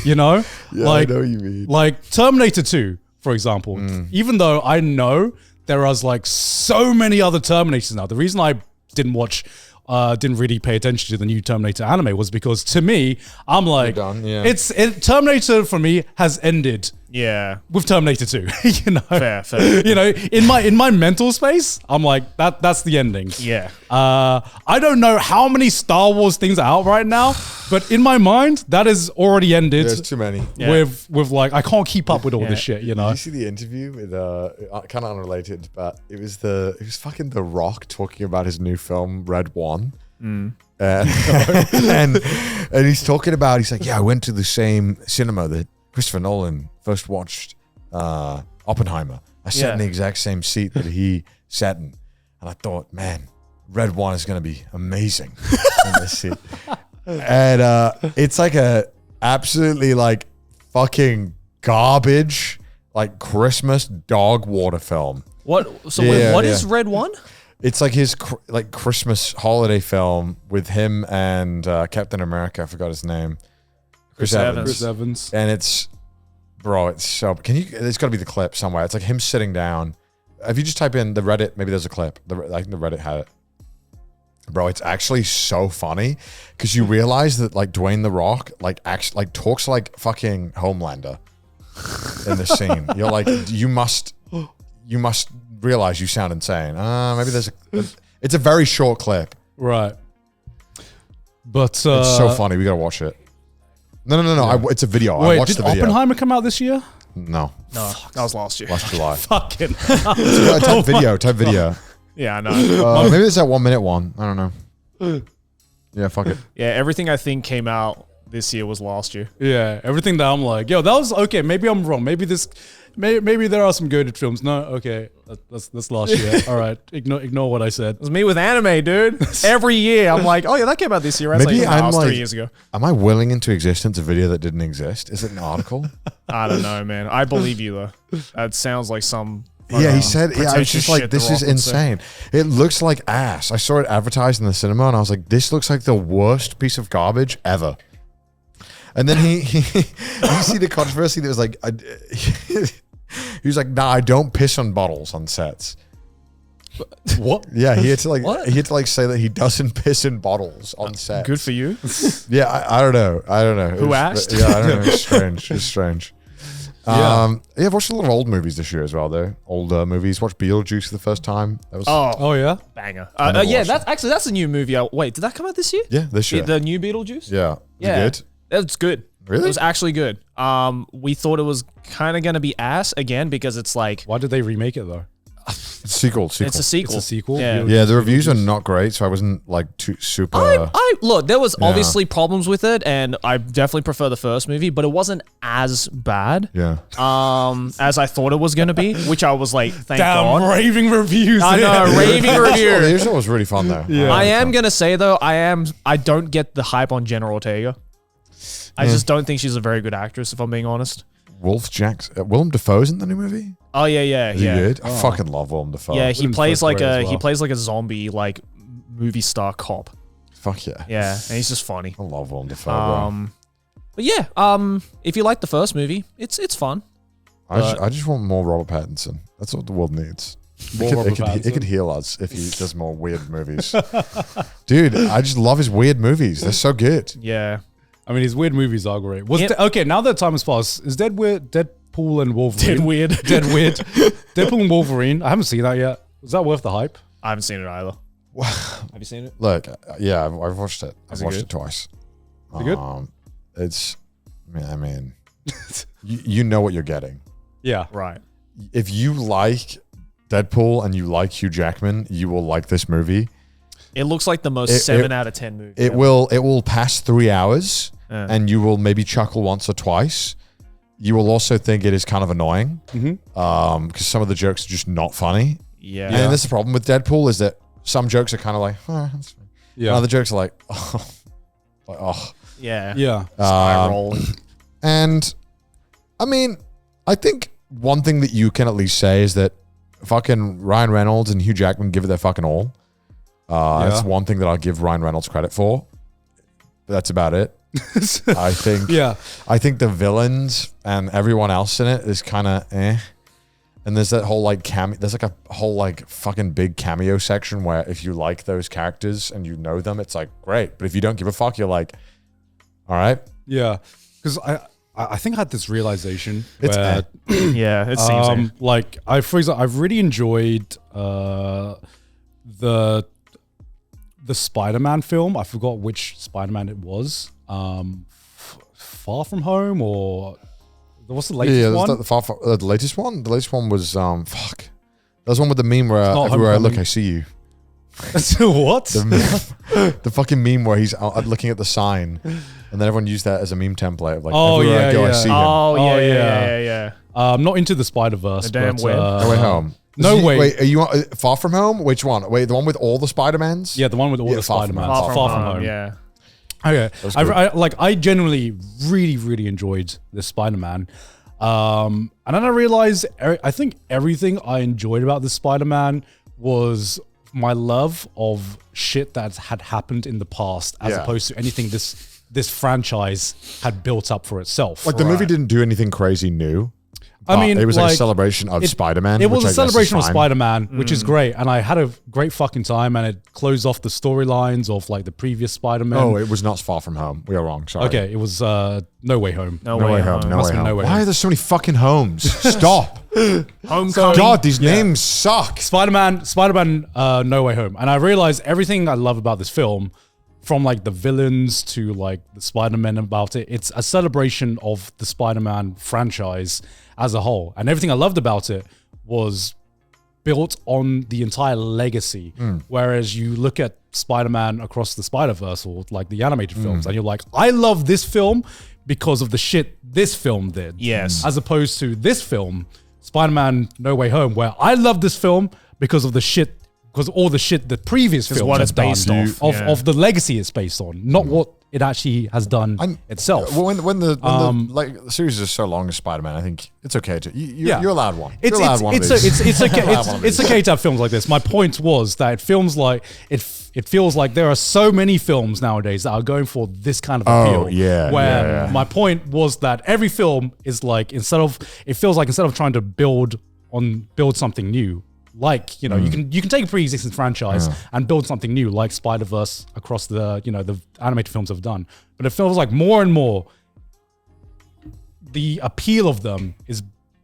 You know? Yeah, like, I know what you mean. Like Terminator 2, for example. Even though I know there are like so many other Terminators now. The reason I didn't really pay attention to the new Terminator anime was because to me, I'm like, done, yeah. Terminator for me has ended Yeah. with Terminator 2. You know, Fair. you know, in my mental space, I'm like that's the ending. Yeah. I don't know how many Star Wars things are out right now, but in my mind, that is already ended. There's too many. Yeah. With like I can't keep up with all this shit. You Did know. you see the interview with kind of unrelated, but it was fucking The Rock talking about his new film Red One. And he's talking about, he's like, yeah, I went to the same cinema that Christopher Nolan first watched Oppenheimer. I sat in the exact same seat that he sat in, and I thought, man, Red One is going to be amazing in this seat. And it's like a absolutely like fucking garbage, like Christmas dog water film. What? So Yeah, what yeah. is Red One? It's like his like Christmas holiday film with him and Captain America. I forgot his name. Chris Evans. And it's, bro, it's so. There's got to be the clip somewhere. It's like him sitting down. If you just type in the Reddit, maybe there's a clip. I think the Reddit had it. Bro, it's actually so funny because you realize that like Dwayne The Rock like actually like talks like fucking Homelander in the scene. You're like, you must realize you sound insane. Maybe there's it's a very short clip. Right. But It's so funny. We gotta watch it. No. It's a video. I Wait, watched did the video. Oppenheimer come out this year? No, No, that was last year. last July. Fucking. Type video. Yeah, I know. Maybe there's that 1 minute one. I don't know. Yeah, fuck it. Yeah, everything I think came out this year was last year. Yeah, everything that I'm like, yo, that was okay. Maybe I'm wrong. Maybe there are some goated films. No, okay, that's last year. All right, ignore what I said. It was me with anime, dude. Every year, I'm like, oh yeah, that came out this year. That's Maybe like, I'm that was like, 3 years ago. Am I willing into existence a video that didn't exist? Is it an article? I don't know, man. I believe you though. That sounds like some. Yeah, he said, yeah, I was just pretentious like, shit this The is Rock would say. insane. It looks like ass. I saw it advertised in the cinema and I was like, this looks like the worst piece of garbage ever. And then you see the controversy that was like, he was like, nah, I don't piss on bottles on sets. What? Yeah, he had to like, What? he had to like say that he doesn't piss in bottles on set. Good for you. Yeah, I don't know. It Who was- asked? Yeah, I don't know. It's strange. It's strange. Yeah, I've watched a lot of old movies this year as well, though. Older movies. Watched Beetlejuice for the first time. That was Oh yeah. Banger. never Yeah, watched that's a new movie. Wait, did that come out this year? yeah, this year. The new Beetlejuice? Yeah, was it Yeah. good. It's good. Really? It was actually good. We thought it was kind of going to be ass again because it's like, Why did they remake it though? Sequel. it's a sequel. It's a sequel? Yeah. Beetlejuice. Yeah, the reviews are not great, so I wasn't like too super. I look, there was obviously problems with it, and I definitely prefer the first movie, but it wasn't as bad Yeah, as I thought it was going to be, which I was like, thank Damn, God. raving reviews. I know, raving the review. original was really fun though. Yeah. I am going to say, though, I don't get the hype on Jenna Ortega. I just don't think she's a very good actress, if I'm being honest. Willem Dafoe's in the new movie. Oh, yeah. Is he good? I fucking love Willem Dafoe. Yeah, he Willem plays Dafoe's like great a as well. he plays like a zombie like movie star cop. Fuck yeah. Yeah, and he's just funny. I love Willem Dafoe. Bro. But yeah, if you like the first movie, it's fun. I just want more Robert Pattinson. That's what the world needs. More Robert It Pattinson. could heal us if he does more weird movies. Dude, I just love his weird movies. They're so good. Yeah. I mean, his weird movies are great. Okay, now that time has passed, is Deadpool and Wolverine? Dead weird. Deadpool and Wolverine. I haven't seen that yet. Was that worth the hype? I haven't seen it either. Have you seen it? Look, yeah, I've watched it. I've Is it watched good? it twice. Is it good? It's, I mean, you know what you're getting. Yeah. Right. If you like Deadpool and you like Hugh Jackman, you will like this movie. It looks like the most 7 out of 10 movie. It will pass 3 hours, Yeah. and you will maybe chuckle once or twice. You will also think it is kind of annoying because some of the jokes are just not funny. Yeah. And that's the problem with Deadpool is that some jokes are kind of like, that's fine. Yeah. And other jokes are like, oh. Yeah. Yeah. Eye rolling. And I mean, I think one thing that you can at least say is that fucking Ryan Reynolds and Hugh Jackman give it their fucking all. That's one thing that I'll give Ryan Reynolds credit for. But that's about it. I think. Yeah. I think the villains and everyone else in it is kind of eh. And there's that whole like there's like a whole like fucking big cameo section where if you like those characters and you know them, it's like great. But if you don't give a fuck, you're like, all right. Yeah. Because I think I had this realization It's where Yeah, it seems like for example, I've really enjoyed the Spider-Man film. I forgot which Spider-Man it was. Far From Home or what's the latest one? The latest one. The latest one was fuck. That was one with the meme where not everywhere I look, Homecoming. I see you. What? The fucking meme where he's looking at the sign, and then everyone used that as a meme template of like, Oh, everywhere yeah, I go, I yeah. see him. Oh, Oh, yeah. I'm not into the Spider-Verse. The damn but, web. No Way Home. No Way. Wait, are you on Far From Home? Which one? Wait, the one with all the Spider-Mans? Yeah, the one with all the Far From Spider-Man. Home. Far from home. Yeah. Okay. was good. I genuinely really enjoyed this Spider-Man. And then I realized I think everything I enjoyed about this Spider-Man was my love of shit that had happened in the past as Yeah. opposed to anything this franchise had built up for itself. Like the movie didn't do anything crazy new. I mean, it was like a like, celebration of Spider-Man. It was which a I guess is celebration of fine. Spider-Man, which is great. And I had a great fucking time and it closed off the storylines of like the previous Spider-Man. Oh, it was not Far From Home. We are wrong. Sorry. Okay, it was No Way Home. No, No Way Home. No Must Way be Home. No Way Why Home. are there so many fucking homes? Stop. Homecoming. God, these names suck. Spider-Man, No Way Home. And I realized everything I love about this film, from like the villains to like the Spider-Man about it, it's a celebration of the Spider-Man franchise as a whole. And everything I loved about it was built on the entire legacy. Whereas you look at Spider-Man Across the Spider-Verse or like the animated films and you're like, I love this film because of the shit this film did. Yes. As opposed to this film, Spider-Man No Way Home, where I love this film because of the shit, because all the shit the previous films what have it's based done, off, yeah. of the legacy it's based on, not what it actually has done itself. Well, when the series is so long as Spider-Man, I think it's okay to you're allowed one. It's You're allowed one of it's these. it's okay. You're allowed one of It's these. okay to have films like this. My point was that it feels like there are so many films nowadays that are going for this kind of appeal. Oh, yeah, Where yeah. my point was that every film is like instead of trying to build something new. Like, you know, you can take a pre-existing franchise and build something new, like Spider-Verse across the animated films have done. But it feels like more and more the appeal of them is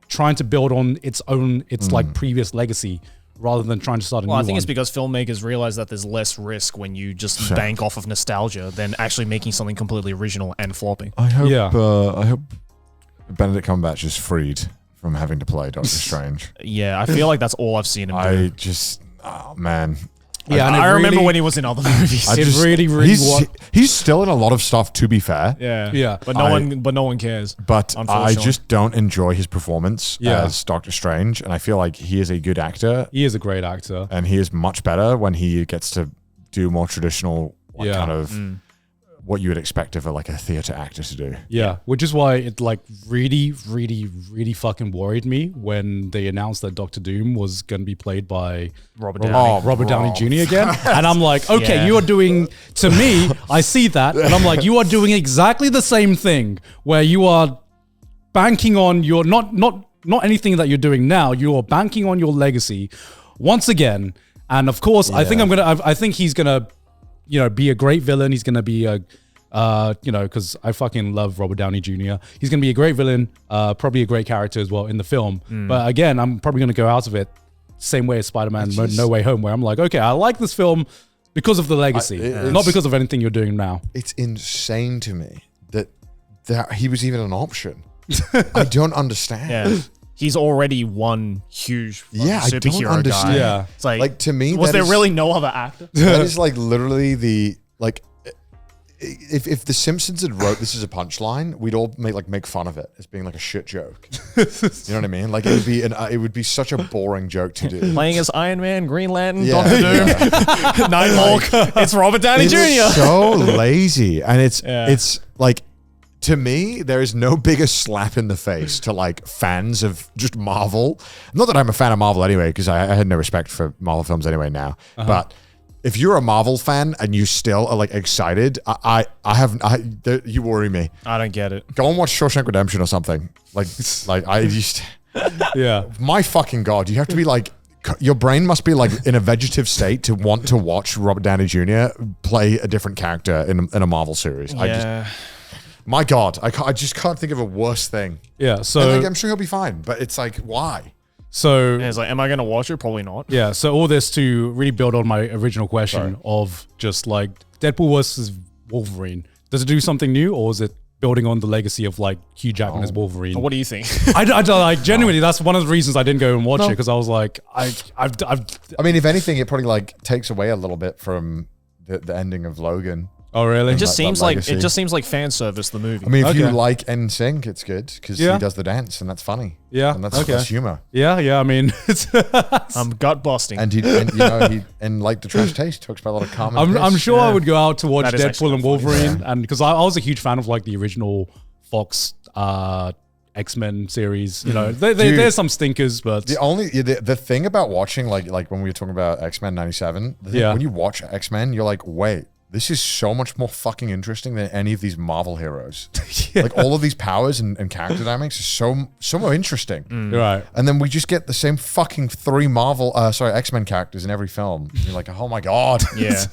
trying to build on its like previous legacy rather than trying to start a new Well, one. I think it's because filmmakers realize that there's less risk when you just bank off of nostalgia than actually making something completely original and flopping. I hope. Yeah. I hope Benedict Cumberbatch is freed from having to play Doctor Strange. Yeah, I feel like that's all I've seen him do. Oh man. Yeah, and I it remember really- when he was in other movies. He's still in a lot of stuff, to be fair. Yeah. But no one cares. But I Unfortunately. just don't enjoy his performance Yeah. as Doctor Strange, and I feel like he is a good actor, He is a great actor. and he is much better when he gets to do more traditional kind of what you would expect of a theater actor to do. Yeah, which is why it like really fucking worried me when they announced that Doctor Doom was going to be played by Robert Downey. Robert Downey Jr. again. And I'm like, okay, Yeah. you are doing, to me, I see that, and I'm like, you are doing exactly the same thing where you are banking on your, not anything that you're doing now, you are banking on your legacy once again. And of course, I think he's gonna, be a great villain. He's gonna be Because I fucking love Robert Downey Jr. He's going to be a great villain, probably a great character as well in the film. But again, I'm probably going to go out of it same way as Spider-Man No Way Home, where I'm like, okay, I like this film because of the legacy, not because of anything you're doing now. It's insane to me that he was even an option. I don't understand. Yeah. He's already one huge superhero I don't understand. guy. Yeah. It's like to me, was there really no other actor? That is like literally the like. If The Simpsons had wrote this as a punchline, we'd all make fun of it as being like a shit joke. You know what I mean? Like it would be such a boring joke to do. Playing as Iron Man, Green Lantern, Yeah, Doctor Doom, Nighthawk. It's Robert Downey Jr. It's so lazy, and it's like, to me, there is no bigger slap in the face to like fans of just Marvel. Not that I'm a fan of Marvel anyway, because I had no respect for Marvel films anyway now, but. If you're a Marvel fan and you still are like excited, you worry me. I don't get it. Go and watch Shawshank Redemption or something. Yeah. My fucking God, you have to be like, your brain must be like in a vegetative state to want to watch Robert Downey Jr. play a different character in a Marvel series. My God, I just can't think of a worse thing. Yeah. So And, like, I'm sure he'll be fine, but it's like, why? So And it's like, am I going to watch it? Probably not. yeah, so all this to really build on my original question of just like Deadpool versus Wolverine. Does it do something new, or is it building on the legacy of like Hugh Jackman as Wolverine? What do you think? I don't like genuinely. That's one of the reasons I didn't go and watch it, because I was like, I mean, if anything, it probably like takes away a little bit from the ending of Logan. Oh really? It just that seems like legacy. fan service. The movie. I mean, if you Okay. like NSYNC, it's good because he does the dance and that's funny. Yeah, and that's okay. humor. Yeah. I mean, it's I'm gut busting. And he like the trash taste talks about a lot of common. I'm sure I would go out to watch That is actually Deadpool and funny. Wolverine, and because I was a huge fan of like the original Fox X-Men series. You know, Dude. there's some stinkers, but The thing about watching like when we were talking about X-Men '97, when you watch X-Men, you're like, wait. This is so much more fucking interesting than any of these Marvel heroes. Like all of these powers and character dynamics are so more interesting. right. And then we just get the same fucking three X-Men characters in every film. You're like, oh my God. yeah.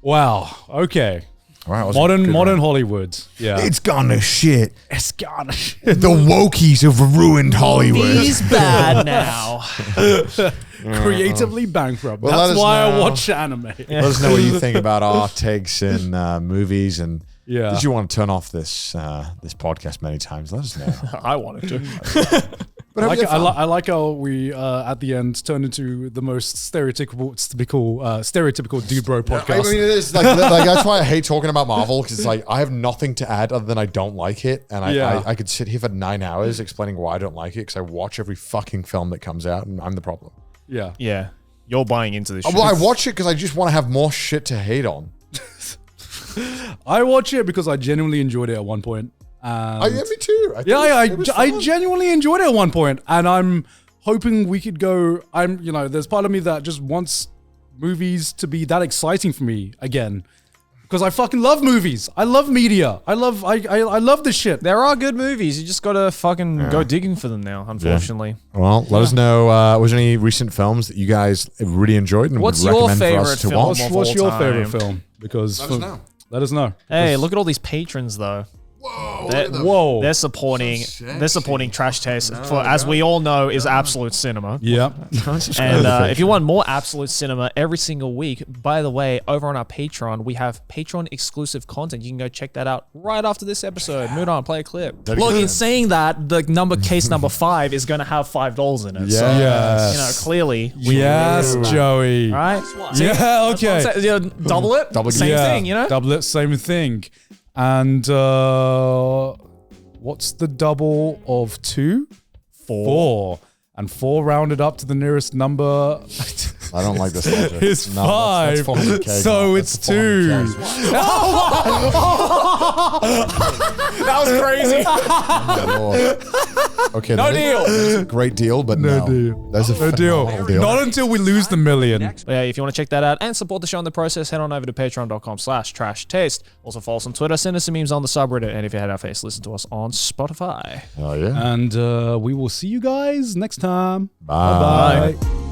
Wow. Okay. All right, that was a good Modern one. Hollywood. Yeah. It's gone to shit. It's gone. The wokies have ruined Hollywood. He's bad now. Creatively bankrupt. Well, let That's us why I know. watch anime. Let us know what you think about our takes in movies, and Yeah. did you want to turn off this this podcast many times? Let us know. I wanted to. But I like how we at the end turned into the most stereotypical dude bro podcast. I mean, it is like that's why I hate talking about Marvel, because it's like I have nothing to add other than I don't like it, and I could sit here for 9 hours explaining why I don't like it because I watch every fucking film that comes out, and I'm the problem. Yeah. Yeah. You're buying into this. Well, I watch it because I just want to have more shit to hate on. I watch it because I genuinely enjoyed it at one point. Me too. I genuinely enjoyed it at one point, and I'm hoping we could go. There's part of me that just wants movies to be that exciting for me again, because I fucking love movies. I love media. I love this shit. There are good movies. You just gotta fucking go digging for them now. Unfortunately. Well, let us know. Was there any recent films that you guys really enjoyed and What's would your recommend for us favorite to film? watch? Of What's all your time. favorite film? Because let us know. Hey, look at all these patrons though. Whoa! They're supporting. They're supporting Trash Taste for, as we all know, is absolute cinema. Yeah. And if you want more absolute cinema every single week, by the way, over on our Patreon, we have Patreon exclusive content. You can go check that out right after this episode. Mudan, play a clip. Look, in saying that, the case number 5 is going to have $5 in it. So, Yes. clearly. Yes, Joey. Right? Yeah, okay. Double it. Same thing, you know? Double it, same thing. And what's the double of 2? 4. And 4 rounded up to the nearest number. I don't like this logic. It's No, 5. that's 400K, So Grant. it's That's 2. 400K. That was crazy. Oh, Lord. Okay, No that is- deal. that is a great deal, but no. deal. There's a No deal. phenomenal deal. Not until we lose the million. But yeah, if you want to check that out and support the show in the process, head on over to patreon.com/trashtaste. Also follow us on Twitter, send us some memes on the subreddit, and if you had our face, listen to us on Spotify. Oh yeah. And we will see you guys next time. Bye. Bye.